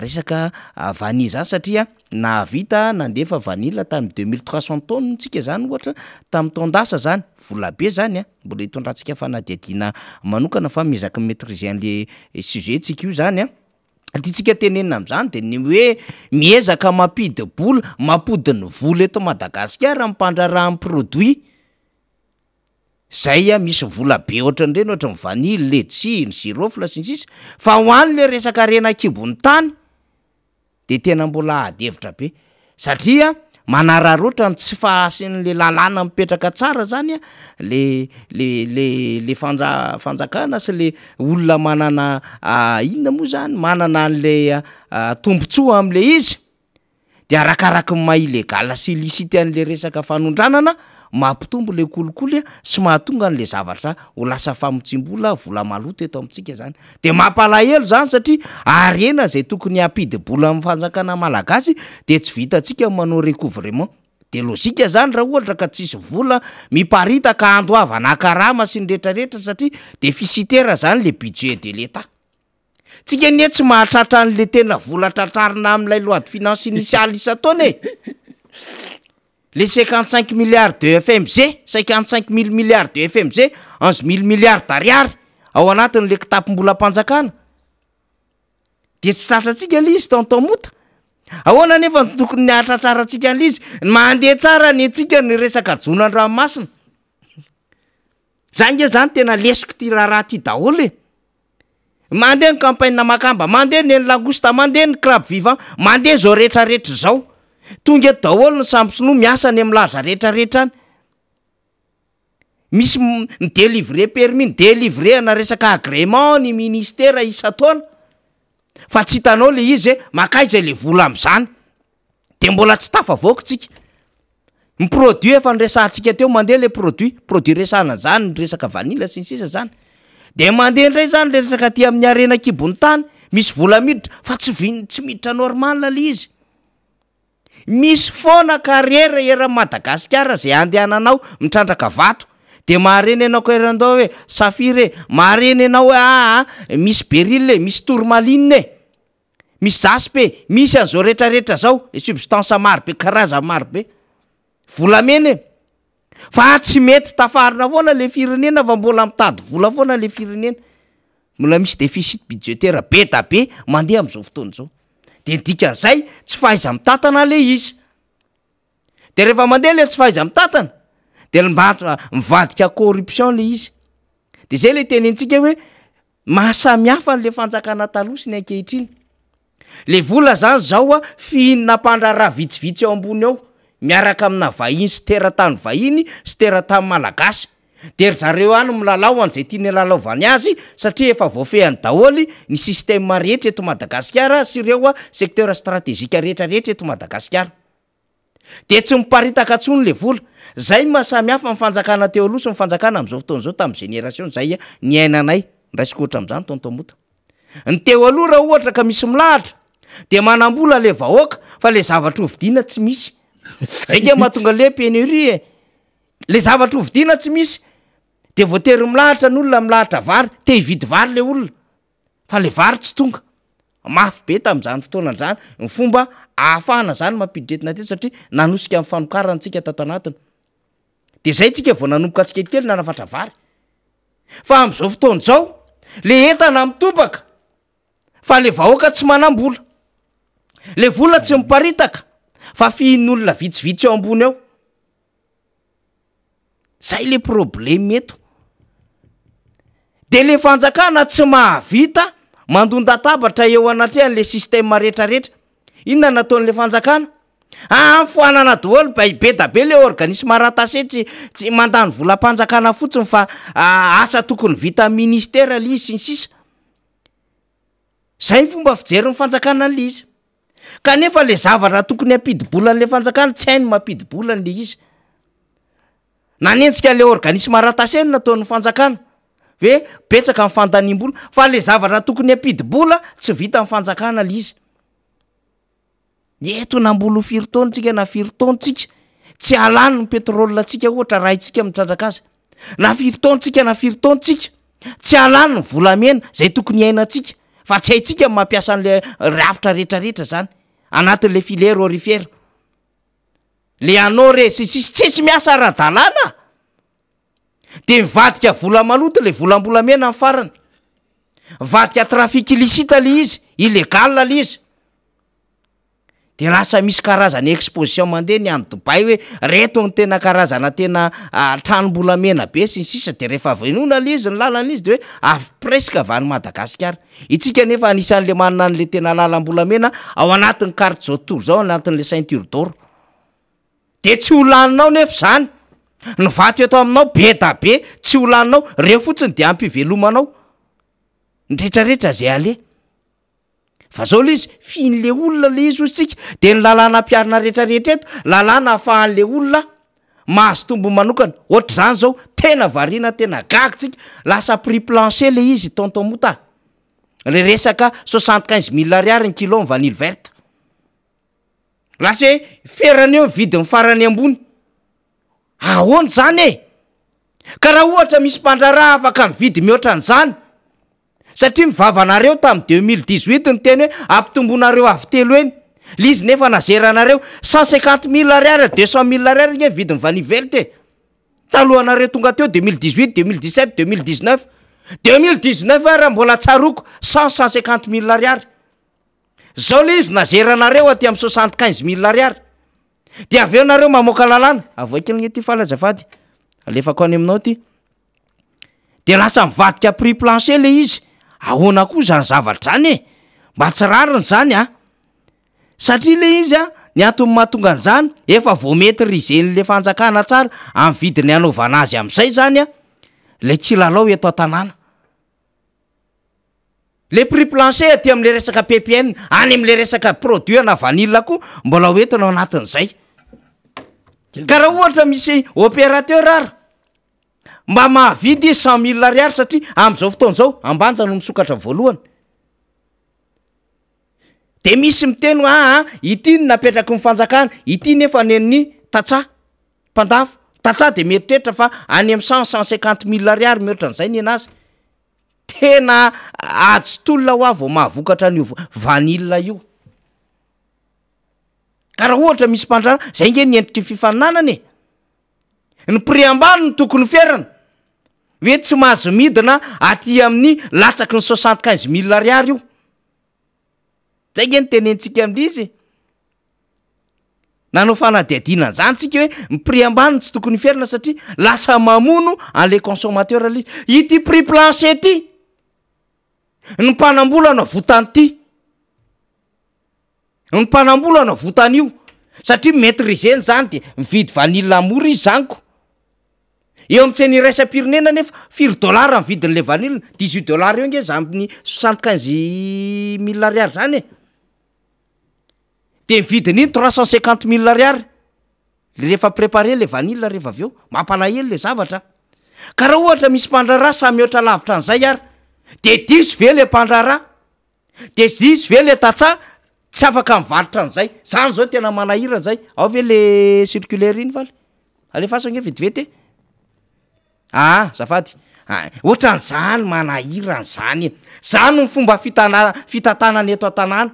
resaka vany zany satria navita nandefa vanila tamin'ny 2300 tonnes tsika zany ohatra tamin'ny taondasa zany vola be zany mbola hitondrantsika fanadiadina manokana fa mizaka maîtriser an'le sujet tsika io zany ty tsika tenenina am'zany de ny hoe miezaka mampidy bola mampodiny vola eto Madagasikara mpandrarahan'ny produit zay misy vola be ohatran'ireny ohatra ny vanily letchi ny girofle sy ny sisa fa ho any le resaka rena kibon'ny tany de tena mbola adevitra be satria manararoatra ny tsy fahasin'le lalàna mipetraka tsara zany le fanjakana sy le olona manana inona moa zany manana an'le tombontsoa am'le izy de arakaraky ny maha-illégal sy illicite an'le resaka fanondranana mampitombo le kolikoly sy mahatonga n'le zavatra ho lasa famotsim-bola vola maloto eto amintsika zany de mampalahelo zany satria arena zay tokony hampidi bola amin'ny fanjakana malagasy de tsy vitatsika manao recouvrement de lozika zany raha ohatra ka tsisy vola miparitaka andoavana karama sy ny rehetrarehetra satria déficitaire zany le budget de l'État tsika nie tsy mahatratra an'le tena vola tratrarina amin'ilay loady finance initialy isataona e le 55 milliards de FMG 55 000 milliards de FMG 11 000 milliards d'ariary ao anatin'le kitapom-bolam-panjakana de tsy tratratsika le izy tantamota ahoana nefa tokony atratrarantsika an'izy mandeha tsara ny antsika ny resaka jonandranomasina zany nge zany tena lesoko ty raharaha ty daholo e mandeha ny campagne makamba mandeha ny langosta mandeha ny crabe vivant mandeha zao rehetrarehetra zao tonga eto daholo ny samsino miasa ny am'laza rehetrarehetra any misy midélivrer permis ny délivrer ana resaka agrément ny ministère isataona fa tsy hitanao le izy makaiza le vola am'zany de mbola tsy tafavoaka tsika ny produit efa nyresantsika teo mandeha le produit resana zany ny resaka vanila sy ny sisa zany de mandeha ndray zany le resaka ty amin'ny arena kibony tany misy vola miditra fa tsy miditra normal le izy misy foana carrière era Madagasikara zay andehananao mitrandraka vato de mahareny anao koerandao hoe safire mahareny anao hoe misy beryl misy tourmaline misy jaspe misy an'zao rehetrarehetra zao le substance marobe karaza marobe volamena fa tsy mety tafarina foana le firenena fa mbola mitady vola foana le firenena mbola misy déficit budgétaire be da be mandeha am'izao fotoana zao de dikan'izay tsy fahaiza mitatana le izy de rehefa mandeha le tsy fahaiza mitatana de mivadika corruption le izy de zay le tenentsika hoe mahasamihafa n'le fanjakana talosiny ankehitriny le vola zany zao fihinana mpandraraha vitsivitsy eo ambony ao miaraka amina vahiny sy teratany vahiny sy teratany malagasy de ry zareo any milalao an'izay tiany lalaovany azy satria efa voafehany daholy ny système rehetra eto Madagasikara sy ireo secteur stratégique rehetrarehetra eto Madagasikara de tsy miparitaka tsony le vola zay mahasamihafa ny fanjakana teo aloha sy ny fanjakana am'izao fotoana zao tamin'ny génération zay ny ainanay raisiko ohatra am'izany tontomota ny teo aloha raha ohatra ka misy milahatra de manambola le vahoaka fa le zavatra hovidiana tsy misy zay ke mahatonga le pénurie le zavatra hovidiana tsy misy de voatery milahatra n'olona milahatra vary te hividy vary le olona fa le vary tsy tonga mafy be tam'izany fotoana zany ny fomba ahafahana zany mampidretina ty satria nanosika amin'ny fanokarantsika tato anatiny de zay tsika vao nanomboka tsikelikely nanafatra vary fa am'izao fotoana zao le entana mitobaka fa le vahoaka tsy manambola le vola tsy miparitaka fa fihin'olona vitsivitsy eo ambony eo zay le problème eto de le fanjakana tsy mahavita mandondatabatra eo anaty an'le système rehetrarehetra inona nataon'le fanjakana foanana daholo be da be le organisme rattaché tsy mandany volam-panjakana fotsiny fa asa tokony vita ministère le izy sy ny sisa zay ny fomba fijery ny fanjakana an'le izy kanefa le zavatra tokony ampidibolan'le fanjakana tsy hainy mampidibolany le izy nanentsika le organisme rattaché nataon'ny fanjakana hoe betsaka amin'ny fandanimbola fa le zavatra tokony ampidibola tsy vita amin'ny fanjakana le izy eto nambolo firitaontsika na firitaontsika tsy alany ny pétrole atsika ohatra raha itsika mitrandraka azy na firitaontsika na firitaontsika tsy alany ny volamena zay tokony ainatsika fa tsy haitsika mampiasa an'le rafitra rehetrarehetra zany anatin'le filière orifera le anao re tsisy miasa ara-dalàna de mivadika vola maloto le volam-bolamena amin'ny farany vadika trafic illicite le izy illégal le izy de lasa misy karazana exposition mandeha ny any Dubai hoe reto ny tena karazana tena tranom-bolamena be sy ny sisa de rehefa venona le izy ny lalan'izy de hoe presque avany Madagasikara itsika nefa anisan'le manana an'le tena lalam-bolamena ao anatin'ny carte zao tontolo zao anatin'le ceinture d'or de tsy ho laninao nefa zany ny vato eto aminao be da be tsy ho laninao reo fotsiny de ampivelomanao ny rehetrarehetra zay ale fa zao le izy fihin'le olona le izy ositsika de ny lalàna ampiarina rehetrarehetra eto lalàna ahafahan'le olona mahazo tombo manokana ohatra zany zao tena variana tena gagitsika lasa prix plancher le izy tontomota le resaka 75 000 ariary ny kilo ny vanille verte lasa hoe ferany eo mividy ny farany ambony ahoana zany ka raha ohatra misy mpandraraha afaka mividy mihoatra an'izany satria mivavanareo tamin'ny 2018 ny teny hoe ampitombonareo avy telo eny le izy nefa nazeranareo 150 000 ariary 200 000 ariary nge vidiny vanively talohanareo tonga teo 2018 2017 2019 2019 raha mbola tsaroko 150 000 ariary zao le izy nazeranareo aty amin'ny 75 000 ariary de avy eo nareo mamoaka lalàna avoakeliny ty falazafady alefako any aminao ty de lasa mivadika prix plancher le izy ahoana koa zany zavatra zany e mba tsy rariny zany satria le izy ny antony mahatonga an'izany efa voametrizeny fanjakana tsara amin'ny vidiny anaovana azy amin'izay zany le kilalao eto an-tanàna le prix plancher aty amin'le resaka ppn any amin'le resaka produit na vanille koa mbola hoentina ao anatin'izay ka raha ohatra misy opérateur ary mba mahavidy 100 000 ariary satria am'izao fotoan'izao ambanja no misokatra voalohany de misy miteny ity ny napetraky ny fanjakana ity nefa nen'ny tatsa mpandafo tatsa de meritreritra fa any amin'ny 150 000 ariary mihoatra an'izay ny anazy tena atsotolona ho avy mahavokatra an'io vanille io ka raha ohatra misy mpandrara zay nge ny endriky fifaninanany ny prix ambany ny tokony ferana hoe tsy mahazo midina aty amin'ny latsaky ny 75 000 ariary io zay nge ny tenentsika amin'izy nanao fanadihadina zany tsika hoe ny prix ambany tsy tokony ferana satria lasa mamono an'le consommateur le ity prix plancher ty ny mpanambolana votany ty ny mpanambolana votany io satria maîtriseny zany de mividy vanille mora izy zanyko eo amintseny iraisam-pirenena nefa $4 ny vidin'le vanille $18 eo nge zaminy 75 000 ariary zany de mividiny iny 350 000 ariary le rehefa préparé le vanille rehefa avy eo mampalahelo le zavatra ka raha ohatra misy mpandrara samy ohatra lavitra an'izay ary de diso ve le mpandrara de diso ve le tatsa tsy afaka mivarotra an'izay zany zao tena manahira zay ao ve le circulaire iny faly alefasa nge vetivety zafady ohatran'izany manahira an'izany zany ny fomba fitantanany eto an-tanàna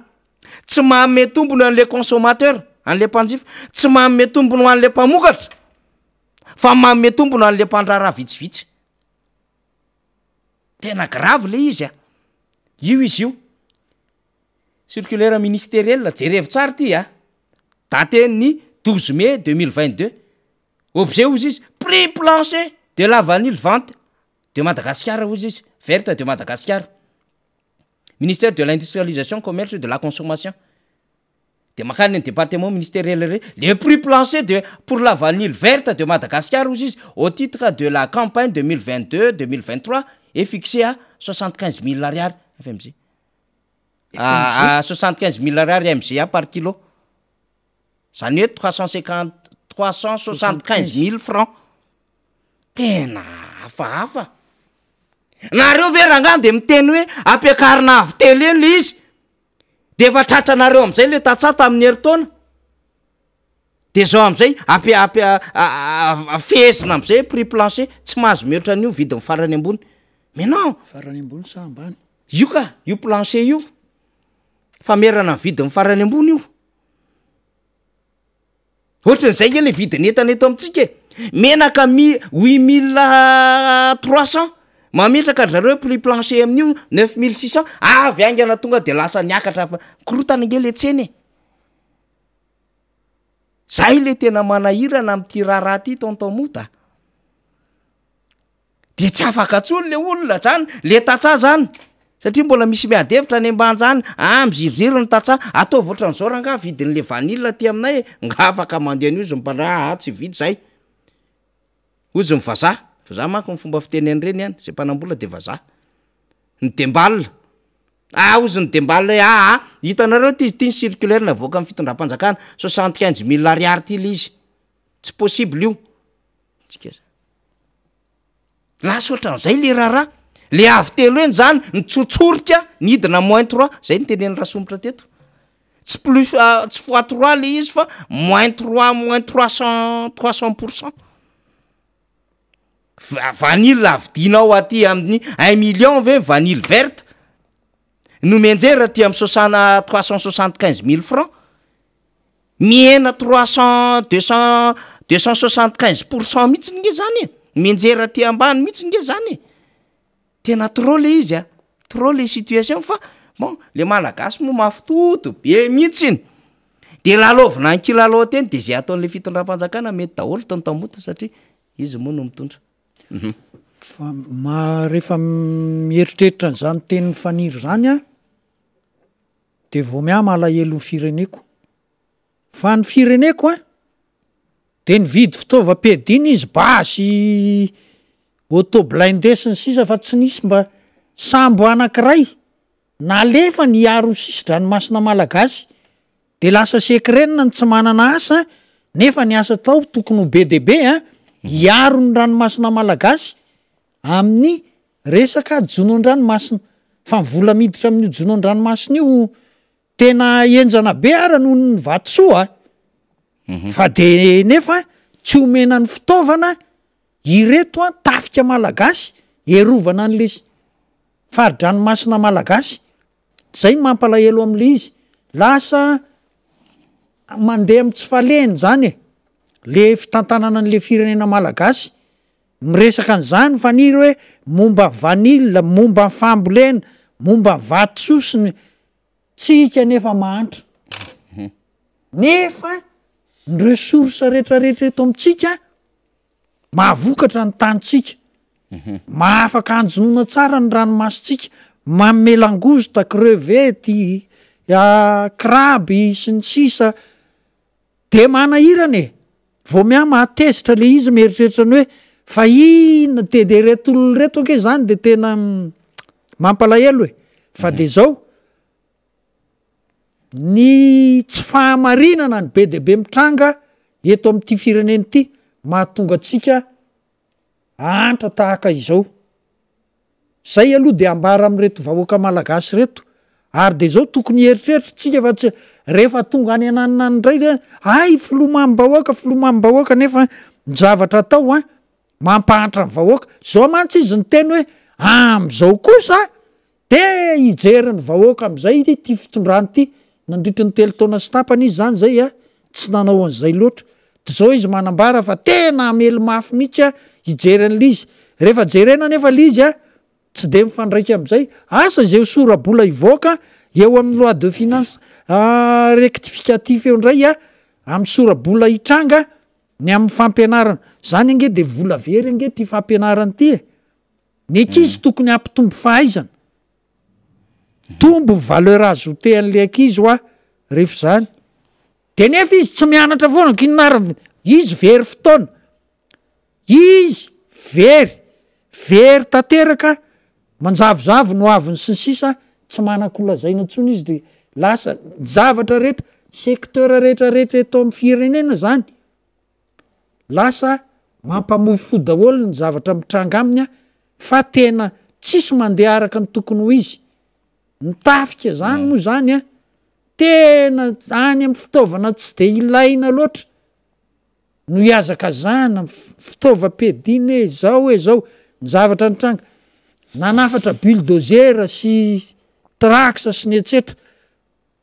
tsy mahamme tombony an'le consommateur an'le mpanjifa tsy mahamme tombony an'le mpamokatra fa mahamme tombony an'le mpandrara vitsivitsy tena grave le izy io izy io circulaire ministériel jerevo tsara ty daten'ny 12 mai 2022 objet ozy izy prix plancher de la vanille vente de Madagascar ozy izy verte de Madagascar ministère de l'industrialisation commerce de la consommation de makany ny département ministériel le prix plancher pour la vanille verte de Madagascar ozy izy au titre de la campagne 2022-2023 est fixé à 75 000 ariary FMG. 75 000 ariary MCA par kilo. Zany hoe 375 000 francs. Tena hafahafa. Nareo ve rangany de miteny hoe ampiakarina avy telo eny le izy. De efa tratranareo am'izay le tatsata amin'ny heritaona. De zao am'izay fehezina am'izay prix plancher tsy mahazo mihoatra an'io vidiny farany ambony. Mais non, farany ambony sa ambany. Io ka, io plancher io. Famerana vidiny farany ambony io. Ohatran'izay nge le vidiny entana eto amintsika. Menaka 8300 mametraka zareo prix plancher amin'io 9600 avy aingana tonga de lasa niakatra korotana nge le tseny. Zay le tena manahirana amin'ty raharaha ty tonton Mota. De tsy afaka tsony le olona zany, le tatsa zany. Satria mbola misy miadevitra any ambany zany, miziriziry ny tatsa, atao voatran'izao ranga vidin'le vanille ty aminay, nga afaka mandeha an'io izy mipandra, tsy vidy zay. Ozy ny vazaha manko ny fomba fiteneny reny ihany, zay mpanambola de vazaha. Ny dembal. Ozy ny dembal, hitanareo ty ny circulaire navoaka amin'ny fitondram-panjakana 75 000 ariary ty le izy. Tsy possible io. Lasa ohatran'izay le raharaha. Le avy telo eny zany ny tsotsorika nidina -3 zay ny teneny rasomotra teto. Tsy plus tsy x3 le izy fa -3 300%. Vanille avidinao aty amin'ny 1 million ve vanille verte nomenjera ty am 375 000 francs miena 275% mihitsy nge zany menjera ty ambany mihitsy nge zany tena trop le izy a trop le situation fa bon le malagasy moa mafitoto be mihitsy iny de lalovina ankilalao teny de zay ataon'le fitondram-panjakana mety daholo tantamota satria izy moa no mitondra fa rehefa mieritreritra n'zany teny faniry zany a de vo mia malahelo ny fireneko fa ny fireneko a de nividy fitaovam-piadina izy basy autoblindesiny sisa fa tsy nisy mba sambo anankiray nalefa ny aro sisi-dranomasina malagasy de lasa sekrenina ny tsy manana asa nefa ny asa tao tokony ho be debe a iaro ny ranomasina malagasy amin'ny resaka jonon-dranomasina fa mivola miditra amin'ny jonon-dranomasina io tena enjana be ara noho ny vatosoa fa de nefa tsy omena ny fitaovana ireto a tafika malagasy erovana an'le fari-dranomasina malagasy zay ny mampalahelo am'le izy lasa mandeha am tsy faleny zany le fitantanana an'le firenena malagasy miresaka an'izany faniry hoe momba vanila momba fambolena momba vatososiny tsika nefa mahantra nefa ny resorsa rehetrarehetra eto amitsika mahavokatra ny tanyntsika mahafaka anjonona tsara ny ranomasitsika mamelangozota crevety kraby sy ny sisa de manahirany vo mia mahatezitra le izy mieritreritrany hoe fa ina de retololo reto anke zany de tena mampalahelo e fa de zao ny tsy fahamarinana ny be debe mitranga eto am'ty fireneny ity mahatonga atsika antra tahaka izao zay aloha de ambara am'reto vahoaka malagasy reto ary de zao tokony eritreritra tsika fa tsy rehefa tonga any ananina ndray le ay filomam-bahoaka nefa ny zavatra atao a mampahantra ny vahoaka zao mantsy izy ny teny hoe am'zao kosa de ijeriny vahoaka am'zay ty fitondrany ty nandritry ny telo taona sy tapany izy zany zay a tsy nanao an'izay loatra de zao izy manambara fa tena amely mafy mihitsy a ijeren'le izy rehefa jerena nefa le izy a tsy de mifandraika am'izay asa zay sorabola ivoaka eo amin'ny loi de finance rectificatif eo ndray a amin'ny sorabola hitranga ny amin'ny fampianarana zany ange de vola very ange ty fampianarana ty ny ankizy tokony ampitombo fahaizana tombo valeur ajoute an'le ankizy oa rehefa zany de nefa izy tsy mianatra foana kinara izy very fotoana izy very tanteraka manjavozavo no aviny sy ny sisa tsy manakolazaina ntsony izy de lasa zavatra rehetra secteur rehetrarehetra eto amin'ny firenena zany lasa mampamofo daholo ny zavatra mitranga aminy a fa tena tsisy mandeha araka ny tokony ho izy mitafika zany moa zany a tena any amin'ny fitaovana tsy de ilaina loatra no iazaka zana fitaovam-piadina zao ny zavatra nitranga nanafatra bulldozer sy traxa sy ny etsetra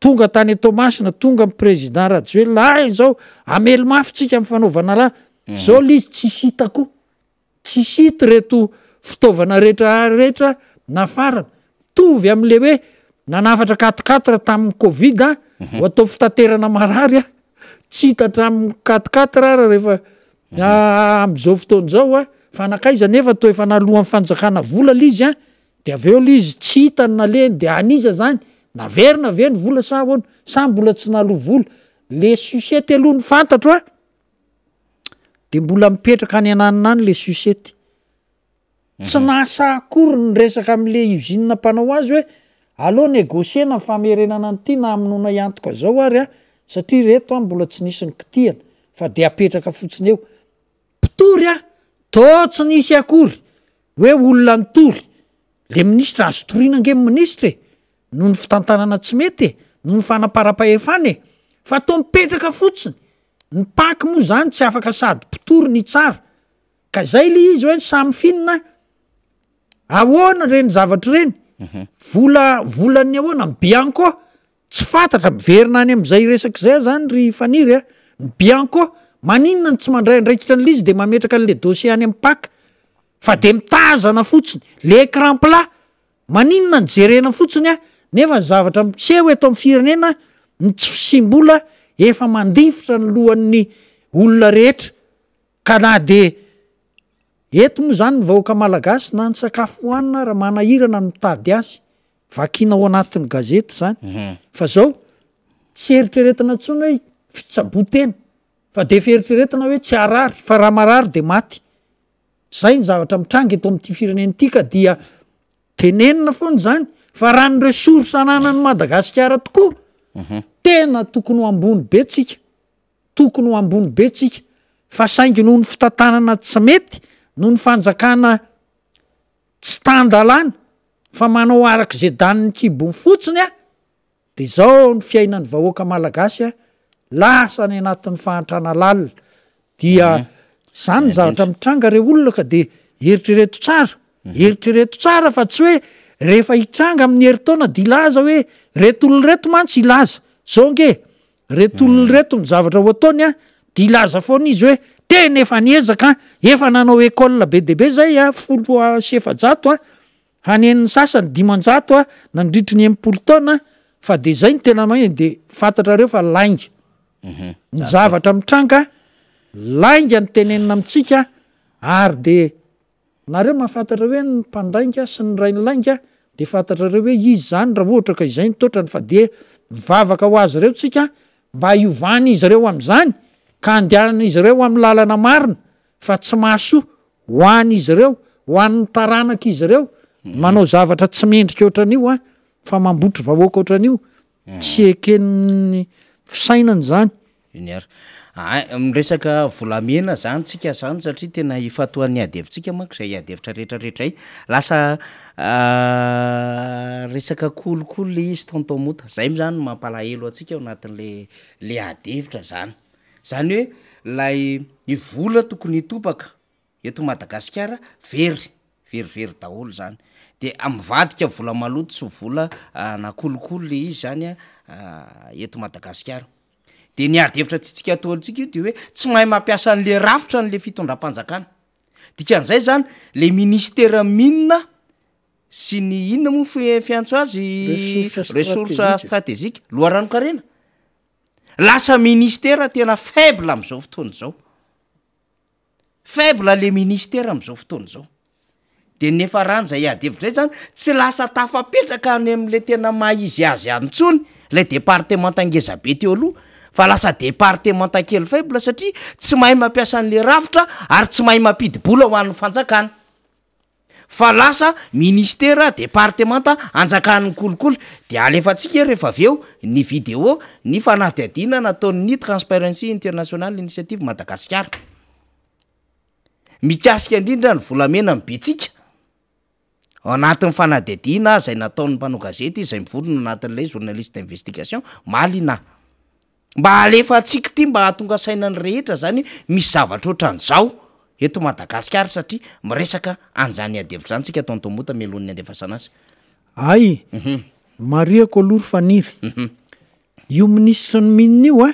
tonga tany Tomasina tonga amin'ny président Rajoelina zao amely mafy tsika amin'ny fanaovana lahy zao le izy tsy sitako tsy sity reto fitaovana rehetrarehetra nafarana tovy am'le hoe nanafatra 4x4 tamin'ny covid ho atao fitaterana marary a tsy hitatra amin'ny 4x4 ara rehefa am'izao fotoana zao a fanakaiza nefa to efa nalohan'ny fanjakana vola le izy a de aveo le izy tsy hitany naleny de aniza zany naverina ve ny vola sa ahoana sa mbola tsy nalo vola le susety aloha ny fantatro a de mbola mipetraka any ananina any le susety tsy nasa akory ny resaka am'le usine mpanao azy hoe aloha negosiena ny famerenana an'ity na aminona iantoka zao ary a satria reto a mbola tsy nisy ny kitihana fa de apetraka fotsiny eo mpitory a to tsy nisy akory hoe olona nitory le ministra azo toriana nge ministra noho ny fitantanana tsy mety noho ny fanapara-pahefany fa to mipetraka fotsiny ny paky moa zany tsy afaka sady mpitory ny tsara ka zay le izy hoe samy finina ahoana reny zavatra reny volany ahoana ny bianco tsy fantatra miverina any am'izay resaka zay zany ry faniry a ny bianco maninona ny tsy mandray andraikitra an'le izy de mametraka an'le dossier any amin'ny paka fa de mitazana fotsiny le écran plat maninona ny jerena fotsiny a nefa ny zavatra miseho eto amin'ny firenena ny tsy fisim-bola efa mandifitra ny lohan'ny olona rehetra ka na de eto moa zany ny vahoaka malagasy na ny sakafo hoanina raha manahirana ny mitady azy vakina ao anatin'ny gazety zany fa zao tsy eritreretina ntsony hoe fitsabotena fa de fieritreretina hoe tsy arary fa raha marary de maty zay ny zavatra mitranga eto amin'ity firenena ity ka dia tenenina foany zany fa raha ny resource ananan'ny Madagasikara tokoa tena tokony ho ambony be tsika tokony ho ambony be tsika fa saingy noho ny fitantanana tsy mety noho ny fanjakana tsy tandalana fa manao arak'izay daniny kibony fotsiny a de zao ny fiainan'ny vahoaka malagasy a lasa ny anatin'ny fahantrana lalina dia zany ny zavatra mitranga re olona ka de eritrereto tsara fa tsy hoe rehefa hitranga amin'ny heritaona de ilaza hoe reto olona reto mantsy ilaza zao nge reto olona reto ny zavatra ho ataony a de ilaza foana izy hoe tena efa niezaka efa nanao école be de be zay a 100 hanen'ny sasany 500 nandritry ny 80 taona fa de zay ny tena magneny de fantatrareo fa lainga ny zavatra mitranga lainga ny tenenina amitsika ary de nareo mahafantatra hoe ny mpandainga sy ny ray ny lainga de fantatrareo hoe izy zany raha ohatra ka izay ny toetrany fa de mivavaka ho azy reo tsika mba hiovany izy reo am'zany ka andehanana izy reo amin'ny lalana marina fa tsy mahasoa ho any izy reo ho an'ny taranaka izy reo manao zavatra tsy mendrika ohatran'io a fa mambotry vahoaka ohatran'io tsy eken'ny fisainany zany iny ary miresaka volamena zany tsika zany satria tena ifatoan'ny adevitsika manko zay adevitra rehetrarehetra y lasa resaka kolokolo le izy tontomota zay zany mampalahelo atsika ao anatin'le adevitra zany zany hoe lay ivola tokony hitopaka eto Madagasikara verivery daholo zany de amivadika vola maloto sy vola na kolokolo le izy zany a eto Madagasikara de ny adevitra tsitsika ataontsika io de hoe tsy mahay mampiasa an'le rafitra n'le fitondram-panjakana dikan'izay zany le ministera minina sy ny inona moa fiantso azy ressource stratégique loharanokarena lasa ministera tena faible am'izao fotoana zao faible le ministera am'izao fotoana zao de nefa rany zay adevitra zay zany tsy lasa tafapetraka any am'le tena mahizy azy antsony le département angezabe teo aloha fa lasa département kely faible satria tsy mahay mampiasa an'le rafitra ary tsy mahay mampidibola ho an'ny fanjakana fa lasa ministera département anjakan'ny kolokolo de alefatsika rehefa aveo ny vidéo ny fanadihadiana nataon'ny Transparency International Initiative Madagasikara mikasika indrindra ny volamena mibetsika anatin'ny fanadihadiana zay nataon'ny mpanao gazety zay mivolona anatin'ilay journaliste d'investigation malina mba alefa atsika ty mba hahatonga sainany rehetra zany misy zavatra ohatran'izao eto Madagasikara satria miresaka anjany adevitra zany tsika tontomota melon'ny andefasana azy ay mariako aloha faniry io ministre ny minina io a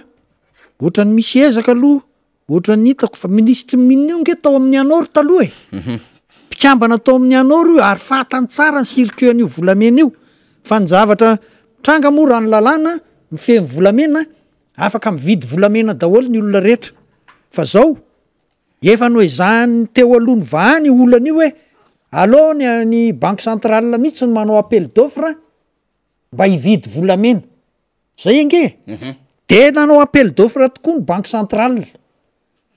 ohatrany misy ezaka aloha ohatrany hitako fa ministre minina io nge tao amin'ny anoro taloha mpikambana tao amin'ny anoro io ary fatany tsara ny circuan'io volamena io fa ny zavatra tranga moa raha ny lalàna mifehy volamena afaka mividy volamena daholo ny olona rehetra fa zao efa no izany teo aloha ny vahany olana io hoe aloha ny banque centrale mihitsy ny manao appel d'offre mba hividy volamena zay ange de nanao appel d'offre tokoa ny banque centrale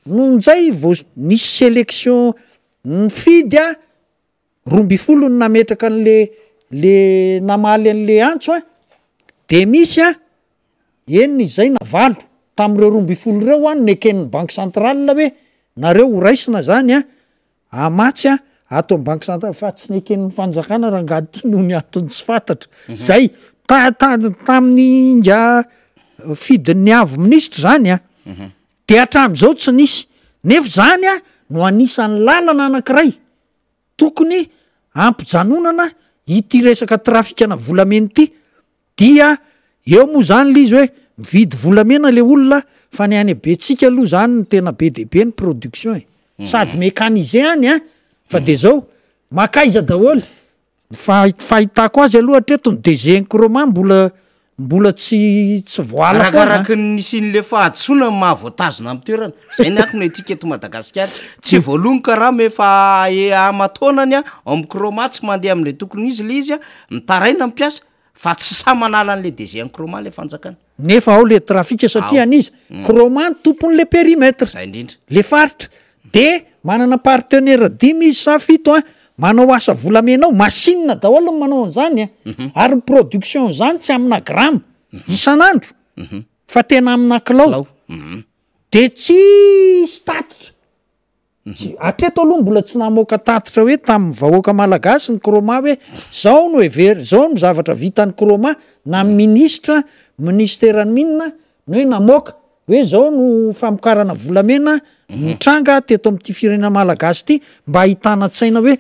nohonjay vo nisy sélection ny fidy a 12 ny nametraka an'le namaly an'le antso a de misy a eniny izay na valo tamin'ireo 12 reo any neken'ny banque centrale hoe nareo ho raisina zany a amatsy a ato amin'ny banque centrale fa tsy neken'ny fanjakana raha ngady noho ny atony tsy fantatra zay tamin'ny inga fidin'ny avo ministra zany a de hatram'izao tsy nisy nefa zany a no anisan'ny lalana anankiray tokony ampijanonana ity resaka trafikana volamena ity dia eo moa zany le izy hoe mividy volamena le olona fa ny any betsika aloha zany ny tena be deaibe ny production sady mécanisé any fa de zao makaiza daholo fahitako azy aloha hatreto ny desencroma mbola tsy voala arakaraky nisy n'le fahadsona mahavoatazona amin'ny toerana zay ny akony etiketo Madagasikara tsy voalongo karaha mefa amatonany amicroma tsy mandeha amin'le tokony izy le izy mitaraina mampiasa fa tsy sa manala an'le desencroma le fanjakana nefa ao le trafika satria an'izy croma tompon'le périmètre zay indrindra le faritra de manana partenaire 10 izy sa fito manao asa volamenao machine daholo manao an'izany ary production zany tsy amina grame isan'andro fa tena amina kilao de tsy statitra hatreto aloha mbola tsy namoaka tatitra hoe tamin'ny vahoaka malagasy ny croma hoe zao no every zao no zavatra vitan'ny croma na ministra ministerany minina no hoe namoaka hoe zao no famokarana volamena mitranga teto amin'ity firenena malagasy ity mba ahitana tsaina hoe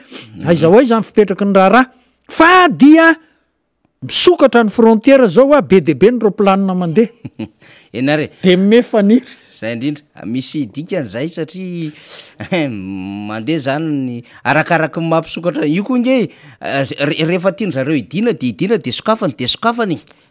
aiza ho aiza ny fipetraky ny raharaha fa dia misokatra ny frontiera zao be deaibe ny roplanina mandeha enare de mefaniry zay indrindra misy dikan'izay satria mandeha zany ny arakaraky ny mampisokatra io koa nge rehefa tian'zareo idina de sokafany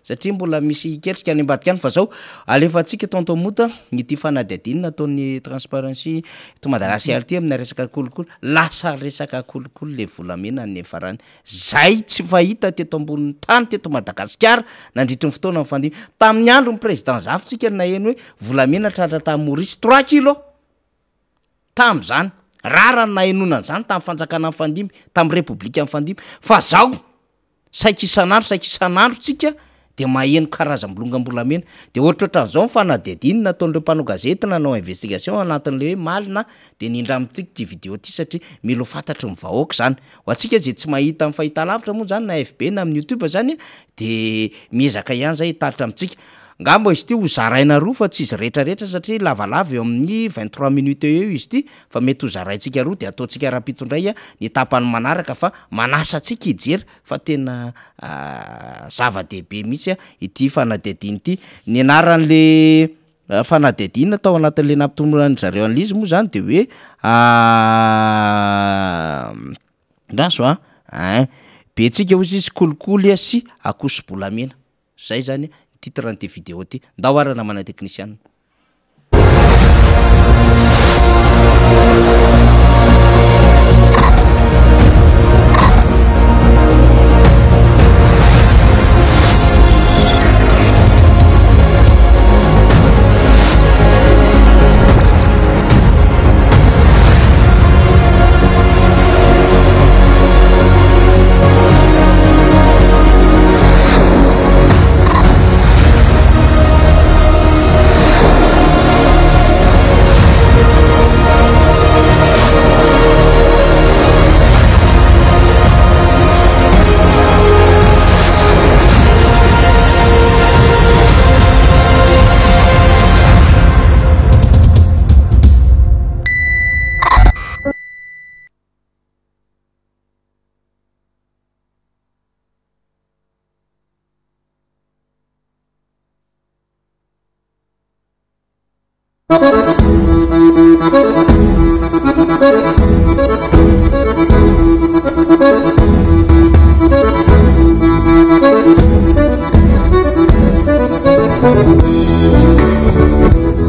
satria mbola misy ketrika any ambadika any fa zao alefa atsika tontomota nyty fanadiadinina ataon'ny transparency to Madagasikara ty amina resaka kolokolo lasa resaka kolokolo le volamena ny farany zay tsy fahita teto ambonin'ny tany teto Madagasikara nandritry ny fotoana mifandimy tamin'ny andro ny président zafotsika na eny hoe volamena tratra tamin'ny Maurice 3 kilo tam'zany rarany na enonan'zany tamin'ny fanjakana mifandimy tamin'ny république mifandimy fa zao saika isan'andro tsika de maheno karazam-bolongambolamena de ohatrohatran'izao mifanadiadinina ataon'ireo mpanao gazety nanao investigation anatin'le hoe malina de nindra amintsika ty video ty satria milo fantatry ny vahoaka zany ho atsika zay tsy mahita amin'ny fahitalavitra moa zany na FB na amin'ny YouTube zany de miezaka ihany zay hitaritra amintsika ngamba izy ty ho zaraina roa fa tsy izy rehetrarehetra satria lavalava eo amin'ny 23 minutes eo izy ty fa mety ho zaraintsika roa de ataontsika rapitsondray ny tapany manaraka fa manasa atsika hijery fa tena zava-dehibe mihitsy ity fanadiadiny ity ny anaran'le fanadiadina tao anatin'le nampitomorany zareo an'izy moa zany de hoe raso betsika ozy izy kolikoly sy akoso-bolamena zay zany titran'ity vidéo ty ndahoarana mana technicien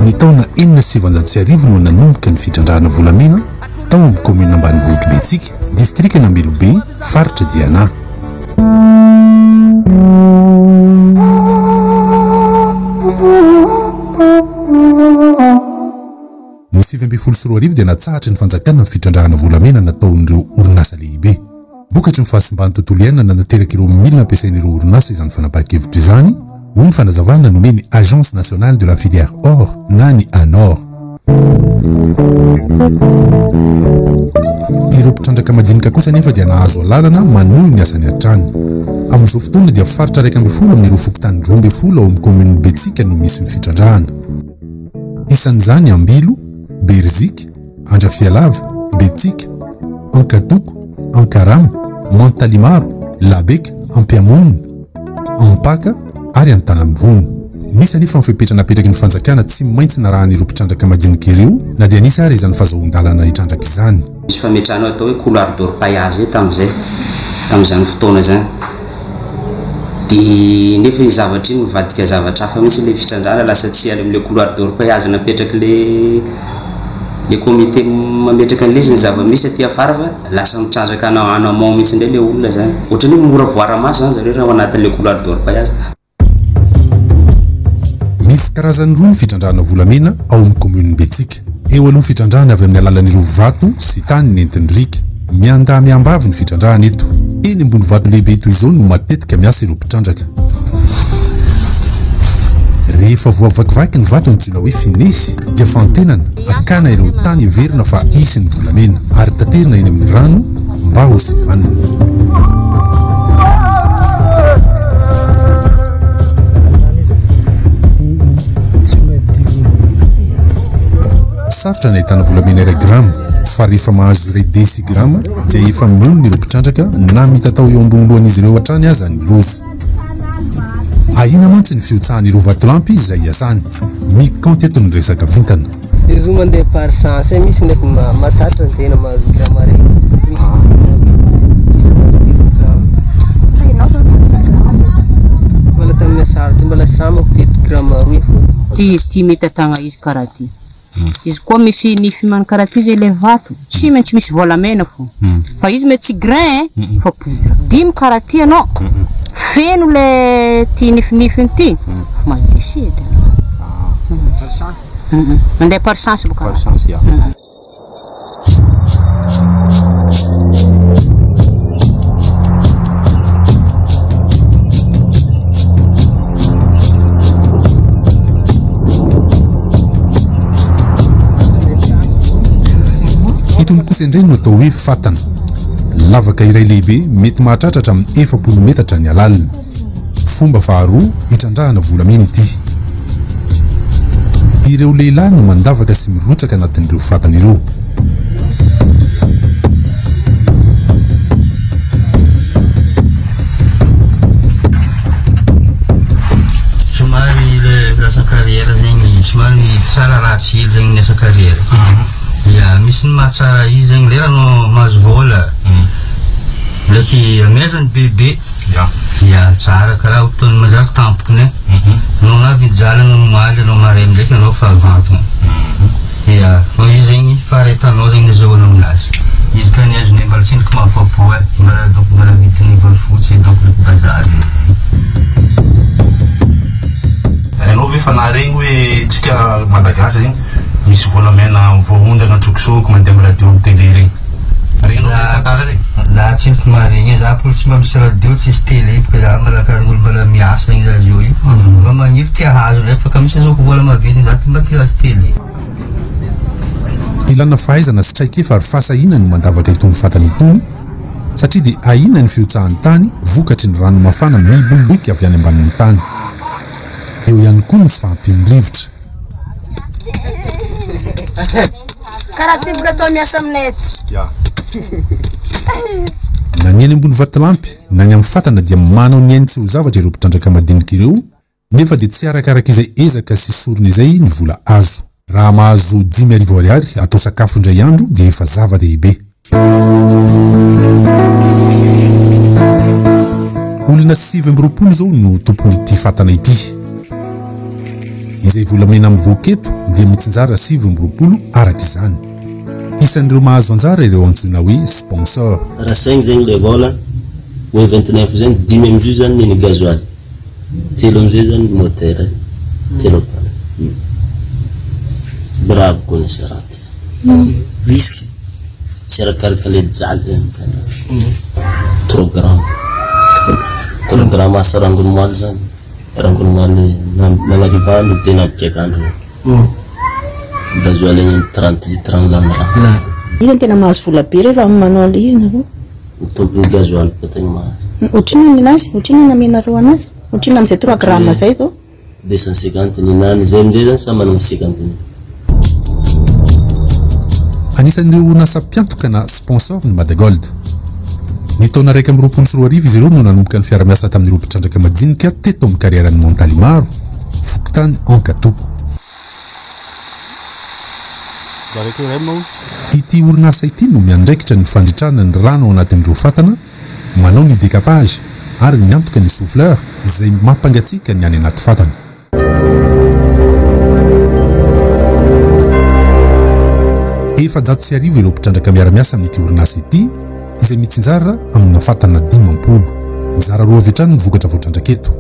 Ny taona 1970 no nanomboka ny fitrandrahana volamena tao amin'ny commune Ambanivohitra Betsika, district Nambelobe, faritra Diana. Ny 2024 dia natsahatra ny fanjakana ny fitrandrahana volamena nataon'ireo orinasa lehibe. Vokatry ny fahasimbany tontolo iainana nateraka ireo milina ampiasain'ireo orinasa izany fanapahan-kevitra izany, hoy ny fanazavana nomeny Agence nationale de la filière or na ny ANOR. Ireo mpitrandraka madinika kosa nefa dia nahazo alalana manohy ny asany hatrany. Amin'izao fotoana dia faritra 1.10 amin'ireo fokontany 12 ao amin'ny commune Betsika no misy ny fitrandrahana. Isan'izany Ambilo, Berzika, Andrafialava, Betsika, Ankadoko, Ankarama, Montalimaro, Labeka, Ampiamonina, Ampaka ary Antanambony. Misy anefa mifepetranapetraky ny fanjakana tsy maintsy narahan'ireo mpitrandraka madinika ireo na dia nisy ary izany fahazoan-dalana hitrandraka izany. Misy fametrahana atao hoe couloir d'orpaillage tamin'izany fotoana zany. Dia nefa iny zavatra iny mivadika zavatra hafa mihitsy ilay fitrandrana, lasa tsy ala amin'ilay couloir d'orpaillage napetraky le comité mametraka an'ilay izy ny zava-misy aty afara fa lasa mitrandraka anamao mihitsy indray ilay olona zany. Ohatrany hoe mora voara-maso zany zareo raha ao anatin'ilay couloir d'orpaillage. Misy karazany roa ny fitrandrahana volamena ao amin'ny commune Betsika. Eo aloha fitrandrahana avy amin'ny alalan'ireo vato sy tany nentin'ny rika. Miandahy miambavy ny fitrandrahana eto. Eny ambony vato lehibe toy izao no matetika miasa ireo mpitrandraka. Rehefa voavakivaky ny vato antsoina hoe finesy dia fantenana akana ireo tany everina fa isy ny volamena ary taterina eny amin'ny rano mba ho sivanina. Sarotra ny ahitana volamena iray grama fa rehefa mahazo iray desigrama dia efa meonina ireo mpitrandraka na mitatao eo ambony lohan'izy ireo hatrany aza ny loza. Ahina mantsy ny fiotsahan'ireo vatolampy izay iasany. Mikanty eto ny resaka vintana. Izy mandeha par chance misy ndraiky matatra ny tena mahazo grama ray. Misy mbola tamin'ny sarty mbola samako 10 grama roy fo. Ty mety atagna izy karaha ty. Izy koa misy nify man karaha ty zay le vato, tsy maintsy misy volamena fo. Fa izy mety tsy grain fa poudre. Dimy karaha ty anao. Feno le ty nifinifiny ty. Maldesedy. Par chance. Mandeha par chance boka. Par chance ya. Itony kosa indray no atao hoe fatana. Lavaka iray lehibe mety mahatratratra amin'ny 7 metatra ny alalina. Fomba faharoa hitrandrahana volamena ity. Ireo lehilahy no mandavaka sy mirotsaka anatin'ireo fatana ireo. Somary le lasa carrière zegny somary tsara ratsy hely zegny nasa carrière. Ya misy ny mahatsara izy zegny lera no mahazo vola. Ndraiky amezany bebe. Ya tsara karaha ohatran'ny manjary tampokiny. Anao na vijaly anao maly anao maremy ndraiky anao fa vanton. Ya fa izy zegny faharetanao zegny azahoana aminazy. Izy ka ny azony mbala tsendriky mahafapo mbala vidiny vola fotsy donc le bazary. Anao ve fanahy regny hoe tsika Malagasy zegny misy volamena voahondrana antsokosoko mandeha amin'ny radio amin'ny télé regny. Regny anao tantara zegny? Za tsendriky marigny za polo tsy mba misy radio tsisy télé fa za mbala karan'olo mbala miasa igny radio io. Mba magniry tia hazo nefa ka misy azoko vola maventy za mba tia hazo télé. Ilana fahaizana sy traikefa ary fahasahina no mandavaka itony fatana itony satria dia ahina ny fiotsahan'ny tany vokatry ny rano mafana mibomboiky avy any ambanin'ny tany. Eo ihany koa ny tsy fahampian'ny rivotra. Karaha ty boka atao miasa aminay eto. Na ny any ambony vatolampy na ny amin'ny fatana dia manao ny ainy tsy ho zavatra ireo mpitrandraka madinika ireo nefa dia tsy arakaraka izay ezaka sy sorona izay ny vola azo. Raha mahazo 5,000 ariary atao sakafo indray andro dia efa zava-dehibe. Olona 7 zao no tompon'ity fatana ity. Izay volamena amin'ny voketo dia mitsinjara 7 araka izany. Isan'ireo mahazo anjara ireo antsoina hoe sponsor. Raha 5 zegny le vola, hoe 29 zegny 10 am'izay zany ny gasoil. 3 am'izay zany moteur. 3 bravo koa ny saraty. Risky. Tsy arakaraka le jaly zany. 3 grammes. 3 grammes asa rangony maly zany. Rangony maly nanariva no tena abikaka andro. Gasoil igny 30 litres ny lany raha. Izy tena mahazo vola be rehefa manao le izy na koa. Tompony gasoil koa tena mahazo. Ohatriny minazy, ohatriny namenareo anazy. Ohatriny am'izay 3 grammes zay to. 250 ny nany zay am'izay zany samy manana 50. Anisan'ireo nasa mpiantoka na sponsor ny Madagold. Ny taona 124 izy ireo no nanomboka ny fiara-miasa tamin'ny ireo mpitrandraka madinika teto amin'ny kariéran'ny Montalimaro, Fokontany, Ankatoko. Ity orinasa ity no miandraikitra ny fandritrana ny rano ao anatin'ireo fatana, manao ny décapage ary miantoka ny souffleur izay mampangatsiaka ny any anaty fatana. Efa-jato sy arivo ireo mpitrandraka miara-miasa amin'ity orinasa ity izay mitsinjara amin'ny fatana 50. Mizara 2 avy hatrany ny vokatra voatrandraketo.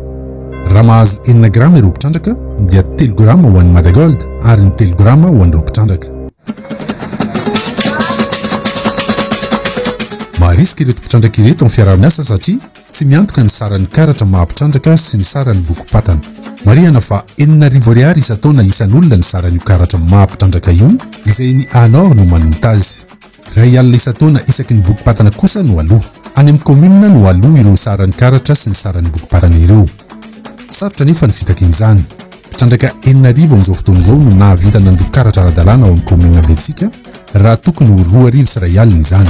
Raha mahazo 9 grama ireo mpitrandraka dia 3 grama ho an'ny Madagold ary ny 3 grama ho an'ireo mpitrandraka. Mahariska ireto mpitrandraka ireto amin'ny fiaraha-miasa satria tsy miantoka ny saran'ny karatra maha-mpitrandraka sy ny saran'ny bokom-patana. Marihana fa 9,000 ariary isan-taona isan'olona ny saran'io karatra maha-mpitrandraka io izay ny ANOR no manomta azy. Ray alina isan-taona isaky ny bokom-patana kosa no 8. Any amin'ny commune no 8 ireo saran'ny karatra sy ny saran'ny bokom-patana ireo. Sarotra nefa ny fitakin'izany. Mpitrandraka 9,000 amin'izao fotoana izao no nahavita nandoko karatra ara-dalàna ao amin'ny commune Betsika raha tokony ho 2,000 sy ray alina izany.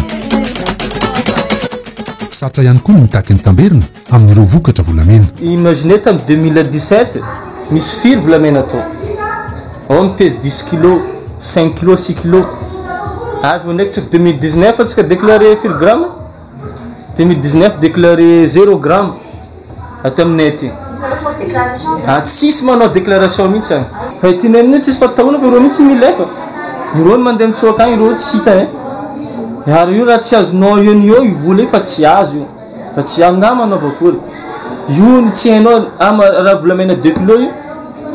Sarotra ihany koa ny mitaky ny tamberina amin'ireo vokatra volamena. Imaginez tamin'ny 2017 misy firy volamena tao. Ao mipesy 10 kg, 5 kg, 6 kg. Avy ndraiky tsika 2019 tsika déclaré firy grama. 2019 déclaré 0 gramme. Aty aminay aty. Tsisy manao déclaration mihitsy any. Fa ity nenay tsisy fataona fa ireo mihitsy milefa. Ireo mandeha mitsoaka any, ireo tsy hita e. Ary io raha tsy azonao eo i vola fa tsy azo io. Fa tsy angama manao akory. Io ny tsy hainao raha volamena 2 kg io.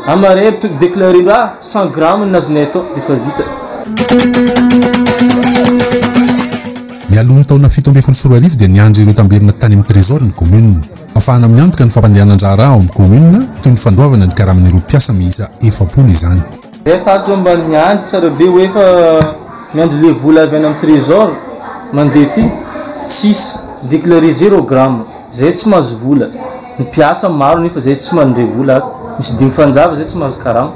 Amare déclaré 100 grammes nazonay atao dia fa vita. Mialohan'ny taona 17 dia niandry ireo tamberina tany amin'ny trésor ny commune. Afahana miantoka ny fampandehanan-draha raha ao amin'ny commune toy ny fandoavana ny karaman'ireo mpiasa miisa 700 izany. Tajo mba niandry tsara be hoe fa miandry le vola avy any amin'ny trésor mandeha ty tsisy déclaré 0 gramme. Zay tsy mahazo vola. Ny mpiasa maro nefa zay tsy mandray vola ato. Misy 5 fanjava zay tsy mahazo karama.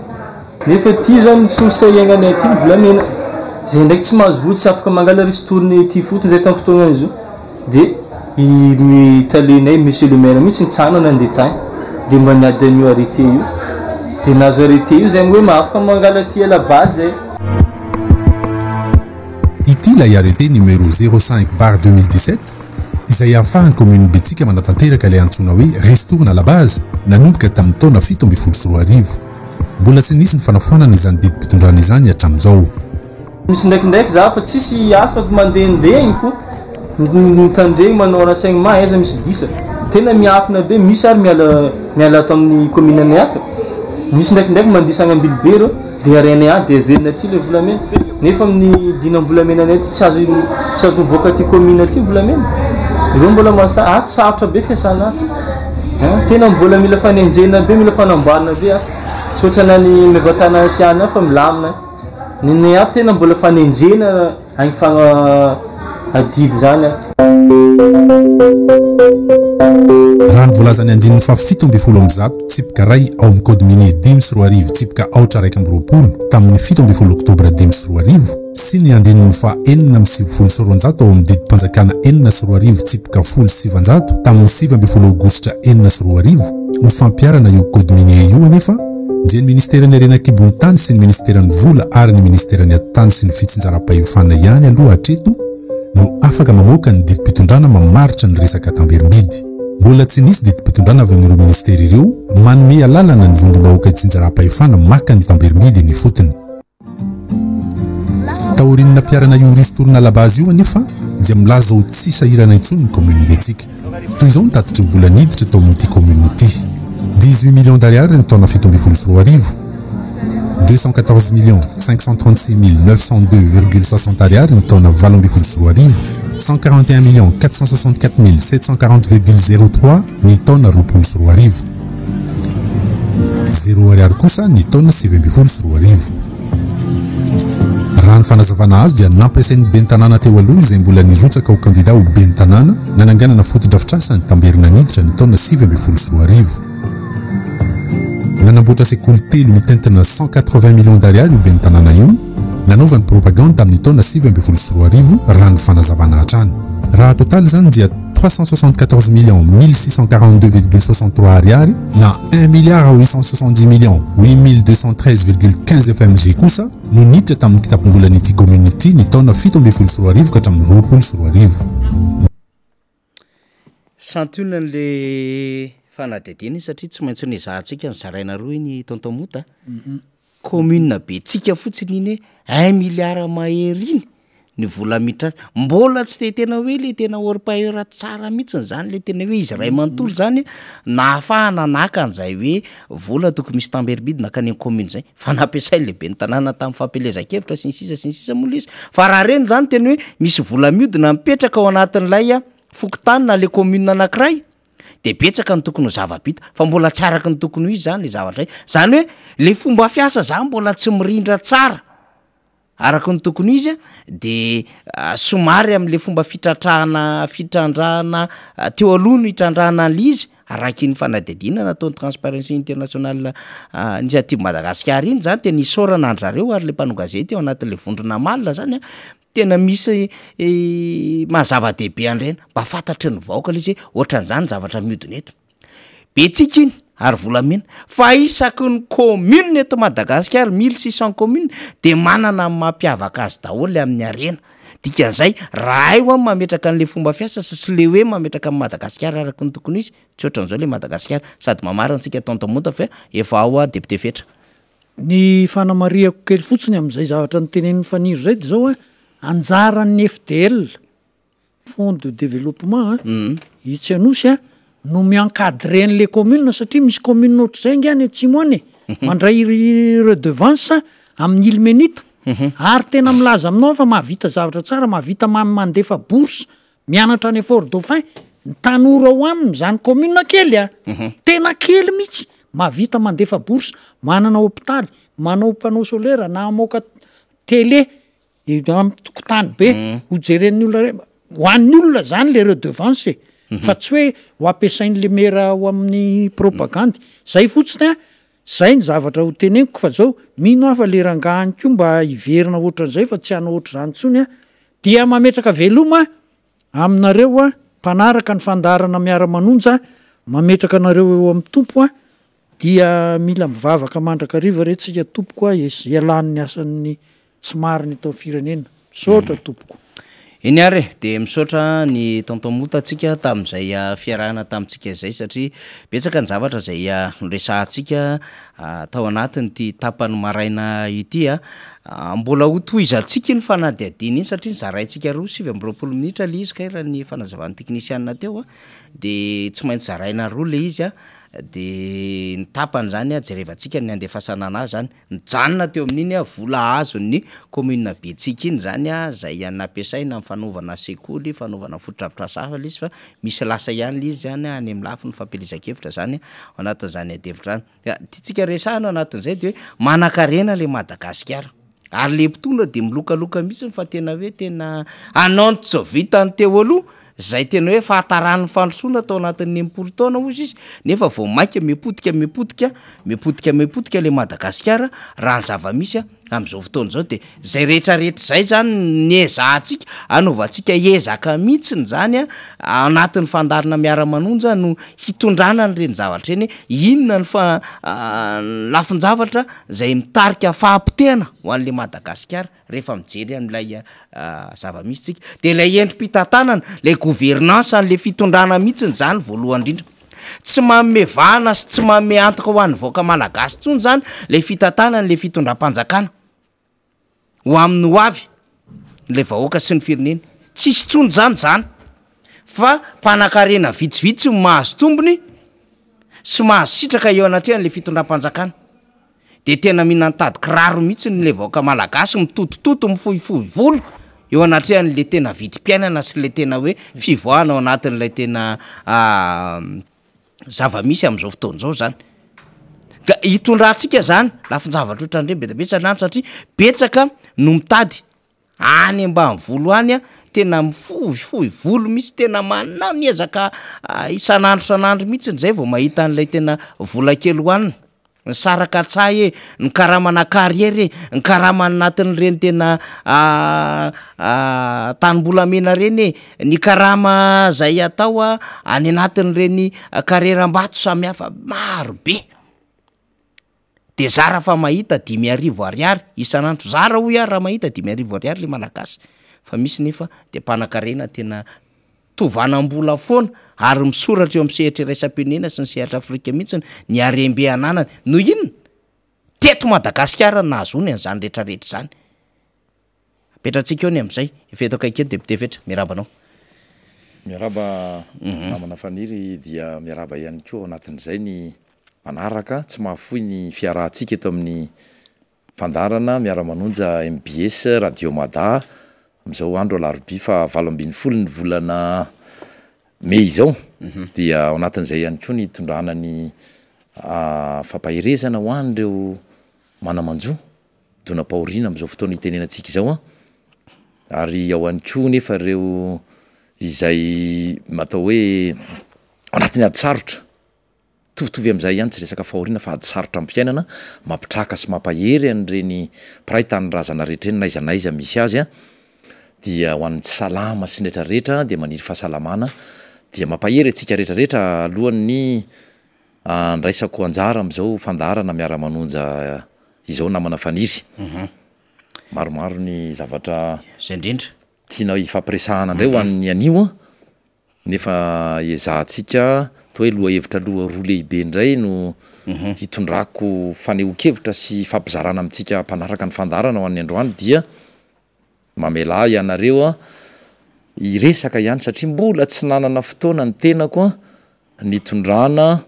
Nefa ty zao ny source iainganay ty volamena. Zay ndraiky tsy mahazo vola tsy afaka mangala ristourne ty fotony zay tamin'ny fotoana izy io. Dia i talenay monsieur le maire mihitsy nitsana nandeha tany dia mba niady an'io arrêté io. Dia nazo arrêté io zay hoe mahafaka mangala ty à la base zay. Ity ilay arrêté numéro 05/2017 izay ahafahan'ny commune Betsika manatanteraka ilay antsoina hoe ristourne à la base nanomboka tamin'ny taona 17 mbola tsy nisy ny fanafoanana izany didim-pitondrana izany hatramin'izao. Misy ndraikindraiky za fa tsisy azo fa mandehandeha igny fo mitandregny manao renseignement aiza misy disa tena miafina be misy ary miala ato amin'ny commune anay ato. Misy ndraikindraiky mandisa agny Ambilobe reo dia arainay any dia averina aty le volamena nefa amin'ny dinam-bolamena anay tsy azo mivoaka aty commune aty volamena. Ireo mbola aty sarotra be fiasana aty. Tena mbola mila fanenjena be, mila fanamboarana be aty. Tsy ohatrana ny mivatana ansiana fa milamina. Ny aty tena mbola fanenjena agny adidy zany. Raha ny volazany andininy fa 17 tsipika ray ao amin'ny code minier 5 tsipika 820 tamin'ny 17 oktobra 5 sy ny andininy fa 4,9 ao amin'ny didim-panjakana 4 tsipika 7 tamin'ny 7 aogositra 4 ho fampiarana io code minier io anefa dia ny ministeran'ny arenakibony tany sy ny ministeran'ny vola ary ny ministeran'ny atany sy ny fitsinjaram-pahefana ihany aloha hatreto no afaka mamoaka ny didim-pitondrana mamaritra ny resaka tamberim-bidy. Mbola tsy nisy didim-pitondrana avy amin'ireo ministera ireo manome alalana ny vondrom-bahoaka tsinjaram-pahefana maka ny tamberim-bidy ny fotony. Taorinina mpiarana io ristourne à la base io anefa dia milaza ho tsy sahirana intsony ny commune Betsika. Toy izao nitatitra ny vola niditra tao amin'ity commune ity. 18 millions d'ariary ny taona 17 214 536 902,60 ariary ny taona 17 141 464 740,03 ny taona 20 0 ariary kosa ny taona 17 raha ny fanazavana azo dia nampiasain'ny bentanàna teo aloha izay mbola nirotsaka ho kandida ho bentanàna nananganana fotodrafitrasany tamberina niditra ny taona 17 nanamboatra sekoly telo mitentina 180 millions d'ariary io bentanàna io nanaovany propagande tamin'ny taona 17 raha ny fanazavana hatrany. Raha total zany dia 374 642,63 ariary na 1 870 8213,15 FMG kosa no niditra tamin'ny kitapombolan'ity community ny taona 7 ka hatramin'ny 20 santunany le fanadidiny satria tsy maintsy ny zahantsika ny zaraina roa iny tontomota commune be tsika fotsiny iny 1 milliard maheriny ny vola mitra mbola tsy de tena hoe le tena orpaheura tsara mihitsy zany le tena hoe izy ray manontolo zany na afahana naka an'izay hoe vola tokony misy tamberbide nakany commune zay fa nampiasay lehibe ny tanàna tamin'ny fampelezan-kevitra sy ny sisa mola izy fa raha reny zany tena hoe misy vola miodina mipetraka ao anatin'ilay fokontany na le commune anankiray de betsaka ny tokony ho zava-bita fa mbola tsy araka ny tokony ho izy zany le zavatra zany hoe le fomba fiasa zany mbola tsy mirindra tsara araka ny tokony izy de somary am'le fomba fitrandrahana teo aloha no hitrandrahana an'izy araky ny fanadidina nataon'ny Transparency International Initiative Madagascar iny zany tena isorana anjareo ary le mpanao gazety ao anatin'le vondrona malina zany tena misy mazava-dehibe andrena mba fantatry ny vahoaka le izy ohatran'izany zavatra miodina eto betsika iny ary volamena fa isaky ny commune eto Madagasikara 1600 commune de manana mampiavaka azy daholo amin'ny arena dikan'izay raha io mametraka an'le fomba fiasa sy le hoe mametraka amin'ny Madagasikara araky ny tokony izy tsy ohatran'izao le Madagasikara sady mamarina antsika tontomota fa efa ao député fetra ny fanamariako kely fotsiny amin'izay zavatra ny tenenin'ny faniry zay de zao anjaran'ny FDL Fonds de Développement itsy anosy no miankadre an'le commune satria misy commune ohatr'izay ngany atsimo any mandray redevance amin'ny ilmenita ary tena milaza aminao fa mahavita zavatra tsara mahavita mandefa bourse mianatra any Fort Dauphin ny tanora ao aminy zany commune kely tena kely mihitsy mahavita mandefa bourse manana hôpitaly manao panneau solaire na moka télé amin'ny tokotany be ho jeren'ny olona ho an'ny olona zany le redevance fa tsy hoe ho ampiasain'le mera ao amin'ny propagande zay fotsiny zay ny zavatra ho teneniko fa zao mino afa le rangahany ko mba hiverina ohatran'izay fa tsy hana ohatr' zany tsony dia mametraka veloma aminareo mpanaraka ny fandarana miara-manonja mametraka anareo eo amin'ny tompo dia mila mivavaka mandrakariva retsika tompoko ialan'ny asan'ny tsy mariny atao firenena misaotra tompoko iny ary de misaotra ny tontomota atsika tamin'izay fiarahana tamintsika izay satria betsaka ny zavatra zay noresahantsika tao anatiny ty tapany maraina ity mbola ho tohizantsika ny fanadihadiny iny satria ny zaraintsika 7 minitra le izy kay raha ny fanazavan'ny teknisianina teo de tsy maintsy zaraina roa le izy de ny tapany zany jerevantsika ny andefasana anazy zany mijanona teo amin'iny vola azo ny commune betsika iny zany zay nampiasaina amin'ny fanaovana sekoly fanaovana fotodrafitrasa hafa le izy fa misy lasa ihany le izy zany any amin'ny lafiny fampelezan-kevitra zany ao anatin'izany adevitra zany tiatsika resahana ao anatin'izay de hoe manan-karena le Madagasikara ary le mpitondra de milokaloka mihitsy fa tena hoe tena ananto zao vitany teo aloha zay tena hoe fahatarany fandrosoana tao anatin'ny 80 taona ozy izy nefa vao maika mipotika le Madagasikara raha ny zava-misy am'izao fotoana zao de zay rehetrarehetra zay zany niezahantsika anaovantsika ezaka mihitsiny zany anatin'ny fandarina miara-manonja no hitondrana n'ireny zavatra eny inona ny lafinjavatra zay mitarika fahampitena ho an'le Madagasikara rehefa mijery an'ilay zava-misy tsika de ilay endrim-pitantanana le gouvernance an'le fitondrana mihitsiny zany voalohany indrindra tsy mamevana sy tsy mame antoka ho an'ny vaoaka malagasy tsony zany le fitantanana le fitondram-panjakana ho amin'ny ho avy le vahoaka sy ny firenena tsisy tsony zany fa mpanan-karena vitsivitsy mahazo tombony sy mahazo sitraka eo anatrehan le fitondram-panjakana de tena mihina nytady kiraro mihitsy le vahoaka malagasy mitotototo mifohifohy volo eo anatrehan'le tena vidim-piainana sy le tena hoe fivoahana ao anatin'lay tena zava-misy am'izao fotoan'izao zany ka hitondrantsika zany lafinjavatra ohatrandre betabetsaka satria betsaka no mitady any ambany volo any tena mifohifohy volo misy tena manao niezaka isan'andro mihitsy zay vao mahita an'lay tena vola kely hoanina ny saraka tsay ny karamana kariery ny karama anatin'ireny tena tanymbolamena reny ny karama zay atao any anatin'ireny kareram-bato samihafa marobe de zara fa mahita 5,000 ariary isan'andro zara hoy raha mahita 5,000 ariary le malagasy fa misy nefa de mpanan-karena tena tovanam-bola foana ary misoratra eo amin'ny sehatra iraisam-pirenena sy ny sehatra Afrika mihitsiny ny arembe ananany no inona teto Madagasikara nahazony an'izany rehetrarehetra zany apetratsika eo ny amin'izay efeto akaiky eo député fetra miarabanao miaraba namana faniry dia miaraba ihany koa anatin'izay ny manaraka tsy mahafoy ny fiarahantsika eto amin'ny fandarana miara-manonja MBS Radio Mada amin'izao andro alarobia fa 7 ny volana Mey izao dia ao anatin'izay ihany koa ny tondrana ny fampahirezana ho an'ireo manamanjo dona-pahoriana amin'izao fotoana itenenantsika izao ary ao ihany koa nefa ireo izay matao hoe ao anatin'ny ady sarotra tovitovy amin'izay ihany tsy resaka fahoriana fa ady sarotra amin'ny fiainana mampitraka sy mampahery an'ireny mpiray tany razana rehetra eny naizanaiza misy azy dia ho an'ny salama sy rehetrarehetra dia maniry fahasalamana dia mampahery antsika rehetrarehetra alohan'ny andraisako anjara amin'izao fandarana miara-manonja izao namana faniry maromaro ny zavatra zay indrindra tiana ifampiresahana indray ho an'ny anio nefa ezahantsika toa hoe loha hevitra loha roa lehibe indray no hitondrako fanehoan-kevitra sy fampizarana amintsika mpanaraka ny fandarana ho an'ny androany dia mamela ianareo iresaka ihany satria mbola tsy nanana fotoana ny tenako ny tondrana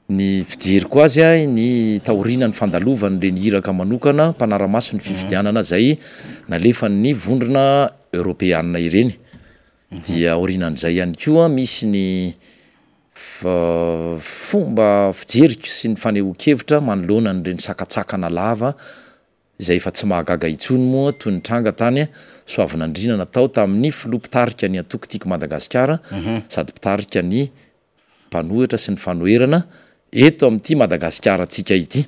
ny fijeriko azy ny taoriana ny fandalovany reny hiraka manokana mpanaramaso ny fifidianana zay nalefany ny vondrona europeanina ireny dia orinan'izay ihany koa misy ny fomba fijeriko sy ny fanehoan-kevitra manoloana ny reny sakatsakana lava izay efa tsy mahagaga intsony moa toy ny tranga tany soavinandrina natao tamin'ny filoha-pitarika ny atokotiko Madagasikara sady pitarika ny mpanohitra sy ny fanoherana eto amin'ity Madagasikara tsika ity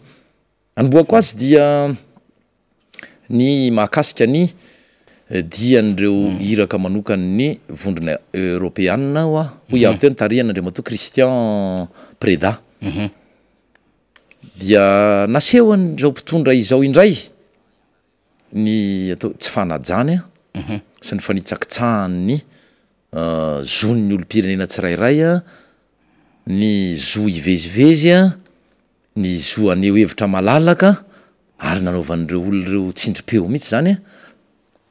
anboako azy dia ny mahakasika ny dian'ireo hiraka manokany ny vondrona europeanina hoy aho teo ny tarihana andreo matoa Christian Preda dia nasehoany zao mpitondra izao indray ny atao tsy fanajany sy ny fanitsakitsahany zon'ny olo-pirenena tsirairay ny zo ivezivezy ny zo aneo hevitra malalaka ary nanaovan'ireo olon'ireo tsindrim-peo mihitsy zany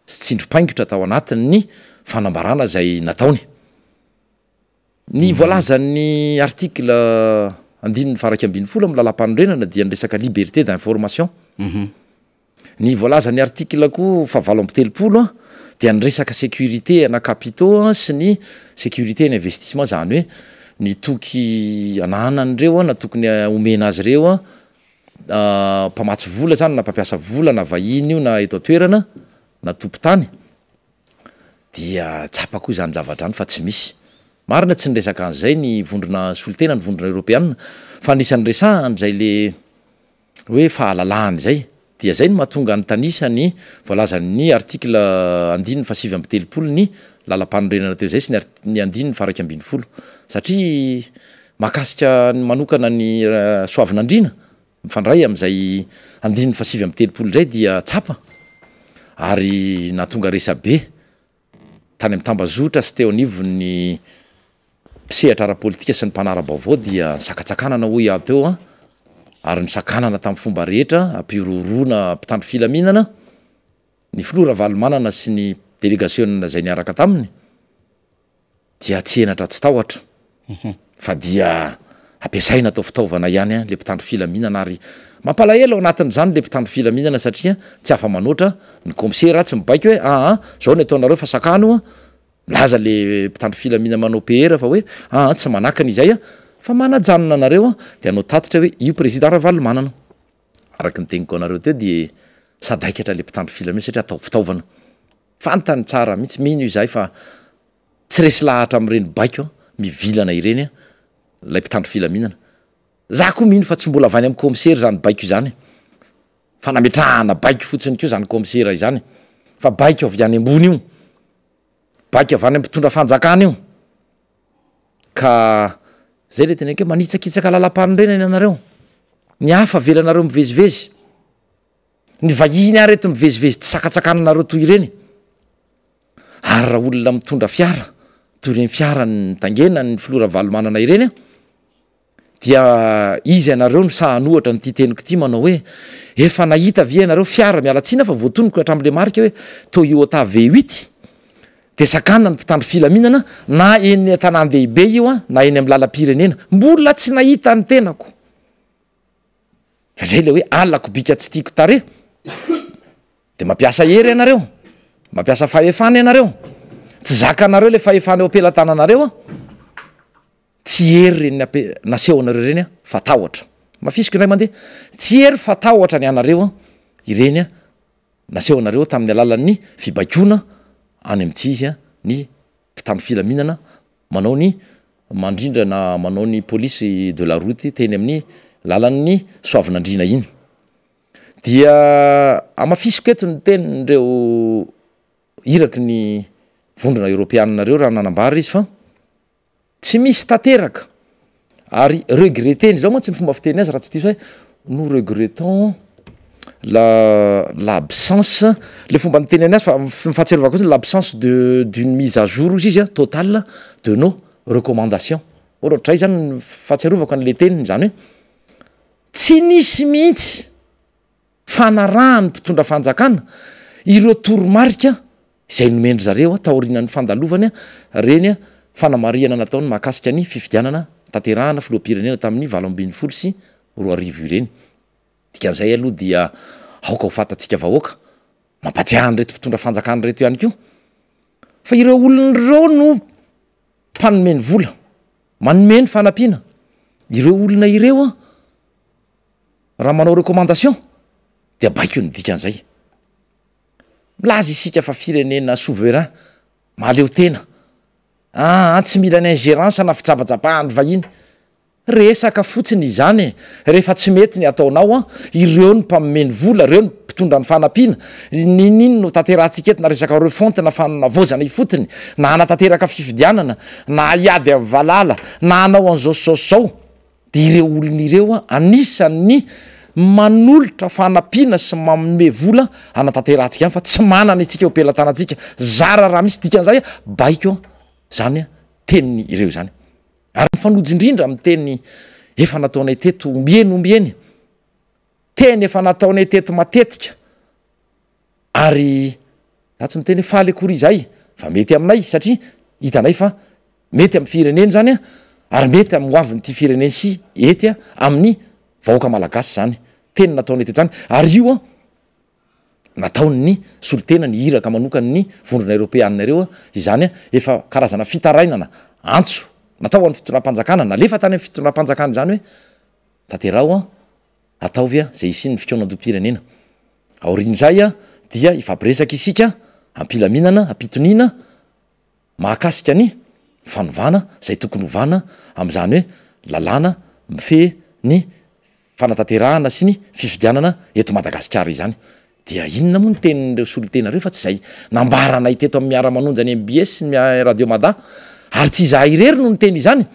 sy tsindrim-paingotra tao anatin'ny fanambarana zay nataony ny voalazan'ny article 1/20 amin'ny lalam-panorenana dia ny resaka liberté d'information ny voalazan'ny article koa fa 7/30 dia ny resaka sécurité ana capitaux sy ny sécurité ny investissement zany hoe ny toky ananan'ireo na tokony omena azy ireo mpamatsy vola zany na mpampiasa vola na vahiny io na eto atoerana na tompo-tany dia tsapako izany zavatra any fa tsy misy marina tsy nyresaka an'izay ny vondrona solitena ny vondrona europeanina fa anisan'ny resahany zay le hoe fahalalahany zay dia zay no mahatonga ny tanisa ny voalazan'ny article 1/7/30 ny lalam-panorenana teo zay sy ny 1/20 satria mahakasika ny manokana ny soavinandrina mifandray amin'izay 1/7/30 zay dia tsapa ary natonga resabe tany amin'ny tambazotra sy teo anivon'ny mpisehatra ara-politika sy ny mpanara-baovao dia sakatsakanana hoy aho teo ary ny sakanana tamin'ny fomba rehetra ampirorona mpitandro filaminana ny filora valomanana sy ny délégationna zay niaraka taminy dia tsy enatra tsy tahotra fa dia ampiasaina atao fitaovana ihany le mpitandro filaminana ary mampalahelo ao anatin'izany le mpitandro filaminana satria tsy afa manoatra ny commissaire tsy mibaiko hoe zao ny ataonareo fa sakano milaza le mpitandro filamina manao PR fa hoe tsy manakany izay fa manajanona anareo dia anao tatitra hoe io président Ravalomanana araky ny tegniko anareo teo dia sadaikatra le mpitandro filamina satria atao fitaovana fantany tsara mihitsy mino izay fa tsy resy lahatra amin'ireny baiko mivilana ireny lay mpitandro filaminana za koa mino fa tsy mbola avany amin'ny commissaire zany baiko zany fa nametrahana baiko fotsiny keo zany commissaire izany fa baiko avy any ambony io baiko avany mpitondra fanjakana io ka zay le tena ke manitsakitsaka lalam-panorena anareo ny hafa velanareo mivezivezy ny vahiny ary reto mivezivezy tsy sakatsakananareo toy ireny ary raha olona mitondra fiara toy ireny fiara ny tangena ny filora valomanana ireny dia izy ianareo no sahanohatra nyty teniko ty manao hoe efa nahita vi ianareo fiara mialatsiana fa voatoniko hatramin'le marika hoe Toyota V8 de sakana ny mpitandro filaminana na eny tanàn-dehibe io na eny amin'ny lalam-pirenena mbola tsy nahita ny tenako fa zay le hoe alako bika tsy tiako tare de mampiasa hery ianareo mampiasa fahefana ianareo tsy zakanareo le fahefana eo ampelantananareo tsy hery reny naseho anareo reny fatahotra mafisiko indray mandeha tsy hery fatahotra ny anareo ireny naseho anareo tamin'ny alalan'ny fibaikona any amin'tsy izy ny mpitandro filaminana manao ny mandrindra na manao ny police de la route teny amin'ny lalan'ny soavinandrina iny dia amafisiko eto ny tenindreo iraky ny vondrona europeanareo raha nanambara izy fa tsy misy tanteraka ary regreteny zao moa tsy ny fomba fiteny azy raha tsy diso hoe nous regrettons l'absence le fomba nyteny azy fa mifahatsiarovako koa l'absence d'une mise à jour izy izy totale de nos recommandations ohatray zany fahatsiarovako an'le teniny zany hoe tsy nisy mihitsy fanarahany mpitondra fanjakana ireo toromarika izay nomendry zareo taorinan'ny fandalovany reny fanamariana nataony mahakasika ny fifidianana tanterahana filohampirenena tamin'ny 2020 sy 2020 ireny dikan'izay aloha dia aoka ho fatatsika vahoaka mampatsiahany reto mpitondra fanjakana reto ihany koa fa ireo olon'ireo no mpanomeny vola manomeny fanampiana ireo olona ireo raha manao recommandation dia baiko eo ny dikan'izay milaza isika fa firenena souverain mahaleo tena tsy mila ny ingérance na fitsapatsapahandry vahiny resaka fotsiny izany rehefa tsy mety ny ataonao ireo ny mpamomeny vola reo ny mpitondra ny fanampiana nininy no tanterahantsika eto na resaka reo fonte na fanavozana ifotiny na anatanteraka fifidianana na iady amin'ny valala na anao an'izao saosao dia ireo olona ireo anisan'ny manolotra fanampiana sy manome vola anatanterantsika fa tsy manana itsika eo pelantanantsika zara raha misy dikan'izay baiko zany teniny ireo zany ary mifanojo indrindra amin'ny teny efa nataonay teto ombieny teny efa nataonay teto matetika ary za tsy miteny faly akory zay fa mety aminay satria hitanay fa mety amin'ny fireneny zany ary mety amin'ny hoavin'ity fireneny sy ety amin'ny vahoaka malagasy zany teny nataonay teto zany ary io nataony ny solotena ny iraka manokany ny vondrona europeanareo izany efa karazana fitarainana antso natao an'ny fitondram-panjakana nalefa tany amin'ny fitondram-panjakana zany hoe tanterao ataovy zay isiny ny fikaonam-do-pirenena aorian'izay dia ifampiresaka isika ampilaminana ampitoniana mahakasika ny fanovana zay tokony ovana am'izany hoe lalàna mife ny fanatanterahana sy ny fifidianana eto Madagasikara izany dia inona moa ny tenin'ireo solotenareo fa tsy zay nambaranay teto amin'ny miara-manonja ny MBS ny radio Mada ary tsy izahay irery no ny teny izany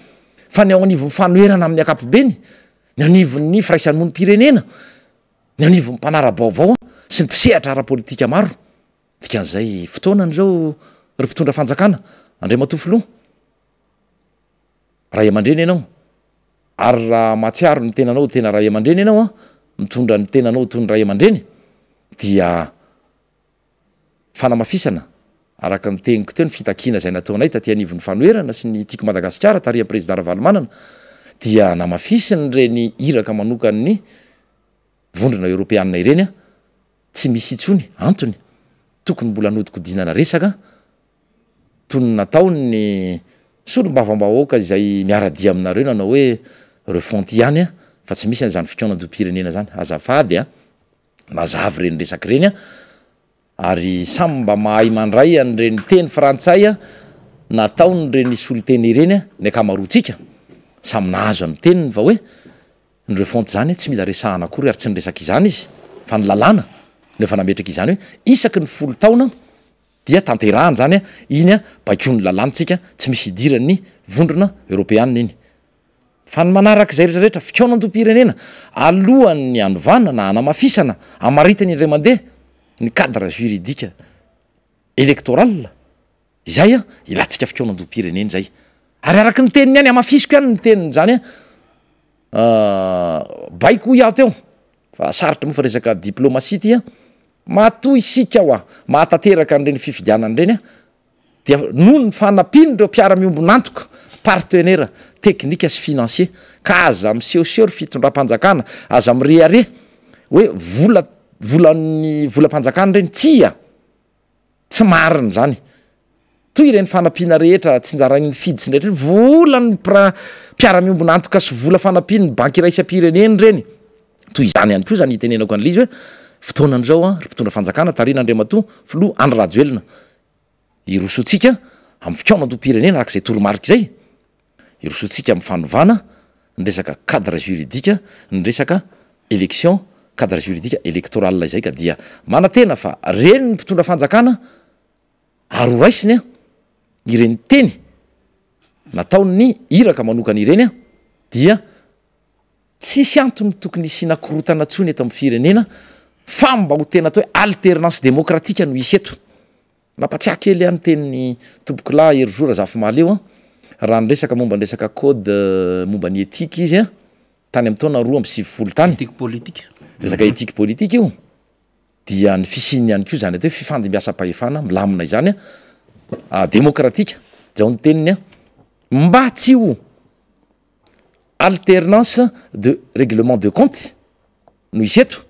fa ny ao anivon'ny fanoherana amin'ny akapobeny ny anivon'ny firaisan'ny monim-pirenena ny anivon'ny mpanara-baovao sy ny mpisehatra ara-politika maro dikan'izay fotoana n'izao ry mpitondra fanjakana andray matofoloha ray aman-dreny ianao ary raha matsiaro ny tenanao tena ray aman-dreny ianao mitondra ny tenanao toy ny ray aman-dreny dia fanamafisana araka ny teniko teo ny fitakiana zay nataonay taty anivon'ny fanoherana sy ny tiako Madagasikara taria président Ravalomanana dia namafisiny reny iraka manokany ny vondrona europeanina ireny tsy misy itsony antony tokony mbola nodikodinana resaka toy ny nataony solom-bavambahoaka izay miaradia aminareo nanao hoe refonty ihany fa tsy misy an'izany fikaonan-do-pirenena zany azafady mazavy reny resaky reny ary samy mba mahay mandray an'ireny teny frantsay nataony reny soloteny ireny ny akamaroantsika samy nahazo amin'ny teniny fa hoe nyreo fonty zany tsy mila resahana akory ary tsy nyresaka izany izy fa ny lalàna nefa nametraka izany hoe isaky ny 10 taona dia tanterahany zany a iny a bakeo ny lalàntsika tsy misy idirany vondrona europeanina iny fa ny manaraka izay rehetrarehetra fikaonantom-pirenena alohan'ny anovana na anamafisana amaritany indray mandeha ny cadre juridika électoral izay a ilatsika fikaonantom-pirenena zay ary araky ny teniny any amafisiko ihany ny teniny zany a baiko iaho teo fa sarotra moa fa resaka diplomasia ty a matoy isika ao a mahatateraka an'ireny fifidianany reny a dia noho ny fanapiny reo mpiara-miombonantoka partenaire teknika sy financier ka aza misehoseho ry fitondram-panjakana aza mireare hoe volam-panjakana reny tsia tsy mariny zany toy ireny fanampiana rehetra tsy njarainy fiditsy rehetra volany mpiara-miombonantoka sy vola fanampiany banky iray isam-pireneny reny toy izany ihany koa zany itenenako an'le izy hoe fotoanan'izao a ry mpitondra fanjakana tarina andriamatoa filoha Andry Rajoelina irosotsika amin'ny fikaonantom-pirenena arak'izay toromarika izay irosotsika amin'ny fanovana ny resaka cadre juridika ny resaka élection cadre juridika électoral izay ka dia manantena fa reny ny mpitondra fanjakana aro raisiny a ireny teny nataony iraka manokana ireny a dia tsisy antony tokony isina korotana tsony eto amin'ny firenena fa mba ho tena atao hoe alternance démocratique no isy eto mampatsiahy kely ihany tenyny tompoko lahy ery zafy maleo a raha ny resaka momba ny resaka code momba ny éthique izy a tany amin'ny taona 2020 tany resaka éthique politique io dia ny fisiny ihany koa zany atao hoe fifandimbiasam-pahefana milamina izany a démocratique zao ny teniny a mba tsy ho alternance de règlement de compte no isy eto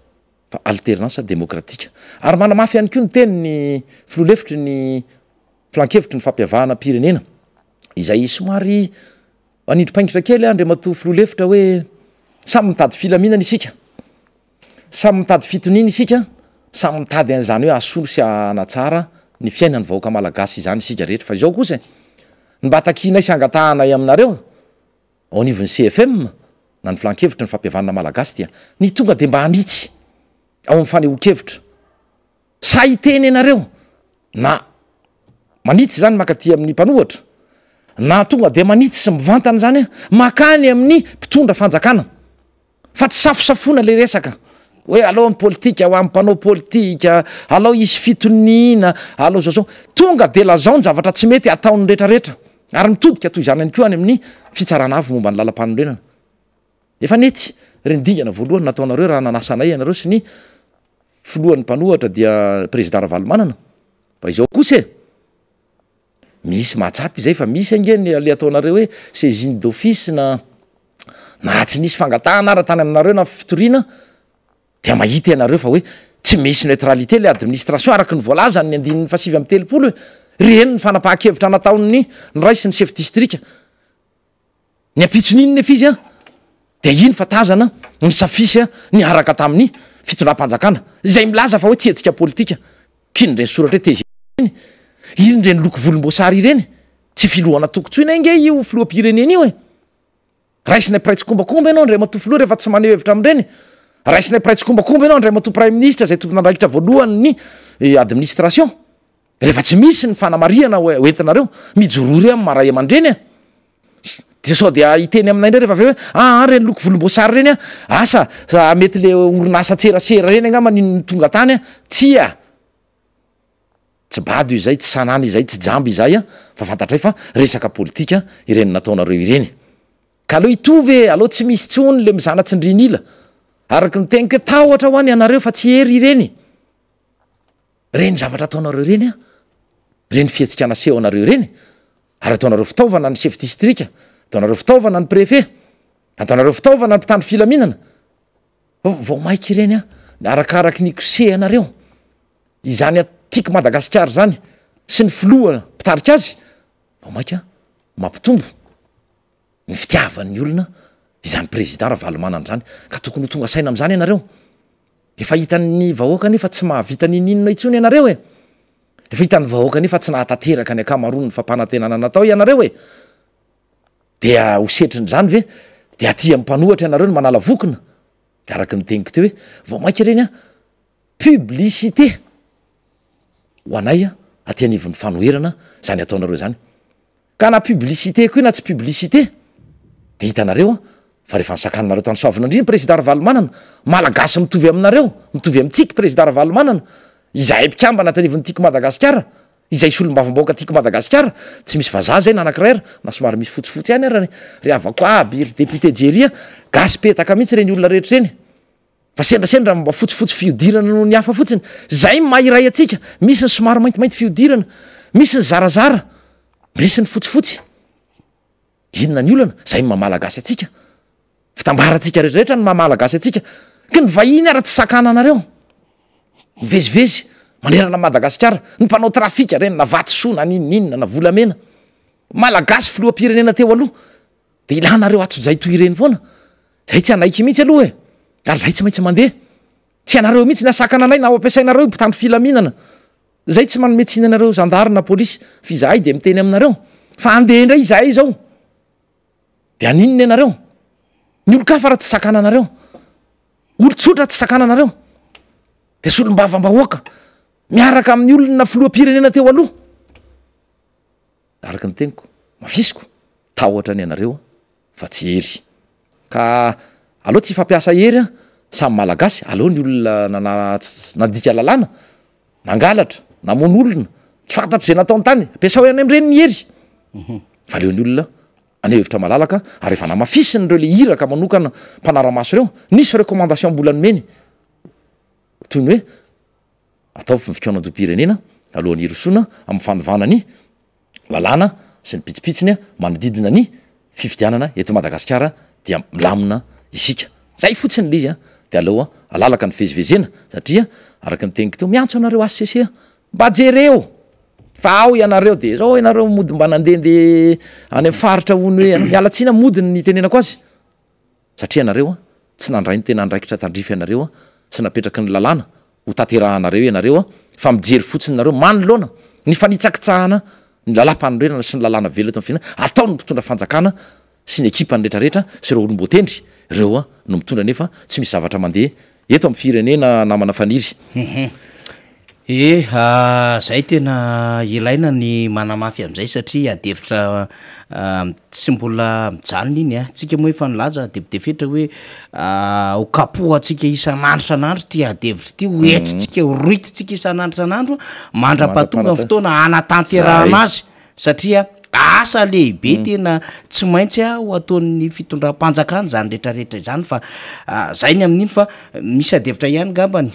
fa alternance démocratique ary manamafy ihany koa ny teniny filoha-lefitry ny filan-kevitry ny fampiavahana pirenena izay somary anindrom-paingitra kely andriamatoa filoha-lefitra hoe samy mitady filaminana isika samy mitady fitonina isika samy mitady an'izany hoe asolo sy anatsara ny fiainany vahoaka malagasy izany isika rehetra fa izao kosa ny batakina isangatahana aminareo ao anivon'ny CFM na ny filan-kevitra ny fampiavahana malagasy dia ny tonga de mba hanitsy ao amin'ny fanehoan-kevitra sa hiteny ianareo na manitsy zany makaty amin'ny mpanohatra na tonga de manitsy sy mivantana zany makany amin'ny mpitondra fanjakana fa tsy safosafona le resaka hoe alao amin'ny politika ho amin'ny mpanao politika alao isy fitonina alao zao tonga de lazao ny zavatra tsy mety ataon'ny rehetrarehetra ary mitodika toy izany any koa any amin'ny fitsarana avy momba ny lalam-panorenana efa nety reny dingana voalohany nataonareo raha nanasanay ianareo sy ny filohan'ny mpanohatra dia président Ravalomanana fa izao kosa misy mahatsapy izay fa misy angeny le ataonareo hoe saisine d'office na tsy nisy fangatahana raha tany aminareo na fitoriana dia mahita ianareo fa hoe tsy misy neutralité le administration araky ny voalazany ny andininy fasivy amin'ny telopolo reny ny fanapahan-kevitra nataony ny ray sy ny chef district ny ampitsoniny nefa izy a de iny fa tazana ny safisy a ny araka tamin'ny fitondram-panjakana zay milaza fa hoe tsy hetsika politika kiny reny soratra hoe TG iny reny loko volomboasary ireny tsy filohana tokotsoina inge io filoha-pirenena io raisinay praitsykombakomba ianao ndray matoa filoha rehefa tsy maneho hevitra amin'ireny raisinay praitsykombakomba ianao ndray matoa prime ministre zay tompon'andraikitra voalohany ny administration rehefa tsy misy ny fanamariana hoentinareo mijorory amin'ny maray aman-dreny de sao de iteny aminay ndray rehefa avy hoe reny loko volomboasary reny asa mety le orinasa tserasera reny angamba ny tonga tany tsia tsy bado izay tsy sanana izay tsy jamby izay fa fantatray fa resaka politika ireny nataonareo ireny ka aleo itovy aleo tsy misy tsony le mizanatsy ndrinila araky ny tegniko hoe tahotra ho any ianareo fa tsy hery ireny reny zavatra ataonareo ireny reny fihetsikana seho anareo ireny ary ataonareo fitaovana ny chef district ataonareo fitaovana ny préfet ataonareo fitaovana ny mpitandro filaminana vao maiky ireny arakaraky ny kosehanareo izany tiako Madagasikara zany sy ny filoha mpitarika azy vao maika mampitombo ny fitiavan'ny olona izany président Ravalomanana zany ka tokony ho tonga saina am'izany ianareo efa hitan'ny vahoaka nefa tsy mahavita ninona itsony ianareo efa hitan'ny vahoaka nefa tsy nahatateraka ny akamaroany fampanantenana natao ianareo dia ho setrin'zany ve de aty mpanohatra ianareo no manala vokona de araky nyteniko teo hoe vao mainka reny a publicité ho anay a aty anivon'ny fanoherana zany ataonareo zany ka na publicité koa na tsy publicité de hitanareo a fa rehefa nysakananareo tany soavina indriny président Ravalomanana malagasy mitovy aminareo mitovy amintsika président Ravalomanana izay mpikambana tanivon'ny tiako Madagasikara izay solom-bavambaoka tiako Madagasikara tsy misy vazaha zay na anakirayra na somary misy fotsifotsy ihany ara ry avako aby ry député jeria gasy petaka mihitsy reny olona rehetra reny fa sendrasendra mba fotsifotsy fiodirana no ny hafa fotsiny zay mahiray atsika misy ny somary maintimainty fiodirana misy ny zarazara misy ny fotsifotsy inona ny olana zay mamalagasy atsika fitambaratsika rehetrarehetra ny mamalagasy atsika ka ny vahiny ara tsy sakana anareo mivezivezy manerana Madagasikara ny mpanao trafika reny na vatosoa na ninina na volamena malagasy filoam-pirenena teo aloha de ilanareo atsojay toy ireny foana zay tsy anaiky mihitsy aloha e ary zay tsy maintsy mandeha tsy anareo mihitsy ny asakana anay na ao ampiasainareo mpitandro filaminana zay tsy manometsiny anareo zandary na polisy fizahay de miteny aminareo fa andeha indray izahay zao de aninona ianareo ny olo-kafa raha tsy sakana anareo olo-tsotra tsy sakana anareo de solom-bavambahoaka miaraka amin'ny olona filoam-pirenena teo aloha araky ny teniko mafisiko tahotra ny anareo fa tsy hery ka aloha tsy fampiasa hery a samy malagasy aloha ny olona nadika lalàna nangalatra namono olona tsy fantatro zay natao tany ampiasa hoe any am'ireny ny hery fa leo ny olona ane hevitra malalaka ary efa namafisiny reo le hiraka manokana mpanaramaso reo nisy recommandation mbola nomeny toy ny hoe atao fikionam-pirenena alohan'ny hirosona amin'ny fanovanany lalàna sy ny pitsipitsiny manodidina ny fifidianana eto Madagasikara dia milamina isika zay fotsiny le izy a de aloha alalaka ny vezivezena satria araky ny teniko teo miantso anareo ACC mba jereo fa ao ianareo de zao ianareo mody mba nandende any faritra hony hoe mialatsina modiny ny tenenako azy satria anareo a tsy nandray ny tena andraikitra tandrify ianareo a sy napetraky ny lalàna ho taterahanareo ianareo a fa mijery fotsiny nareo manoloana ny fanitsakitsahana ny lalam-panorenana sy ny lalàna velo eto am'y firenena atao ny mpitondra fanjakana sy ny ekipany rehetrarehetra sy reo olombotendry reo a no mitondra nefa tsy misy zavatra mandeha eto amin'ny firenena namana faniry zay tena ilaina ny manamafy am'izay satria adevitra tsy mbola mijanona iny a tsika moa efa nilaza depite fetra hoe okapohatsika isan'andro san'andro ty adevitra ty hoetitsika roititsika isan'andro san'andro mandra-pahatonga ny fotoana anatanterahana azy satria asa lehibe tena tsy maintsy a ho ataon'ny fitondram-panjakana zany rehetrarehetra zany fa zay ny amin'iny fa misy adevitra ihany gambany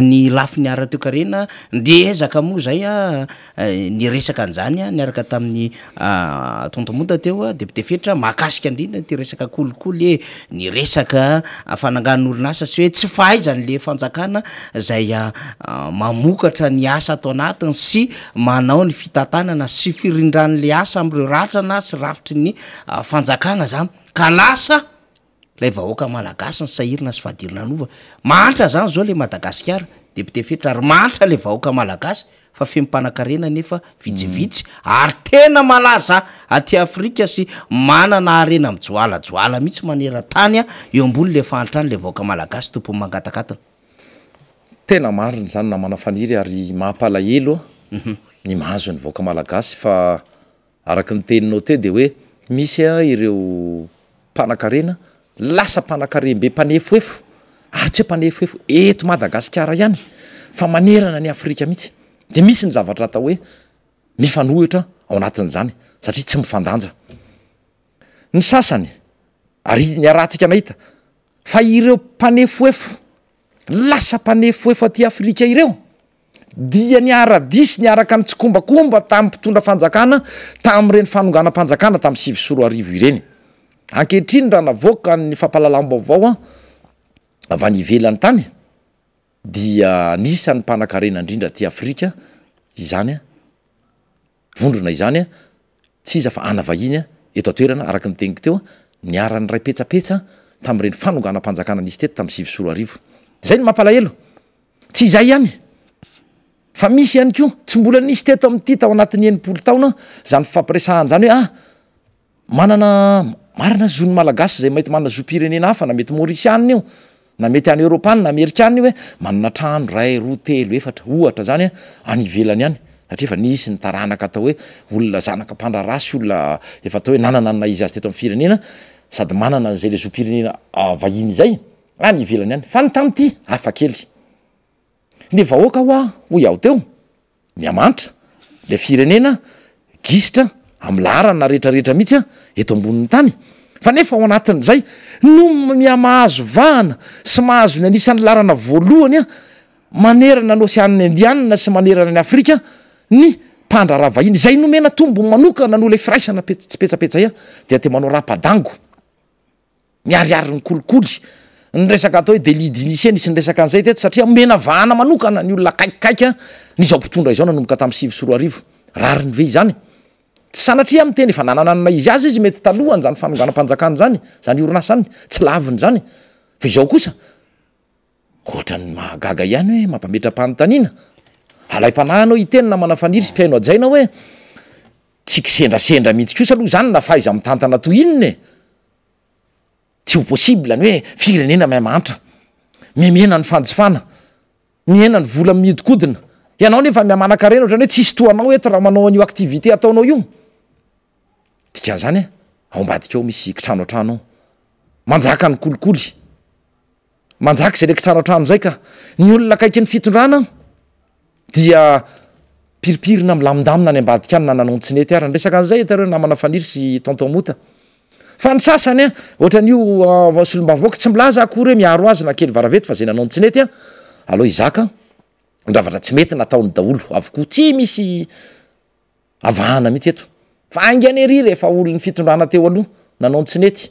ny lafi ny ara teo karena ndezaka moa zay a ny resaka an'izany a niaraka tamin'ny tontomonta teo a depite fetra mahakasika indrindra ty resaka kolikoly ny resaka fanangan'orinasa sy hoe tsy fahaizany le fanjakana zay mamokatra ny asa atao anatiny sy manao ny fitantanana sy firindran'le asa am'ireo ratrana sy rafitry ny fanjakana zany ka lasa lay vahoaka malagasy ny sahirina sy fahadirina anova mantra zany zao le Madagasikara depite fetra ary mantra le vahoaka malagasy fa femipanakarena nefa vitsivitsy ary tena malaza aty Afrika sy manana arena mijoalajoala mihitsy manera-tany a eo ambony le fantrany le vahoaka malagasy tompony mangatakatana tena mariny zany namana faniry ary mahampalahelo ny mahazo ny vahoaka malagasy fa araky ny teninao teo de hoe misy a ireo mpanakarena lasa mpanakarembe mpanefoefo ary tsy hoe mpanefoefo eto Madagasikara ihany fa manerana ny Afrika mihitsy de misy ny zavatra atao hoe mifanohitra ao anatin'izany satria tsy mifandanja ny sasany ary ny arahantsika nahita fa ireo mpanefoefo lasa mpanefoefo aty Afrika ireo dia ny aradisy ny araka ny tsikombakomba tamin'ny mpitondra fanjakana tamin'ireny fanonganam-panjakana tamin'ny 2024 ireny ankehitriny raha navoaka ny fampahalalam-baovao a avy any ivelany tany dia nisan'ny mpanakarena indrindra ty Afrika izany a vondrona izany a tsy iza fa anavahiny a eto atoerana araky ny teniko teo ny aran'ny ray petsapetsa tamin'ireny fanonganam-panjakana nisy teto tamin'ny 2024 zay ny mampalahelo tsy izay ihany fa misy ihany koa tsy mbola nisy teto amin'ity tao anatin'ny 80 taona zany fampiresahan' zany hoe manana marina zony malagasy zay mahita manana zo-pirenena hafa na mety maorisianina io na mety any eropana na amerikana io hoe manana trano ray roa telo efatra ohatra zany any ivelany any satria efa nisy ny taranaka atao hoe olona zanaka mpandrarasy olona efa atao hoe nananana izy azy teto amin'ny firenena sady manana an'izay le zo-pirenena vahiny zay any ivelany any fa ny tamity hafa kely ny vahoaka ho iaho teo miamanitra le firenena gisitra am'larana rehetrarehetra mihitsy eto ambonin'ny tany fa nefa ao anatin'zay no miamahazo vahana sy mahazo ny anisan'ny larana voalohany manerana ny osianiny indianina sy manerana ny afrika ny mpandraraha vahiny zay nomena tombony manokana no le firaisana tsy petsapetsay dia te manao rapadango miariary ny kolikoly ny resaka atao hoe délit d'initié nisy ny resaka an'izay teto satria mena vahana manokana ny olona kaikikaika nyzao mpitondra izao nanomboka tamin'ny 7 rariny ve izany tsy sanatria am'teny efa nanananina izy azy izy mety talohany zany fanonganam-panjakany zany zany orinasany tsy laviny zany fa izao kosa ohatrany mahagaga ihany hoe mampametra-panontaniana alay-panahanao iteny na manafaniry sy mpiaino ajaina hoe tsy kisendrasendra mihitsy kosa aloha zany na faiza mitantana toy inony tsy ho possible ny hoe firenena miamantra memena ny fanjifana mihena ny vola miodikodina ianao nefa miamanankarena ohatrany hoe tsisy toanao eto raha manao an'io activité ataonao io dika zany ao ambadika ao misy kitrano an-trano manjaka ny kolikoly manjaka zay le kitrano an-trano zay ka ny olona kaiky ny fitondrana dia piripirina milamindamina any ambadika any na nanontsynety ary ny resaka an'izay etareo namana faniry sy tonton mota fa ny sasany ohatran'io solom-bavoaka tsy milaza akory hoe miaro azy na kely varavety fa zay nanontsynety aloha izaka ndravatra tsy mety nataony daolo avokoa tsy misy avahana mihitsy eto fa angany ery rehefa olon'ny fitondrana teo aloha nanontsynety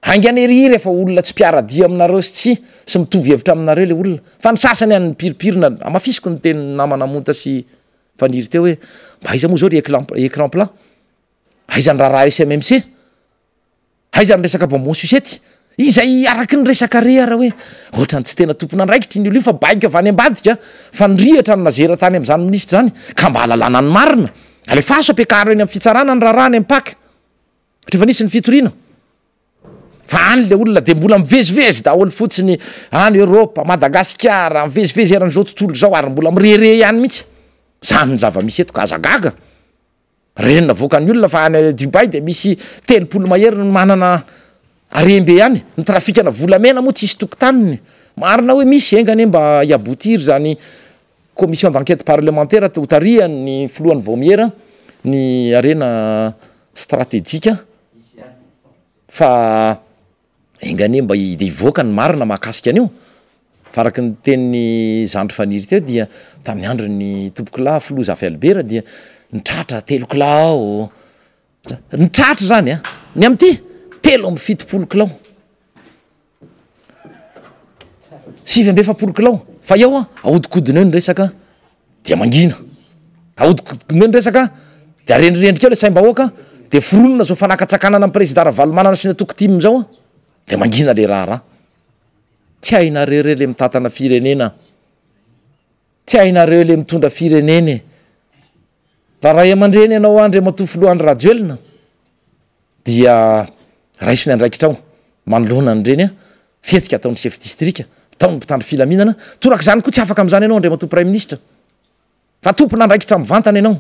angany ery rehefa olona tsy mpiaradia aminareo sy mitovy hevitra aminareo le olona fa ny sasany any piripirina amafisiko ny teny namana monta sy faniry teo hoe mba aiza moa zao ry écran plat aiza ny raharaha SMMC aiza ny resaka bonbon sucette izay araky ny resaka rehara hoe ohatrany tsy tena tompona andraikitry ny olo io fa baiko avy any ambadika fa nyrihatra ny nazera tany am'zany minisitra zany ka mba halalana ny marina alefaso ampiakaro eny amin'ny fitsarana ny raharaha ny ampaka rehefa nisy ny fitoriana fa any le olona de mbola mivezivezy daholo fotsiny any Europa Madagasikara mivezivezy eran'izao tontolo zao ary mbola mirere ihany mihitsy zany ny zava-misy eto ka azagaga renina voakan'ny olona fa any Dubai de misy 3 mahery ny manana arembe ihany ny trafikana volamena moa tsisy tokotaniny marina hoe misy engany mba hiabotiry zany commission d'enquête parlementaire hotariany ny filohan'ny vomiera ny arena stratégique fa engany mba de hivoaka ny marina mahakasika an'io fa araky ny tenin'ny zandry faniry teo dia tamin'ny andro ny tompokilay filoza Afy Albert dia nitratra 3 kilao nitratra zany ny am'ty 7 kilao 7 kilao fa eo ahodikodina eo ny resaka dia mangina ahodikodina eo ny resaka de arendrirendrika eo le saim-bahoaka de fironona zao fanakatsakanana amin'ny président Ravalomanana sy ny atoko tim zao de mangina le raharaha tsy hainareo reo le mitantana firenena tsy hainareo le mitondra fireneny raha ray aman-dreny ianao andre matoa filohan'ny radioelina dia raisony andraikitrao manoloana an'ireny fihetsika ataon'ny chef district ataon'ny mpitandro filaminana toraka zany koa tsy afaka am'zany ianao andre matoa prime ministre fa tompona andraikitra mivantana ianao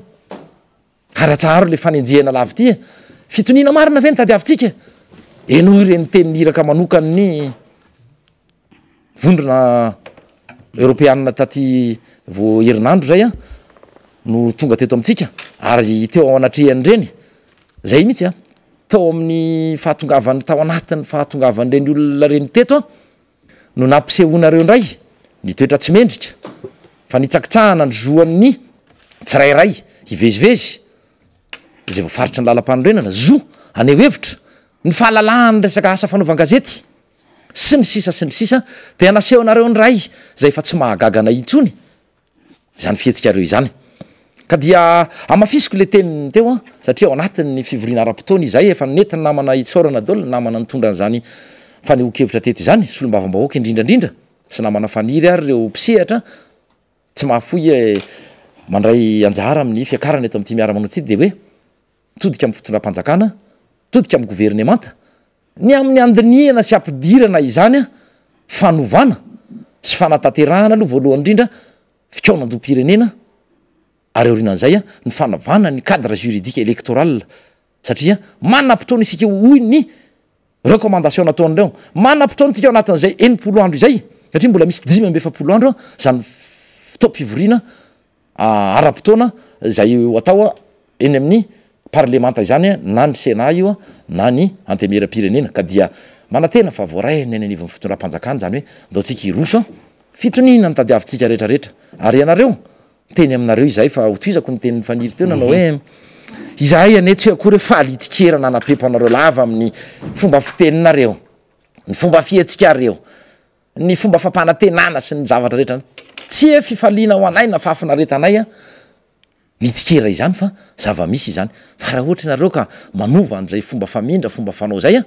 aratsaharo le fanenjehana lavy ty fitonina marina ve ny tady avitsika eno ireny tenin'ny iraka manokany vondrona européanina taty vo herinandro zay no tonga teto amitsika ary teo ao anatrehan'ireny zay mihitsy tao amin'ny fahatongavany tao anatin'ny fahatongavan'ireny olona reny teto no nampisehoanareo indray ny toetra tsy mendrika fa nitsakitsahana ny zoan'ny tsirairay hivezivezy zay voafaritra ny lalam-panorenana zo aneo hevitra ny fahalalahany resaka asa fanaovan-gazety sy ny sisa de anaseho anareo ny ray zay fa tsy mahagagana intsony zany fihetsikareo izany ka dia amafisiko le teniny teo satria ao anatin'ny fivoriana ara-potoana izay efa nentiny namana itsorana dolo namana nitondra an'zany fanehoan-kevitra teto izany solom-bavambahoaka indrindrandrindra sy namana faniry ary reo mpisehatra tsy mahafoy mandray anjara amin'ny fiakarana eto amin'ity miara-manao tsy de hoe todika amin'ny fitondram-panjakana todika amin'ny gouvernemanta ny amin'ny andiniana sy ampidirana izany a fanovana sy fanatanterahana aloha voalohany indrindra fikaonantom-pirenena ary orinan'izay a ny fanavana ny cadre juridique électoral satria manam-potoana isika hoy ny recommandation nataon'ireo manam-potoana tsika ao anatin'izay 90 andro izay satria mbola misy 10 andro zany fitaom-pivoriana ara-potoana zay atao eny amin'ny parlemanta izany na ny sénat io na ny antemera-pirenena ka dia manantena fa voarainy eny anivon'ny fitondram-panjakana zany hoe ndaotsika iroso fitonina ny tadiavintsika rehetrarehetra ary ianareo teny aminareo izay fa hotoizako ny tenin'ny faniry teo nanao hoe izahay ane tsy akory hoe faalitikera nanapempanareo lava amin'ny fomba fiteninareo ny fomba fihetsikareo ny fomba fampanantenana sy ny zavatra rehetra tsy e fifaliana ho anay na fahafinaretanay a mitsikera izany fa zava-misy izany fa raha ohatra nareo ka manova an'izay fomba famindra fomba fanao zay a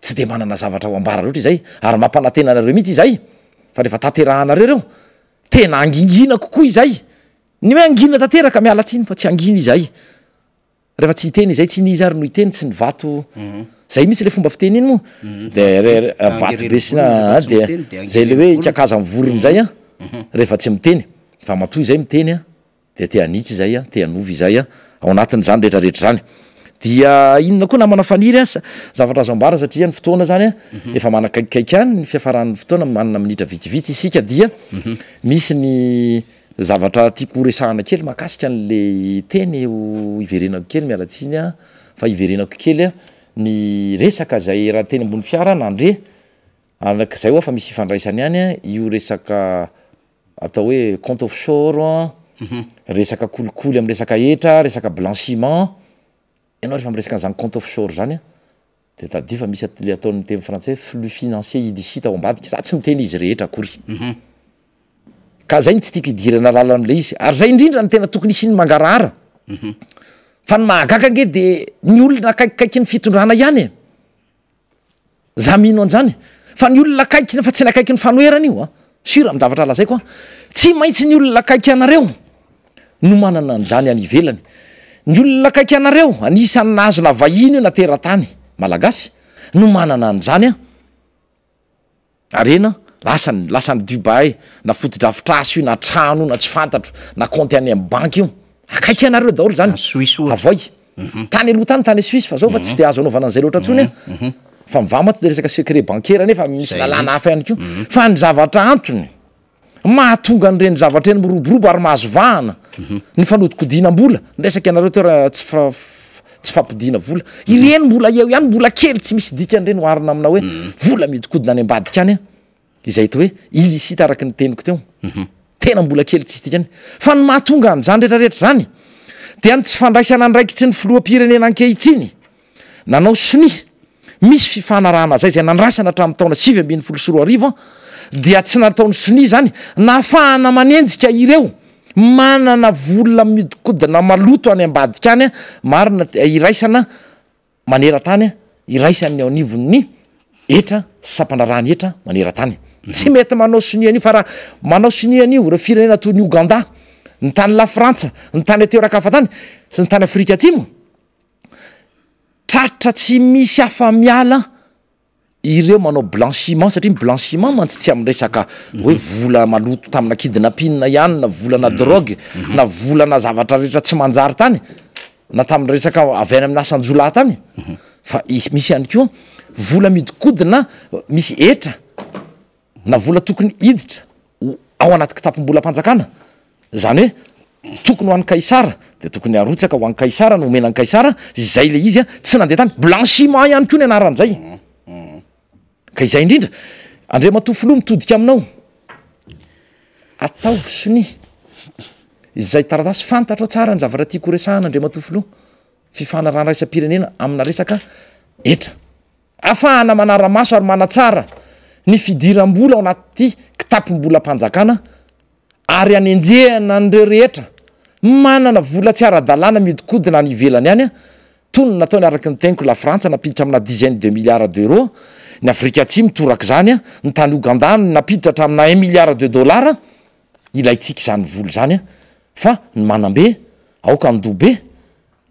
tsy de manana zavatra ho ambara loatra izay ary mampanantenanareo mihitsy izay fa rehefa tanterahanareo reo tena angingina kokoa izay ny hoe angina tanteraka miala tsiny fa tsy angina izay rehefa tsy hiteny izay tsy nizy ary no hiteny tsy ny vato zay misy le fomba fiteny iny moa de vato be sina de zay le hoe kakaza mivorony zay a rehefa tsy miteny fa matoy zay miteny a de te anitsy zay a te anovy izay a ao anatin'zany rehetrarehetra zany dia inona koa namana faniry a zavatra azo ambara satria ny fotoana zany a efa manakaikikaiky any ny fiafaran'ny fotoana manana minitra vitsivitsy isika dia misy ny zavatra tiako resahana kely mahakasika an'le teny eo iverenako kely mialatsiny a fa iverenako kely a ny resaka zay raha teny ambony fiara nandre arak'izay oa fa misy ifandraisany any a io resaka atao hoe compte offshore resaka kolikoly amy resaka etra resaka blanchiment ianao rehefa miresaka an'zany compte offshore zany a de tadia fa misy le ataon'ny teny français flux financier illicite ao ambadika za tsy miteny izy rehetra akory ka zay ny tsy tiako idirana lalan'le izy ary zay indrindra ny tena tokony isiny mangarahara fa ny mahagaga nge de ny olona akaikikaiky ny fitondrana ihany e za mino an'zany fa ny olona akaikina fa tsy nakaiky ny fanoerana io a sura amy davatra lazaiko a tsy maintsy ny olona akaiky anareo no manana an'zany any ivelany ny olona akaiky anareo anisan'ny nazona vahiny io na tera-tany malagasy no manana an'zany a arena lasany Dubai na fotodrafitrasy io na trano na tsy fantatro na compte any amy banky io akaiky anareo daholo zany avoy tany aloha tany tany Suisse fa zao fa tsy de azo anaovana an'izay loatra tsony a fa mivama tsy de resaka secret bancaire nefa misy lalàna hafa ihany ko fa ny zavatra antony mahatonga an'ireny zavatra eny miroborobo ary mahazo vahana ny fanodinkodinam-bola nresaka ianareo toera tsy fampidina vola ireny mbola eo ihany mbola kely tsy misy dikan'ireny oarina amina hoe vola midikodina any ambadika any a izay to hoe illicite araky ny teniko teo tena mbola kely tsy dikany fa ny mahatonga an'zany rehetrarehetra zany dia ny tsy fandraisana andraikitry ny filoam-pirenena ankehitriny nanao soni misy fifanarahana zay zay nandrasana hatramin'ny taona 2014 dia tsy nataony soni zany nahafahana manenjika ireo manana vola midikodina maloto any ambadika any a marina iraisana manera-tany a iraisany ao anivon'ny etra sampanarahany etra manera-tany tsy mety manao soni an'io fa raha manao soni an'io reo firenena toy ny Ouganda ny tany la Frantsa ny tany etoerakafa tany sy ny tany Afrika Atsimo tratra tsy misy hafa miala ireo manao blanchiment satria blanchiment mantsy tsy amy resaka hoe vola maloto tamina kidnapina ihany na volana drogue na volana zavatra rehetra tsy manjary tany na taminy resaka avy any amin'ny asan-jolahy tany fa misy ihany koa vola midikodina misy etra na vola tokony iditra ao anaty kitapom-bola mpanjakana zany hoe tokony ho an'ny kaisara de tokony arotsaka ho an'ny kaisara no omena ny kaisara zay le izy a tsy nandeha tany blanchiment ihany koa ny anaran'izay ka izay indrindra andre matofoloha mitodika aminao atao soni izay taratasy fantatro tsara ny zavatra tiako resahana andre matofoloha fifanarana raisam-pirenena amina resaka etra afahana manara-maso ary manatsara ny fidiram-bola ao anaty kitapom-bola mpanjakana ary anenjehana an'ireo rehetra manana vola tsy ara-dalàna midikodina any ivelany any a tony nataony araky ny teniko la Frantsa napiditra amina dizaine de milliards d'euros ny Afrika Atsimo torak' zany a ny tany Ouganda napiditra hatramina 1 milliard de dollars ilaitsika izany vola zany a fa ny manam-be aoka andobe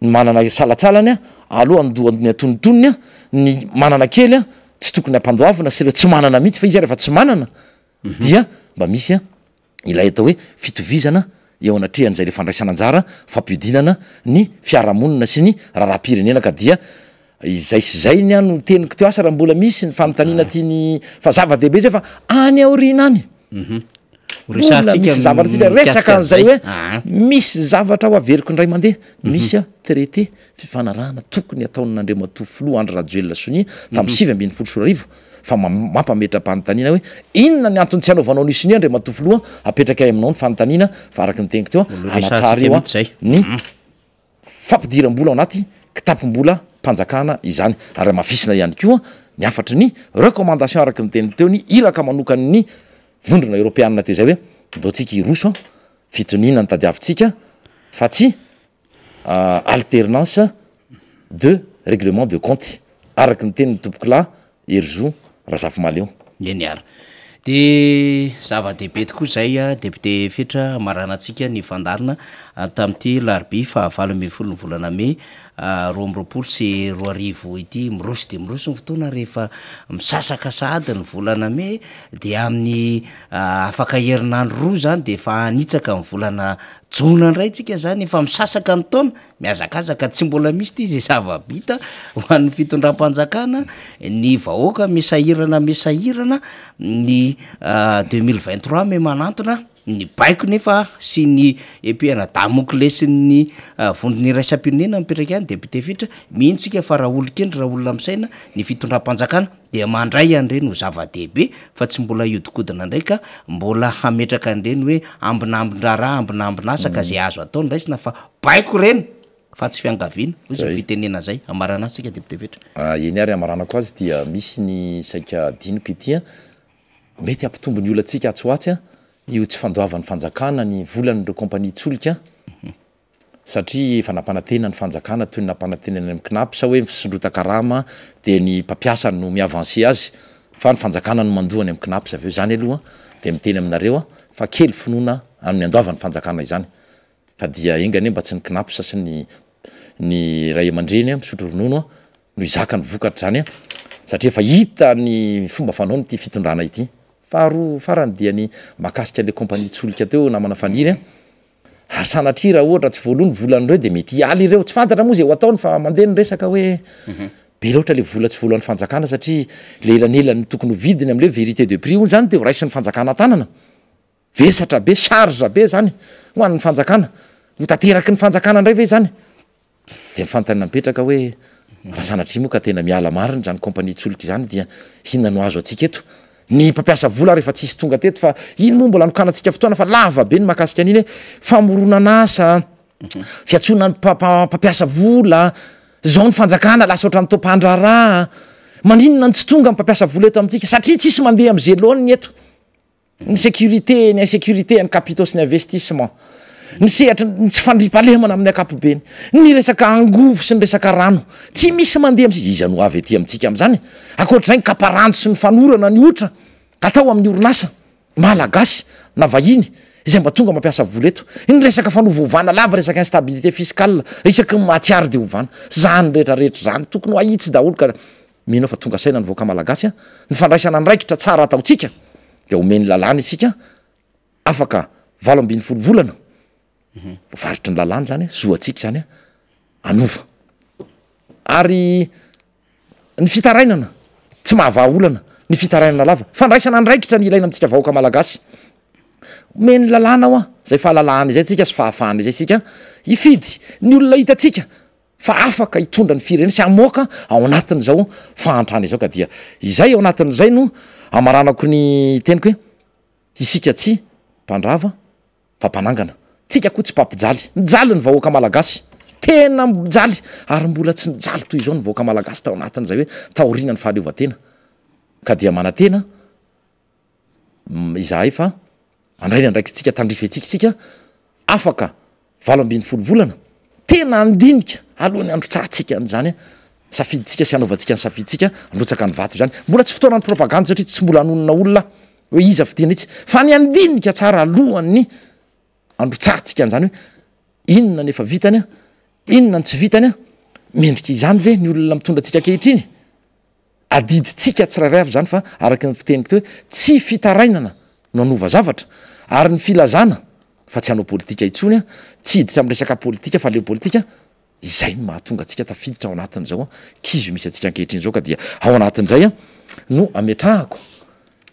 ny manana salatsalany a aloha ny atonontonony a ny manana kely a tsy tokony ampandoavina sy ireo tsy manana mihitsy fa izy rehefa tsy manana dia mba misy ilay atao hoe fitovizana eo anatrehan'izay le fandraisana anjara fampiodinana ny fiarahamonina sy ny raharam-pirenena ka dia izay sy zay ny no teniko teo asa raha mbola misy ny fanontaniana tiany fa zava-dehibe zay fa any aoriana any misy zavatra tsika resaka an'izay hoe misy zavatra ho averiko indray mandeha misy traité fifanarahana tokony ataony Andriamatoa filoha Andry Rajoelina Sonia tamin'ny 7-20 fa mampametra-panontaniana hoe inona ny antony tsy hanaovanao ny Sonia Andriamatoa filoha apetraka aminao ny fanontaniana fa araky ny teniko teo anatsara eo ny fampidiram-bola ao anaty kitapom-bola mpanjakana izany ary mafisina ihany koa ny afatry ny recommandation araky ny teniko teo ny iraka manokany ny vondrona européanina teo zay hoe ndaotsika iroso fitoniana ny tadiavintsika fa tsy alternance de règlement de compte araky ny tenyny tompoko la Herzo Razafimaleo eniara de zava-dehibe tokoa zay député Fetra maranantsika ny fandarina tamin'ity larbi fa 20 ny volana May 20 sy 20 ity miroso de miroso ny fotoana rehefa misasaka sahady ny volana May de amin'ny afaka herinandro roa zany de efa anitsaka ny volana Jona indray tsika zany efa misasaka ny taona miazakazaka tsy mbola misy ty zay zava-bita ho an'ny fitondram-panjakana ny vahoaka mesahirana ny 2023 May manantona ny baiko nefa sy ny epiana Damoclès ny vondrony iraisam-pirenena mipetraka any député Fitra mihintsika fa raha olon-kendry raha olona misaina ny fitondram-panjakana dia mandray an'ireny ho zava-dehibe fa tsy mbola iodikodina ndraika mbola hametraka an'ireny hoe ambinambin-draharaha ambinambinasaka zay azo atao ndraisina fa baiko reny fa tsy fiangaviana ozy fitenena zay amarana sika député Fitra eny ary amaranako azy dia misy ny saika diniko ity mety ampitombo ny olantsika atsoatsy io tsy fandoavan'ny fanjakana ny volan'ireo kompania tsolika satria efa nampanantena ny fanjakana toy ny nampanantenany amin'ny knap sa hoe misondrotakarama de ny mpampiasa no miavancé azy fa ny fanjakana no mandohany amin'ny knap sa aveo zany aloha de miteny aminareo fa kely finoana amin'ny andoavan'ny fanjakana izany fa dia engane mba tsy ny knap sa sy ny ray aman-dreny misotro ronono no izaka ny vokatra zany satria efa hita ny fomba fanao nyty fitondrana ity farany dia ny makasika le kompania tsolika teo namana faniry ary sanatria raha ohatra tsy voalohany volan'ireo de mety hialy ireo tsy fantatra moa zay ho ataony fa mandeha ny resaka hoe be loatra le vola tsy voalohan'ny fanjakana satria le elanelany tokony vidiny am'le vérité de prix ony zany de ho raisin'ny fanjakana tanana vesatra be charge be zany ho an'ny fanjakana ho tateraky ny fanjakana indray ve zany de mifantany mipetraka hoe raha sanatria moa ka tena miala mariny zany kompania tsolika zany dia hinona no azo atsika eto ny mpampiasa vola rehefa tsisy tonga teto fa iny moa mbola nokanatsika fotoana fa lava be ny makasika an'iny hoe famoronana asa fiatsona ny mpampiasa vola zao ny fanjakana lasa ohatrany tompandraraha maninona ny tsy tonga ny mpampiasa vola eto amintsika satria tsisy mandeha amin'ny zelony eto ny sécurité ny insécurité ny capitaux sy ny investissement ny sehatra ny tsy fandripalemana amin'ny akapobeny ny resaka angovo sy ny resaka rano tsy misy mandeha amitsika iza no avy ety amintsika am'zany akoatr'izay ny kaparanto sy ny fanorana ny otra atao amin'ny orinasa malagasy na vahiny izay mba tonga mampiasa vola eto ny resaka fanovaovana lava resaka instabilité fiscale isaky matsiary de ovana zany rehetrarehetra zany tokony ho ahitsy daholo ka mino fa tonga saina ny voaka malagasy ny fandraisana andraikitra tsara ataotsika de omeny lalàna isika afaka 20 volana varitry ny lalàna zany zoatsika zany anova ary ny fitarainana tsy mahavaolana ny fitarainana lava fandraisana andraikitra ny ilaina amitsika vahoaka malagasy omeny lalàna ao zay fahalalahana izay tsika sy fahafahana izay tsika ifidy ny olona hitatsika fa afaka hitondra ny firenena sy amoaka ao anatin'izao fahantrana izao ka dia izay ao anatin'izay no amaranako ny teniko hoe isika tsy mpandrava fa mpanangana tsika koa tsy mpampijaly mijaly ny vahoaka malagasy tena mijaly ary mbola tsy nijaly toy izao ny vahoaka malagasy tao anatin'izay hoe taorina ny fahaleovatena ka dia manantena izahay fa andraina ndraiky tsika tandrify atsika afaka 20 volana tena andinika alohan'ny andro tsatsika an'izany safiditsika sy anaovantsika ny safiditsika androtsaka ny vato zany mbola tsy fotoana ny propagande satria tsy mbola anonona olona hoe iza fidiana itsy fa ny andinika tsara alohan'ny andro tsatsika an'izany hoe inona nefa vitany inona ny tsy vitany mendrika izany ve ny olona mitondra antsika kehitriny adiditsika tsirairay avy zany fa araka ny fiteniko teo hoe tsy fitarainana no anova zavatra ary ny filazana fa tsy hanao politika itsony a tsy hiditra am'resaka politika fa leo politika izay no mahatonga atsika tafiditra ao anatin'izao a kizo misy atsika ankehitriny zao ka dia ao anatin'izay a no ametrahako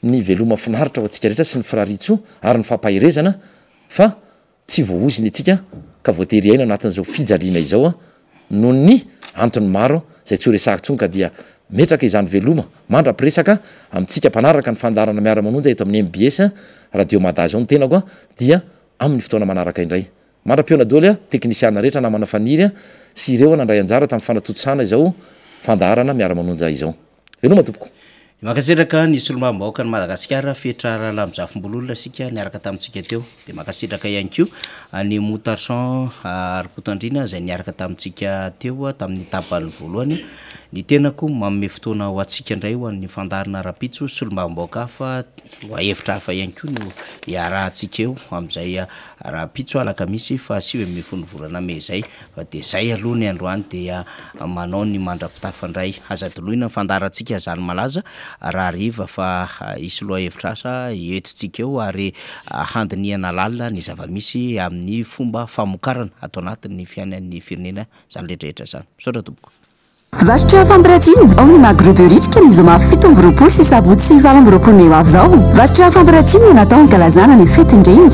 ny veloma finaritra ao atsika rehetra sy ny firaritso ary ny fampahirezana fa tsy voaoziny atsika ka voatery aina anatin'izao fijaliana izao a no ny antony maro zay tsy ho resahako tsony ka dia metraka izany veloma mandra-piresaka amintsika mpanaraka ny fandarana miara-manonjy eto amin'ny MBS radio Mada zao ny tenako a dia amin'ny fotoana manaraka indray mandra-piona doly a teknisiana rehetra namana faniry a sy ireo nandray anjara tamin'ny fanatotsana izao fandarana miara-manonja izao veloma tompoko makasitraka ny solomam-bahoaka ny Madagasikara fetra lamzafim-bololona sika niaraka tamintsika teo de makasitraka ihany ko ny Moutarson Aripotandrina zay niaraka tamintsika teo tamin'ny tapany voalohany ny tenako manome fotoana ho atsika indray ho an'ny fandarana rapitso solomam-bahoaka hafa hevitra hafa ihany ko no iarahantsika eo amin'izay rapitso alakamisy fa 9 volana May zay fa de zay aloha ny androany dia manao ny mandra-pitafandray azadoloina fandarantsika zany malaza raha riva fa isy loha hevitra asa etotsika eo ary handiniana lalina ny zava-misy amin'ny fomba famokarana ato anatin'ny fiainan'ny firenena zany rehetrarehetra zany misaotra tompoko Varotra fampiratina ao ny magroberitsika ny zoma 7 sy sabotsy 7 May avy zao. Varotra fampiratina natao hankalazana ny fetin-dreny.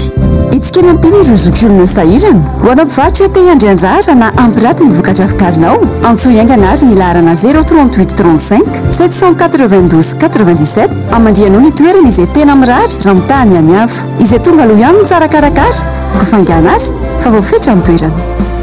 Itsikely ampiny ireo zokiolona sahirana. Ho anao mpivarotra te hiandry anjara na hampiraty ny vokatra vokarinao. Antsoa iangana ary ny laharana 038 35 792 97 amandrianao ny toerana izay tena mirary raha mitahany any hafa. Izay tonga aloha ihany no tsara karakara. Kofangana ary fa voafetra amin'ny toerana.